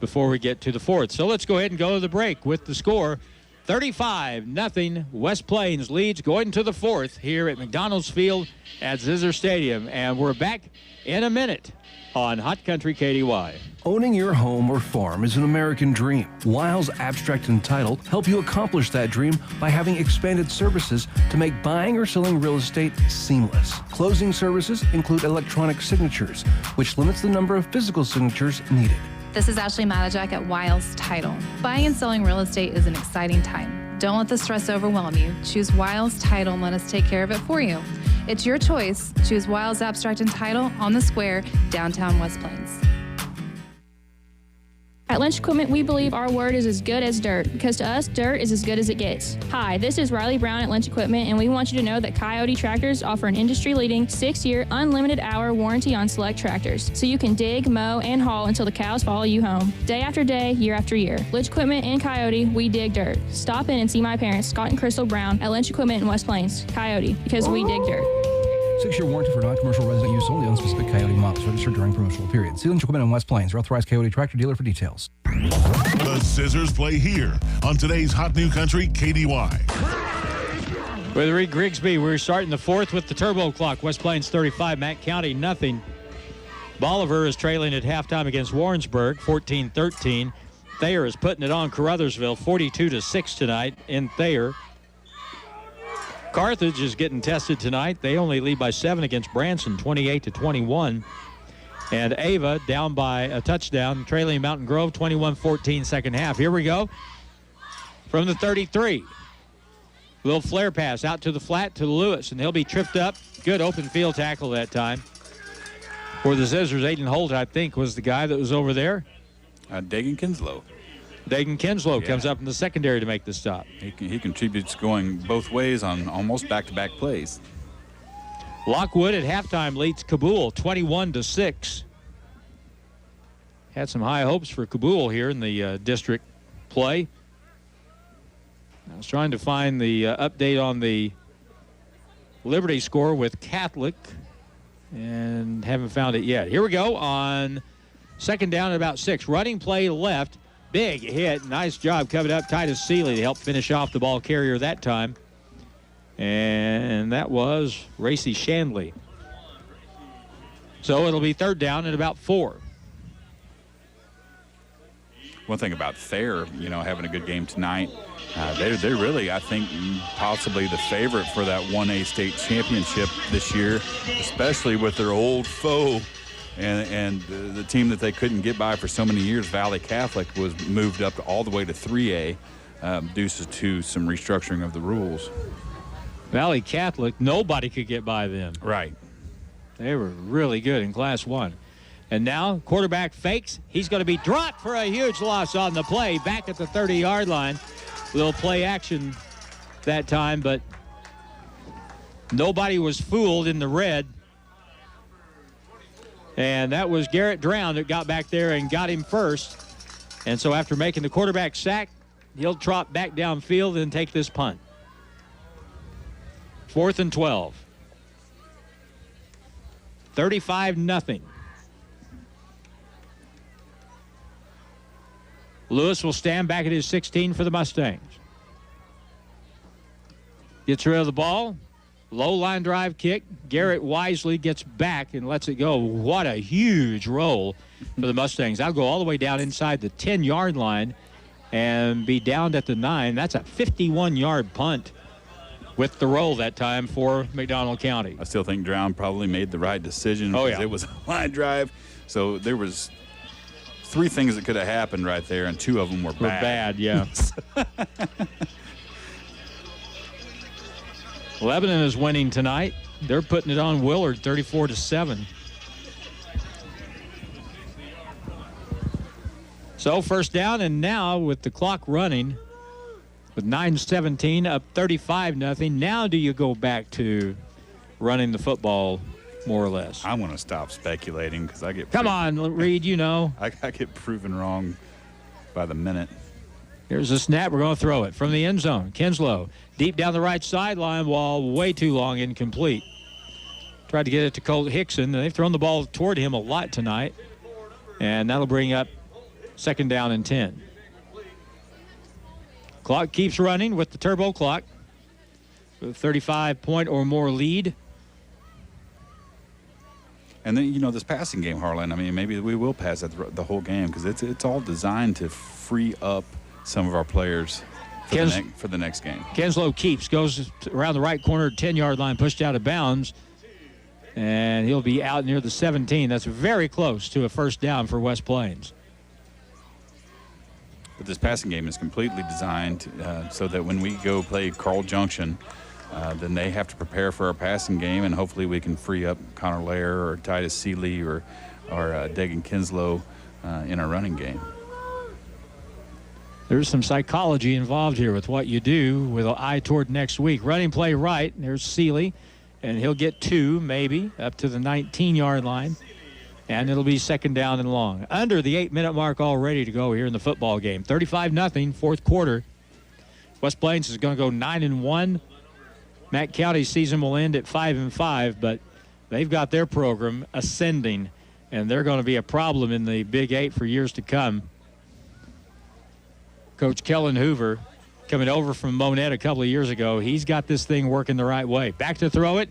before we get to the 4th. So let's go ahead and go to the break with the score. 35-0. West Plains leads going to the 4th here at McDonald's Field at Zizzer Stadium. And we're back in a minute on Hot Country KDY. Owning your home or farm is an American dream. Wiles Abstract and Title help you accomplish that dream by having expanded services to make buying or selling real estate seamless. Closing services include electronic signatures, which limits the number of physical signatures needed. This is Ashley Matajak at Wiles Title. Buying and selling real estate is an exciting time. Don't let the stress overwhelm you. Choose Wiles Title and let us take care of it for you. It's your choice. Choose Wiles Abstract and Title on the Square, downtown West Plains. At Lynch Equipment, we believe our word is as good as dirt, because to us, dirt is as good as it gets. Hi, this is Riley Brown at Lynch Equipment, and we want you to know that Coyote Tractors offer an industry-leading 6-year unlimited hour warranty on select tractors, so you can dig, mow, and haul until the cows follow you home. Day after day, year after year. Lynch Equipment and Coyote, we dig dirt. Stop in and see my parents, Scott and Crystal Brown, at Lynch Equipment in West Plains. Coyote, because we dig dirt. 6-year warranty for non-commercial resident use only on specific Coyote models registered during promotional period. See Lynch Equipment in West Plains, your authorized Coyote tractor dealer for details. The Zizzers play here on today's Hot New Country KDY. With Reed Grigsby, we're starting the fourth with the turbo clock. West Plains 35, Mack County nothing. Bolivar is trailing at halftime against Warrensburg, 14-13. Thayer is putting it on Caruthersville, 42-6 tonight in Thayer. Carthage is getting tested tonight. They only lead by 7 against Branson, 28-21. And Ava down by a touchdown, trailing Mountain Grove, 21-14 second half. Here we go from the 33. Little flare pass out to the flat to Lewis, and he'll be tripped up. Good open field tackle that time. For the Zizzers, Aiden Holt, I think, was the guy that was over there. Dagan Kinslow. Dagan Kinslow comes up in the secondary to make the stop. He contributes going both ways on almost back-to-back plays. Lockwood at halftime leads Kabul 21-6. Had some high hopes for Kabul here in the district play. I was trying to find the update on the Liberty score with Catholic and haven't found it yet. Here we go on second down at about 6. Running play left. Big hit. Nice job coming up. Titus Seeley to help finish off the ball carrier that time. And that was Racy Shanley. So it'll be third down at about 4. One thing about Thayer, having a good game tonight, they're really, I think, possibly the favorite for that 1A state championship this year, especially with their old foe. And the team that they couldn't get by for so many years, Valley Catholic, was moved up all the way to 3A due to some restructuring of the rules. Valley Catholic, nobody could get by them. Right. They were really good in Class 1. And now quarterback fakes. He's going to be dropped for a huge loss on the play back at the 30-yard line. Little play action that time, but nobody was fooled in the red. And that was Garrett Drown that got back there and got him first. And so after making the quarterback sack, he'll trot back downfield and take this punt. 4th and 12. 35-0. Lewis will stand back at his 16 for the Mustangs. Gets rid of the ball. Low line drive kick. Garrett wisely gets back and lets it go. What a huge roll for the Mustangs. I'll go all the way down inside the 10-yard line and be down at the 9. That's a 51-yard punt with the roll that time for McDonald County. I still think Drown probably made the right decision. Oh, yeah. It was a line drive. So there was 3 things that could have happened right there, and 2 of them were bad. Yeah. Lebanon is winning tonight. They're putting it on Willard 34-7. So first down, and now with the clock running, with 9:17 up 35-0. Now do you go back to running the football more or less? I want to stop speculating because I get... Come on, Reed, I get proven wrong by the minute. Here's the snap. We're going to throw it from the end zone. Kinslow deep down the right sideline, ball way too long, incomplete. Tried to get it to Colt Hickson. They've thrown the ball toward him a lot tonight. And that'll bring up second down and 10. Clock keeps running with the turbo clock. With a 35-point or more lead. And then, this passing game, Harlan, I mean, maybe we will pass that the whole game because it's all designed to free up some of our players for the next game. Kinslow keeps, goes around the right corner, 10-yard line, pushed out of bounds. And he'll be out near the 17. That's very close to a first down for West Plains. But this passing game is completely designed so that when we go play Carl Junction, then they have to prepare for our passing game, and hopefully we can free up Connor Lair or Titus Seeley or Dagan Kinslow in our running game. there's some psychology involved here with what you do with an eye toward next week. Running play right. There's Seeley, and he'll get 2, maybe, up to the 19-yard line. And it'll be second down and long. Under the 8-minute mark already to go here in the football game. 35-0, fourth quarter. West Plains is going to go 9-1. Mack County's season will end at 5-5, but they've got their program ascending, and they're going to be a problem in the Big 8 for years to come. Coach Kellen Hoover, coming over from Monette a couple of years ago, he's got this thing working the right way. Back to throw it.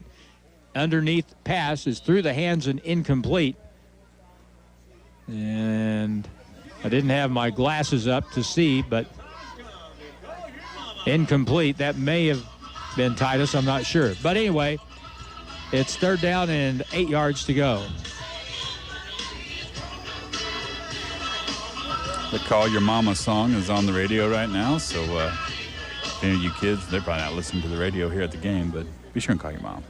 Underneath pass is through the hands and incomplete. And I didn't have my glasses up to see, but incomplete. That may have been Titus, I'm not sure. But anyway, it's third down and 8 yards to go. The Call Your Mama song is on the radio right now, so any of you kids, they're probably not listening to the radio here at the game, but be sure and call your mom.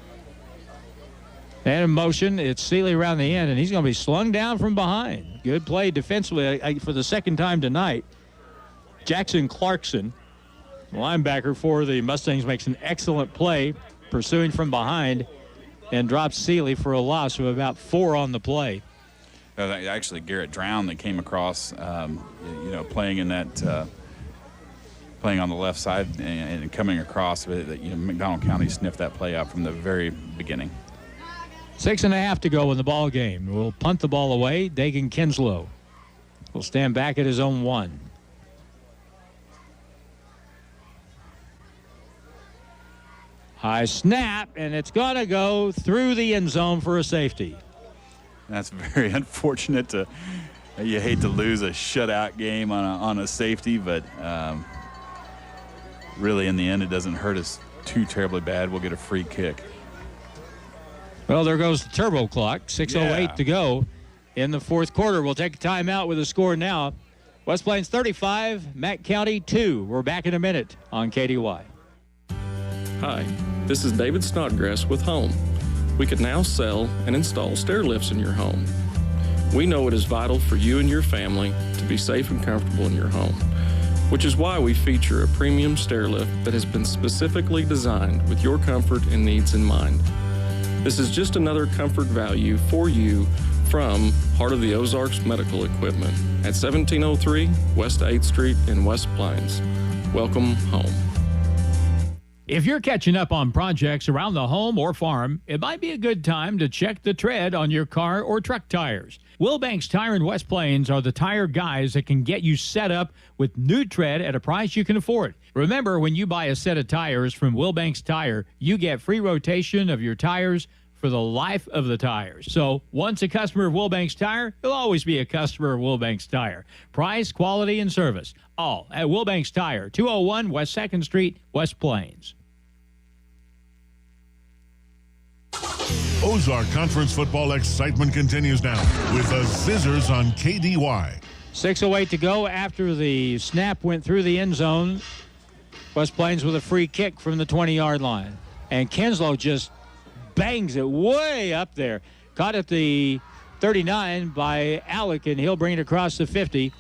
And in motion, it's Seeley around the end, and he's going to be slung down from behind. Good play defensively for the second time tonight. Jackson Clarkson, linebacker for the Mustangs, makes an excellent play, pursuing from behind, and drops Seeley for a loss of about 4 on the play. Actually, Garrett Drown that came across, playing in that, playing on the left side and coming across. McDonald County sniffed that play out from the very beginning. 6.5 to go in the ball game. We'll punt the ball away. Dagan Kinslow will stand back at his own 1. High snap, and it's going to go through the end zone for a safety. That's very unfortunate. You hate to lose a shutout game on a safety, but really in the end it doesn't hurt us too terribly bad. We'll get a free kick. Well, there goes the turbo clock. 6:08 to go in the fourth quarter. We'll take a timeout with a score now. West Plains 35, Mack County 2. We're back in a minute on KDY. Hi, this is David Snodgrass with Home. We can now sell and install stair lifts in your home. We know it is vital for you and your family to be safe and comfortable in your home, which is why we feature a premium stair lift that has been specifically designed with your comfort and needs in mind. This is just another comfort value for you from Heart of the Ozarks Medical Equipment at 1703 West 8th Street in West Plains. Welcome home. If you're catching up on projects around the home or farm, it might be a good time to check the tread on your car or truck tires. Wilbanks Tire in West Plains are the tire guys that can get you set up with new tread at a price you can afford. Remember, when you buy a set of tires from Wilbanks Tire, you get free rotation of your tires for the life of the tires. So once a customer of Wilbanks Tire, you'll always be a customer of Wilbanks Tire. Price, quality, and service, all at Wilbanks Tire, 201 West 2nd Street, West Plains. Ozark Conference football excitement continues now with the Zizzers on KDY. 6:08 to go after the snap went through the end zone. West Plains with a free kick from the 20-yard line. And Kinslow just bangs it way up there. Caught at the 39 by Alec, and he'll bring it across the 50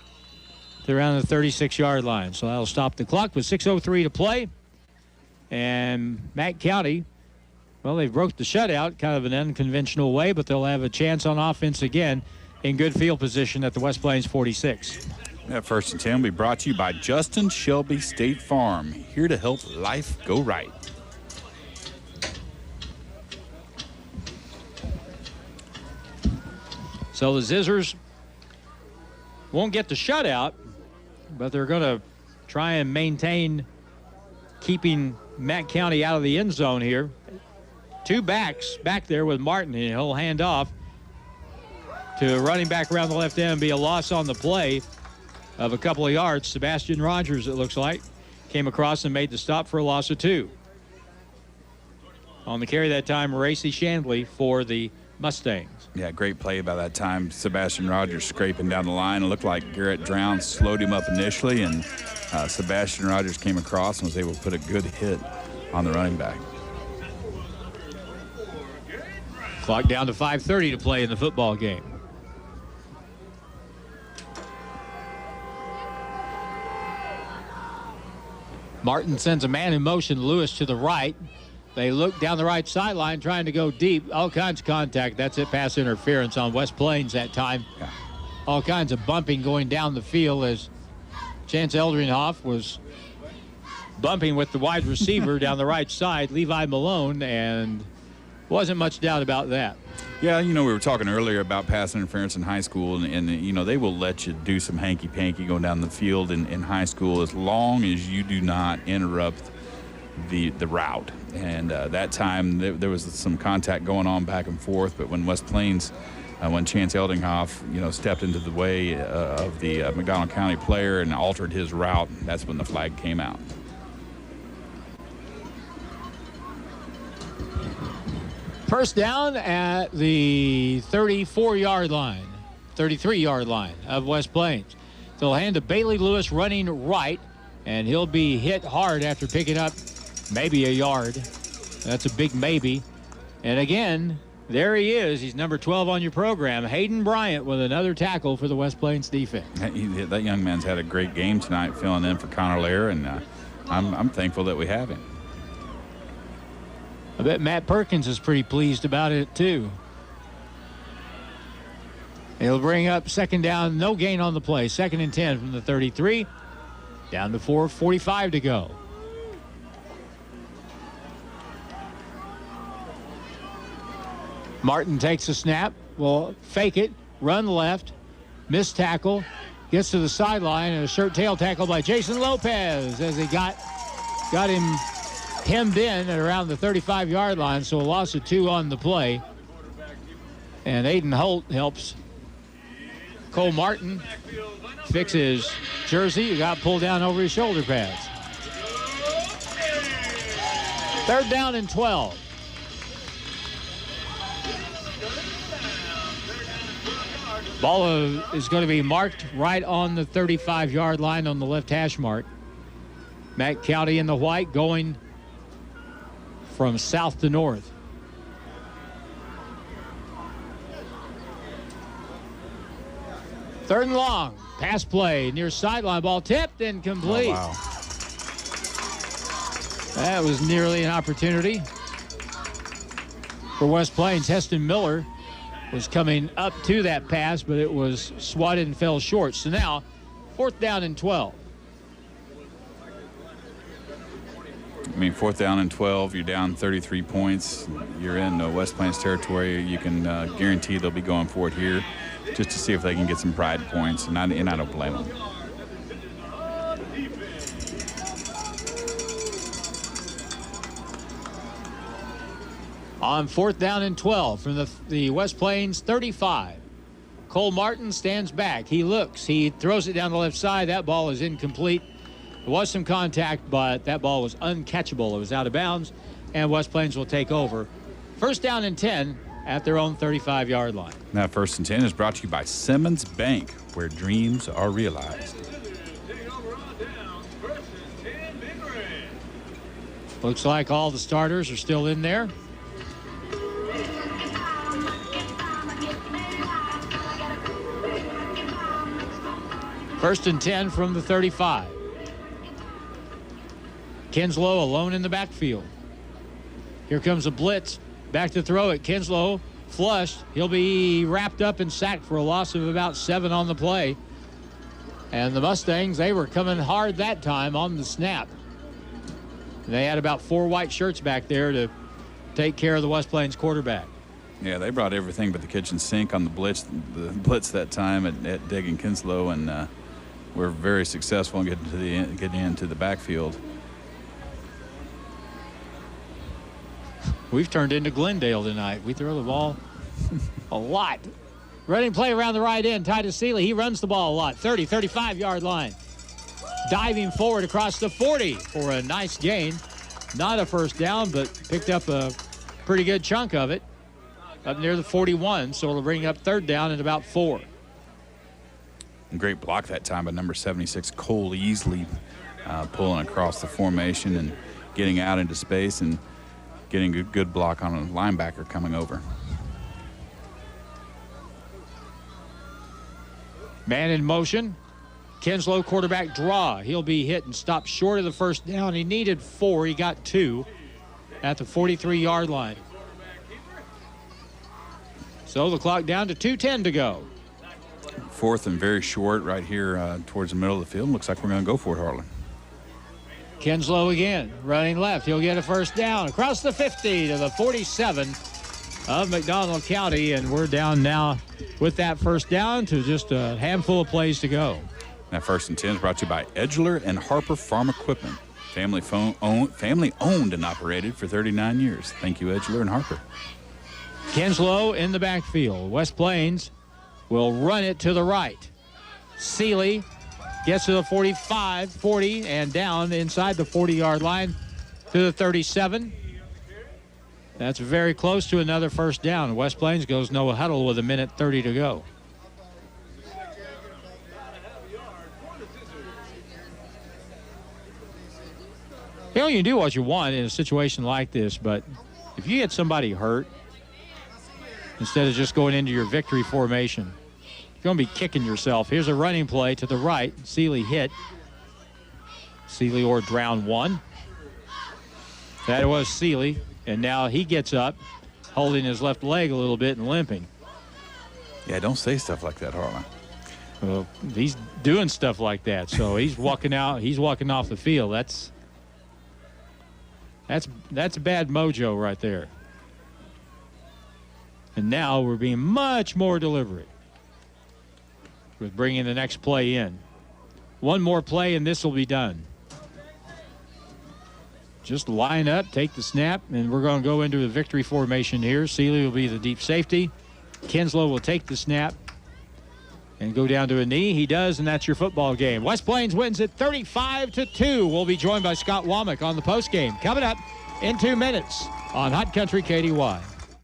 to around the 36-yard line. So that'll stop the clock with 6:03 to play. And Mack County, well, they've broke the shutout, kind of an unconventional way, but they'll have a chance on offense again in good field position at the West Plains 46. That 1st and 10 will be brought to you by Justin Shelby State Farm, here to help life go right. So the Zizzers won't get the shutout, but they're going to try and maintain keeping Mack County out of the end zone here. 2 backs back there with Martin, and he'll hand off to a running back around the left end. Be a loss on the play of a couple of yards. Sebastian Rogers, it looks like, came across and made the stop for a loss of 2. On the carry that time, Racy Shandley for the Mustangs. Yeah, great play by that time. Sebastian Rogers scraping down the line. It looked like Garrett Drown slowed him up initially, and Sebastian Rogers came across and was able to put a good hit on the running back. Clock down to 5:30 to play in the football game. Martin sends a man in motion, Lewis to the right. They look down the right sideline, trying to go deep. All kinds of contact. That's it, pass interference on West Plains that time. Yeah. All kinds of bumping going down the field as Chance Eldringhoff was bumping with the wide receiver down the right side, Levi Malone, and wasn't much doubt about that. Yeah, you know, we were talking earlier about pass interference in high school, and you know, they will let you do some hanky-panky going down the field in high school as long as you do not interrupt the route. And that time, there was some contact going on back and forth, but when West Plains, when Chance Eldringhoff, you know, stepped into the way of the McDonald County player and altered his route, that's when the flag came out. First down at the 34-yard line, 33-yard line of West Plains. They'll hand to Bailey Lewis running right, and he'll be hit hard after picking up maybe a yard. That's a big maybe. And again, there he is. He's number 12 on your program. Hayden Bryant with another tackle for the West Plains defense. That young man's had a great game tonight, filling in for Connor Lair, and I'm thankful that we have him. I bet Matt Perkins is pretty pleased about it, too. He'll bring up second down, no gain on the play. 2nd and 10 from the 33, down to 4:45 to go. Martin takes a snap, will fake it, run left, miss tackle, gets to the sideline, and a shirt tail tackle by Jason Lopez as he got him hemmed in at around the 35-yard line, so a loss of 2 on the play. And Aiden Holt helps Cole Martin fix his jersey. He got pulled down over his shoulder pads. 3rd down and 12. Ball is going to be marked right on the 35-yard line on the left hash mark. Matt County in the white going from south to north. Third and long. Pass play near sideline. Ball tipped and complete. Oh, wow. That was nearly an opportunity for West Plains. Heston Miller was coming up to that pass, but it was swatted and fell short. So now, 4th down and 12. I mean, 4th down and 12, you're down 33 points. You're in West Plains territory. You can guarantee they'll be going for it here just to see if they can get some pride points, and I don't blame them. On 4th down and 12 from the West Plains 35. Cole Martin stands back. He looks. He throws it down the left side. That ball is incomplete. There was some contact, but that ball was uncatchable. It was out of bounds, and West Plains will take over. 1st down and 10 at their own 35-yard line. Now, 1st and 10 is brought to you by Simmons Bank, where dreams are realized. Looks like all the starters are still in there. First and 10 from the 35. Kinslow alone in the backfield. Here comes a blitz. Back to throw it. Kinslow flushed. He'll be wrapped up and sacked for a loss of about 7 on the play. And the Mustangs, they were coming hard that time on the snap. They had about 4 white shirts back there to take care of the West Plains quarterback. Yeah, they brought everything but the kitchen sink on the blitz that time at Digg and Kinslow, and were very successful in getting into the backfield. We've turned into Glendale tonight. We throw the ball a lot. Running play around the right end. Titus Seeley, he runs the ball a lot. 30, 35-yard line. Diving forward across the 40 for a nice gain. Not a first down, but picked up a pretty good chunk of it up near the 41. So it'll bring up 3rd down at about 4. Great block that time by number 76, Cole Easley, pulling across the formation and getting out into space and getting a good block on a linebacker coming over. Man in motion. Kinslow quarterback draw. He'll be hit and stopped short of the first down. He needed 4. He got 2 at the 43-yard line. So the clock down to 2:10 to go. 4th and very short right here towards the middle of the field. Looks like we're going to go for it, Harlan. Kinslow again, running left. He'll get a first down across the 50 to the 47 of McDonald County, and we're down now with that first down to just a handful of plays to go. That 1st and 10 is brought to you by Edgeler and Harper Farm Equipment. Family owned and operated for 39 years. Thank you, Edgeler and Harper. Kinslow in the backfield. West Plains will run it to the right. Seeley gets to the 45, 40, and down inside the 40-yard line to the 37. That's very close to another first down. West Plains goes no huddle with 1:30 to go. You know, you can do what you want in a situation like this, but if you get somebody hurt, instead of just going into your victory formation, you're going to be kicking yourself. Here's a running play to the right. Seeley hit. Seeley or Drown 1. That was Seeley, and now he gets up, holding his left leg a little bit and limping. Yeah, don't say stuff like that, Harlan. Well, he's doing stuff like that, so he's walking out. He's walking off the field. That's bad mojo right there. And now we're being much more deliberate with bringing the next play in. One more play and this will be done. Just line up, take the snap, and we're going to go into the victory formation here. Seeley will be the deep safety. Kinslow will take the snap and go down to a knee. He does, and that's your football game. West Plains wins it 35-2. We'll be joined by Scott Womack on the postgame coming up in 2 minutes on Hot Country KDY.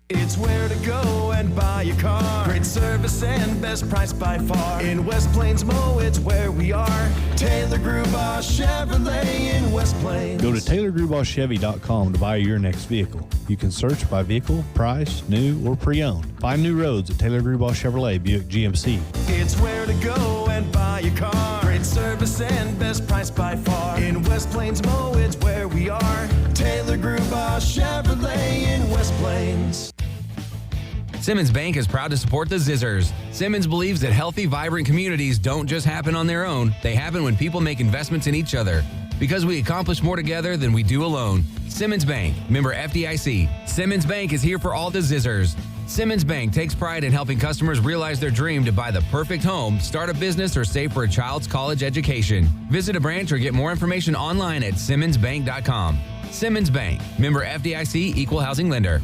It's where to go and buy your car. Great service and best price by far. In West Plains Mo, it's where we are. Taylor Grubaugh Chevrolet in West Plains. Go to TaylorGrubaughChevy.com to buy your next vehicle. You can search by vehicle, price, new, or pre-owned. Find new roads at Taylor Grubaugh Chevrolet Buick GMC. It's where to go and buy your car. Great service and best price by far. In West Plains Mo, it's where we are. Taylor Grubaugh Chevrolet in West Plains. Simmons Bank is proud to support the Zizzers. Simmons believes that healthy, vibrant communities don't just happen on their own. They happen when people make investments in each other. Because we accomplish more together than we do alone. Simmons Bank, member FDIC. Simmons Bank is here for all the Zizzers. Simmons Bank takes pride in helping customers realize their dream to buy the perfect home, start a business, or save for a child's college education. Visit a branch or get more information online at simmonsbank.com. Simmons Bank, member FDIC, equal housing lender.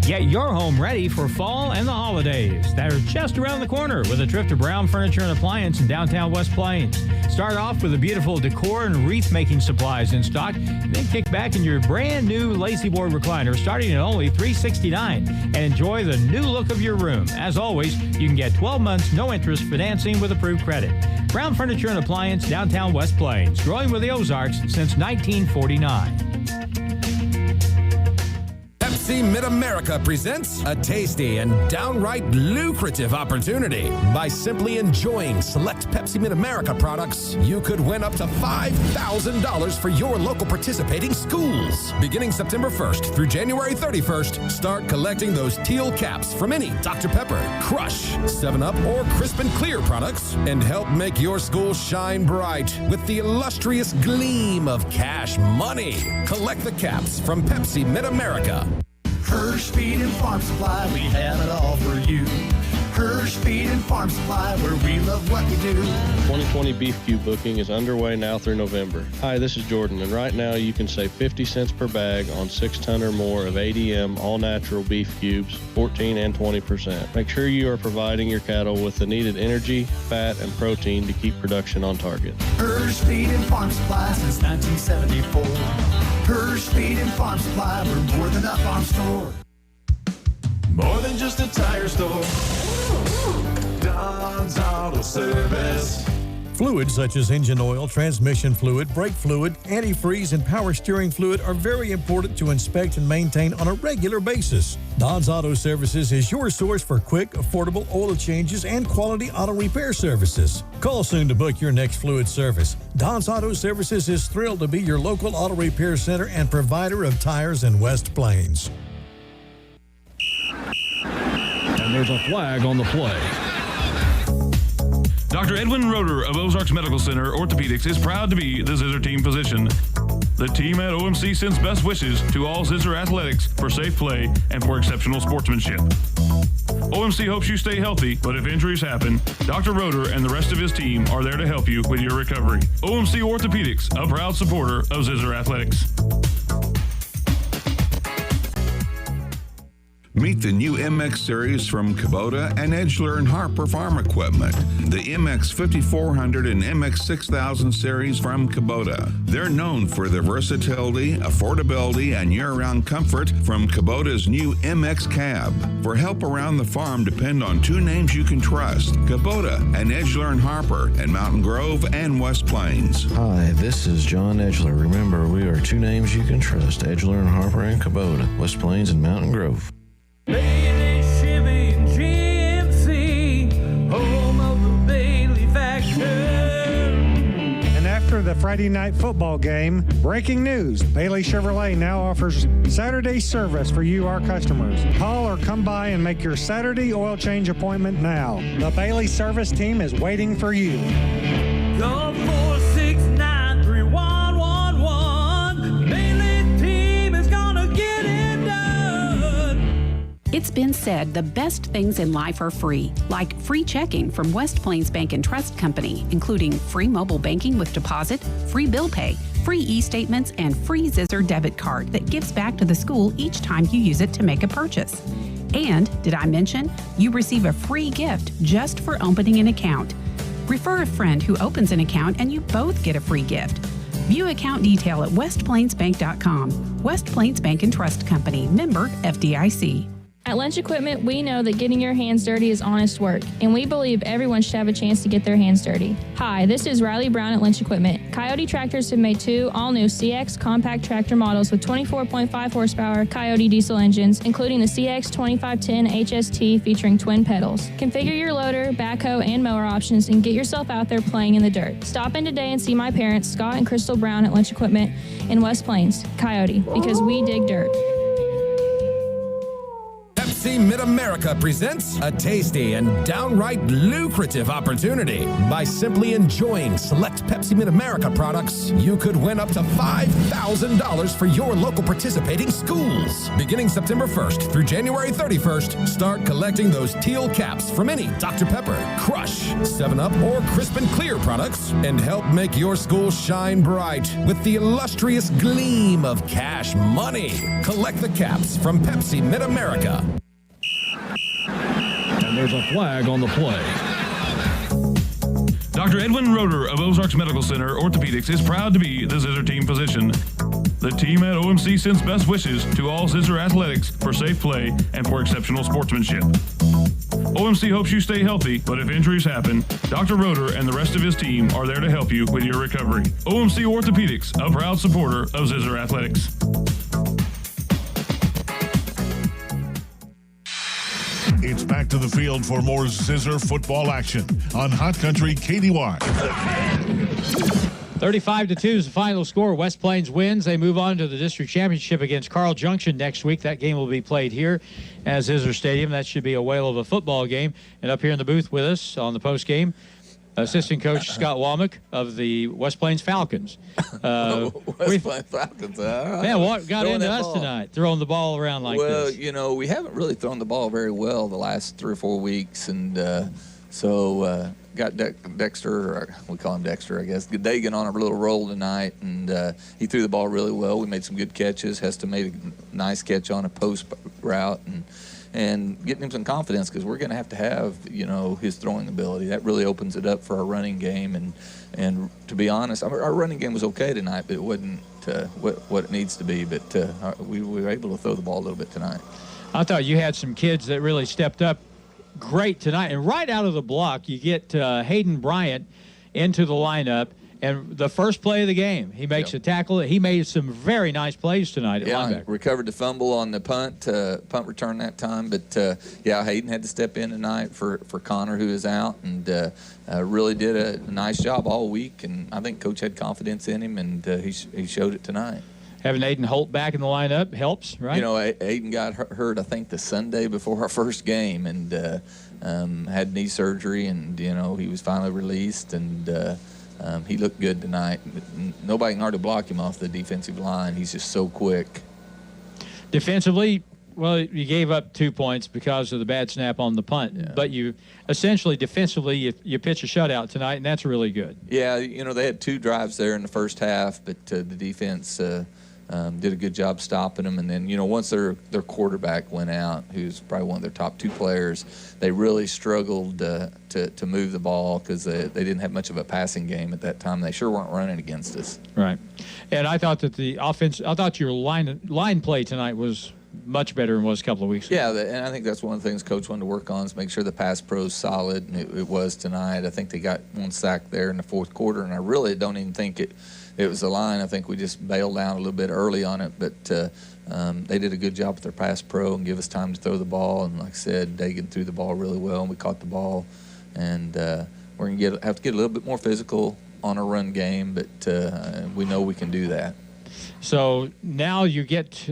Get your home ready for fall and the holidays that are just around the corner with a trip to Brown Furniture and Appliance in downtown West Plains. Start off with the beautiful decor and wreath-making supplies in stock, and then kick back in your brand new Lazy Boy recliner starting at only $369 and enjoy the new look of your room. As always, you can get 12 months no-interest financing with approved credit. Brown Furniture and Appliance, downtown West Plains, growing with the Ozarks since 1949. Pepsi Mid-America presents a tasty and downright lucrative opportunity. By simply enjoying select Pepsi Mid-America products, you could win up to $5,000 for your local participating schools. Beginning September 1st through January 31st, start collecting those teal caps from any Dr. Pepper, Crush, 7-Up, or Crisp and Clear products and help make your school shine bright with the illustrious gleam of cash money. Collect the caps from Pepsi Mid-America. Hirsch Feed and Farm Supply, we have it all for you. Hirsch Feed and Farm Supply, where we love what we do. 2020 Beef Cube booking is underway now through November. Hi, this is Jordan, and right now you can save 50 cents per bag on 6 ton or more of ADM all-natural beef cubes, 14 and 20%. Make sure you are providing your cattle with the needed energy, fat, and protein to keep production on target. Hirsch Feed and Farm Supply since 1974. Hirsch Feed and Farm Supply, we're more than a farm store. More than just a tire store. Don's Auto Service. Fluids such as engine oil, transmission fluid, brake fluid, antifreeze, and power steering fluid are very important to inspect and maintain on a regular basis. Don's Auto Services is your source for quick, affordable oil changes and quality auto repair services. Call soon to book your next fluid service. Don's Auto Services is thrilled to be your local auto repair center and provider of tires in West Plains. And there's a flag on the play. Dr. Edwin Roeder of Ozarks Medical Center Orthopedics is proud to be the Zizzer team physician. The team at OMC sends best wishes to all Zizzer athletics for safe play and for exceptional sportsmanship. OMC hopes you stay healthy, but if injuries happen, Dr. Roeder and the rest of his team are there to help you with your recovery. OMC Orthopedics, a proud supporter of Zizzer athletics. Meet the new MX series from Kubota and Edgeler & Harper Farm Equipment. The MX 5400 and MX 6000 series from Kubota. They're known for their versatility, affordability, and year-round comfort from Kubota's new MX cab. For help around the farm, depend on two names you can trust: Kubota and Edgeler & Harper in Mountain Grove and West Plains. Hi, this is John Edgeler. Remember, we are two names you can trust: Edgeler & Harper and Kubota, West Plains and Mountain Grove. Bailey, Chevy, and GMC, home of the Bailey Factor. And after the Friday night football game, breaking news: Bailey Chevrolet now offers Saturday service for you, our customers. Call or come by and make your Saturday oil change appointment now. The Bailey service team is waiting for you. Call 469-3111. Bailey team is gonna get it done. It's been said the best things in life are free, like free checking from West Plains Bank and Trust Company, including free mobile banking with deposit, free bill pay, free e-statements, and free Zizzer debit card that gives back to the school each time you use it to make a purchase. And, did I mention, you receive a free gift just for opening an account. Refer a friend who opens an account and you both get a free gift. View account detail at westplainsbank.com. West Plains Bank and Trust Company, member FDIC. At Lunch Equipment, we know that getting your hands dirty is honest work, and we believe everyone should have a chance to get their hands dirty. Hi, this is Riley Brown at Lunch Equipment. Coyote Tractors have made two all-new CX compact tractor models with 24.5 horsepower Coyote diesel engines, including the CX 2510 HST featuring twin pedals. Configure your loader, backhoe, and mower options and get yourself out there playing in the dirt. Stop in today and see my parents, Scott and Crystal Brown at Lunch Equipment in West Plains, Coyote, because we dig dirt. Pepsi Mid-America presents a tasty and downright lucrative opportunity. By simply enjoying select Pepsi Mid-America products, you could win up to $5,000 for your local participating schools. Beginning September 1st through January 31st, start collecting those teal caps from any Dr. Pepper, Crush, 7-Up, or Crisp and Clear products and help make your school shine bright with the illustrious gleam of cash money. Collect the caps from Pepsi Mid-America. And there's a flag on the play. Dr. Edwin Roeder of Ozarks Medical Center Orthopedics is proud to be the Zizzer team physician. The team at OMC sends best wishes to all Zizzer athletics for safe play and for exceptional sportsmanship. OMC hopes you stay healthy, but if injuries happen, Dr. Roeder and the rest of his team are there to help you with your recovery. OMC Orthopedics, a proud supporter of Zizzer athletics. It's back to the field for more Zizzer football action on Hot Country KDY. 35-2 is the final score. West Plains wins. They move on to the district championship against Carl Junction next week. That game will be played here at Zizzer Stadium. That should be a whale of a football game. And up here in the booth with us on the post game, assistant coach Scott Womack of the West Plains Falcons. West Plains Falcons. Man, what got into us tonight, throwing the ball around like this? Well, you know, we haven't really thrown the ball very well the last 3 or 4 weeks, and got Dexter, or we call him Dexter, I guess, Dagan on a little roll tonight, and he threw the ball really well. We made some good catches. Hester made a nice catch on a post route, and getting him some confidence, because we're going to have, you know, his throwing ability. That really opens it up for our running game. And to be honest, our running game was okay tonight, but it wasn't what it needs to be. But we were able to throw the ball a little bit tonight. I thought you had some kids that really stepped up great tonight. And right out of the block, you get Hayden Bryant into the lineup. And the first play of the game, he makes a tackle. He made some very nice plays tonight at linebacker. Recovered the fumble on the punt return that time. But, Hayden had to step in tonight for Connor, who is out, and really did a nice job all week. And I think Coach had confidence in him, and he showed it tonight. Having Aiden Holt back in the lineup helps, right? Aiden got hurt, I think, the Sunday before our first game, and had knee surgery, and, he was finally released, and he looked good tonight. Nobody can hardly block him off the defensive line. He's just so quick. Defensively, well, you gave up 2 points because of the bad snap on the punt. But you essentially, defensively, you pitch a shutout tonight, and that's really good. Yeah, they had 2 drives there in the first half, but the defense did a good job stopping them. And then, once their quarterback went out, who's probably one of their top 2 players, they really struggled to move the ball because they didn't have much of a passing game at that time. They sure weren't running against us. Right. And I thought that the offense, your line play tonight was much better than it was a couple of weeks ago. Yeah, and I think that's one of the things Coach wanted to work on is make sure the pass pro's solid, and it was tonight. I think they got 1 sack there in the fourth quarter, and I really don't even think it was the line. I think we just bailed down a little bit early on it, but they did a good job with their pass pro and give us time to throw the ball. And like I said, Dagan threw the ball really well, and we caught the ball. And we're going to have to get a little bit more physical on our run game, but we know we can do that. So now you get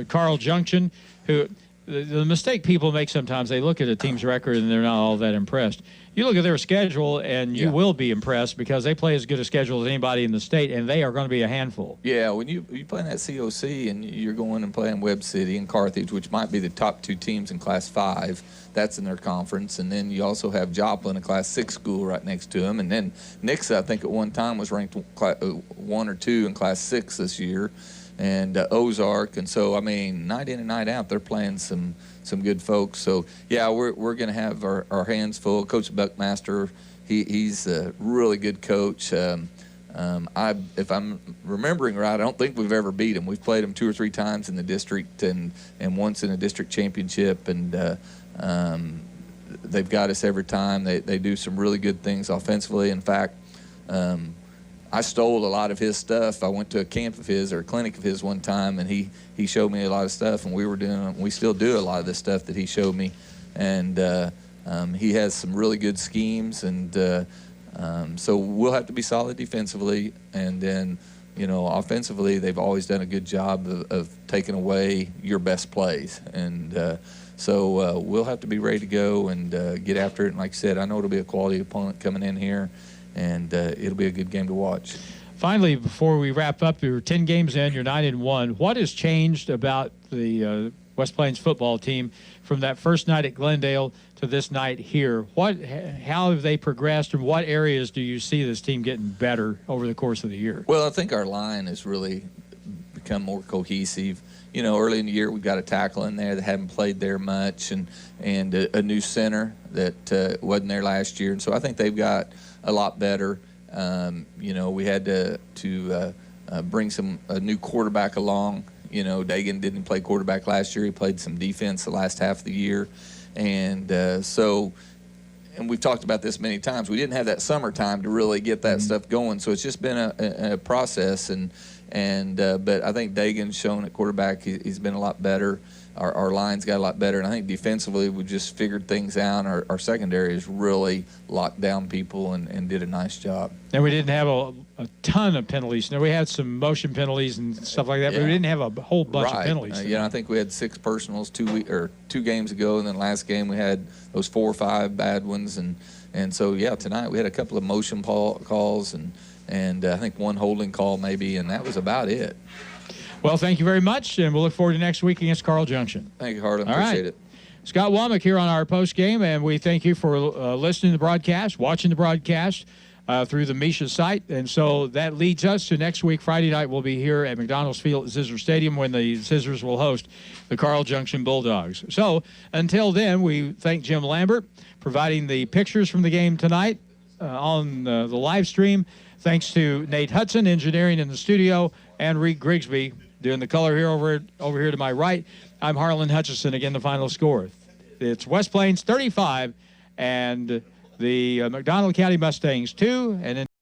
Carl Junction, who the mistake people make sometimes, they look at a team's record and they're not all that impressed. You look at their schedule, and you will be impressed because they play as good a schedule as anybody in the state, and they are going to be a handful. Yeah, when you play in that COC and you're going and playing Webb City and Carthage, which might be the top 2 teams in Class 5, that's in their conference. And then you also have Joplin, a Class 6 school, right next to them. And then Nixa, I think at one time was ranked 1 or 2 in Class 6 this year, and Ozark. And so, night in and night out, they're playing some good folks. So, yeah, we're going to have our hands full. Coach Buckmaster, he's a really good coach. If I'm remembering right, I don't think we've ever beat him. We've played him 2 or 3 times in the district and once in a district championship, and they've got us every time. They do some really good things offensively. In fact, I stole a lot of his stuff. I went to a camp of his or a clinic of his one time, and he showed me a lot of stuff, and we still do a lot of the stuff that he showed me. And he has some really good schemes, and so we'll have to be solid defensively. And then, offensively, they've always done a good job of taking away your best plays. And so we'll have to be ready to go and get after it. And like I said, I know it'll be a quality opponent coming in here, and it'll be a good game to watch. Finally, before we wrap up, you're 10 games in, you're 9-1. What has changed about the West Plains football team from that first night at Glendale to this night here? How have they progressed, and what areas do you see this team getting better over the course of the year? Well, I think our line has really become more cohesive. Early in the year, we got a tackle in there that hadn't played there much, and a new center that wasn't there last year. And so I think they've got a lot better. We had to bring a new quarterback along. Dagan didn't play quarterback last year. He played some defense the last half of the year. And and we've talked about this many times, we didn't have that summertime to really get that stuff going. So it's just been a process. But I think Dagan's shown at quarterback he's been a lot better. Our line's got a lot better, and I think defensively we just figured things out. Our secondary has really locked down people and did a nice job. And we didn't have a ton of penalties. Now, we had some motion penalties and stuff like that, but we didn't have a whole bunch of penalties. I think we had 6 personals 2 games ago, and then last game we had those 4 or 5 bad ones. And so, tonight we had a couple of motion calls and I think 1 holding call maybe, and that was about it. Well, thank you very much, and we'll look forward to next week against Carl Junction. Thank you, Harlan. All Appreciate right. it. Scott Womack here on our post game, and we thank you for listening to the broadcast, watching the broadcast through the Misha site. And so that leads us to next week. Friday night, we'll be here at McDonald's Field at Zizzer Stadium when the Zizzers will host the Carl Junction Bulldogs. So until then, we thank Jim Lambert providing the pictures from the game tonight on the live stream. Thanks to Nate Hudson, engineering in the studio, and Reed Grigsby doing the color here over here to my right. I'm Harlan Hutchison. Again, the final score. It's West Plains 35 and the McDonald County Mustangs 2, and then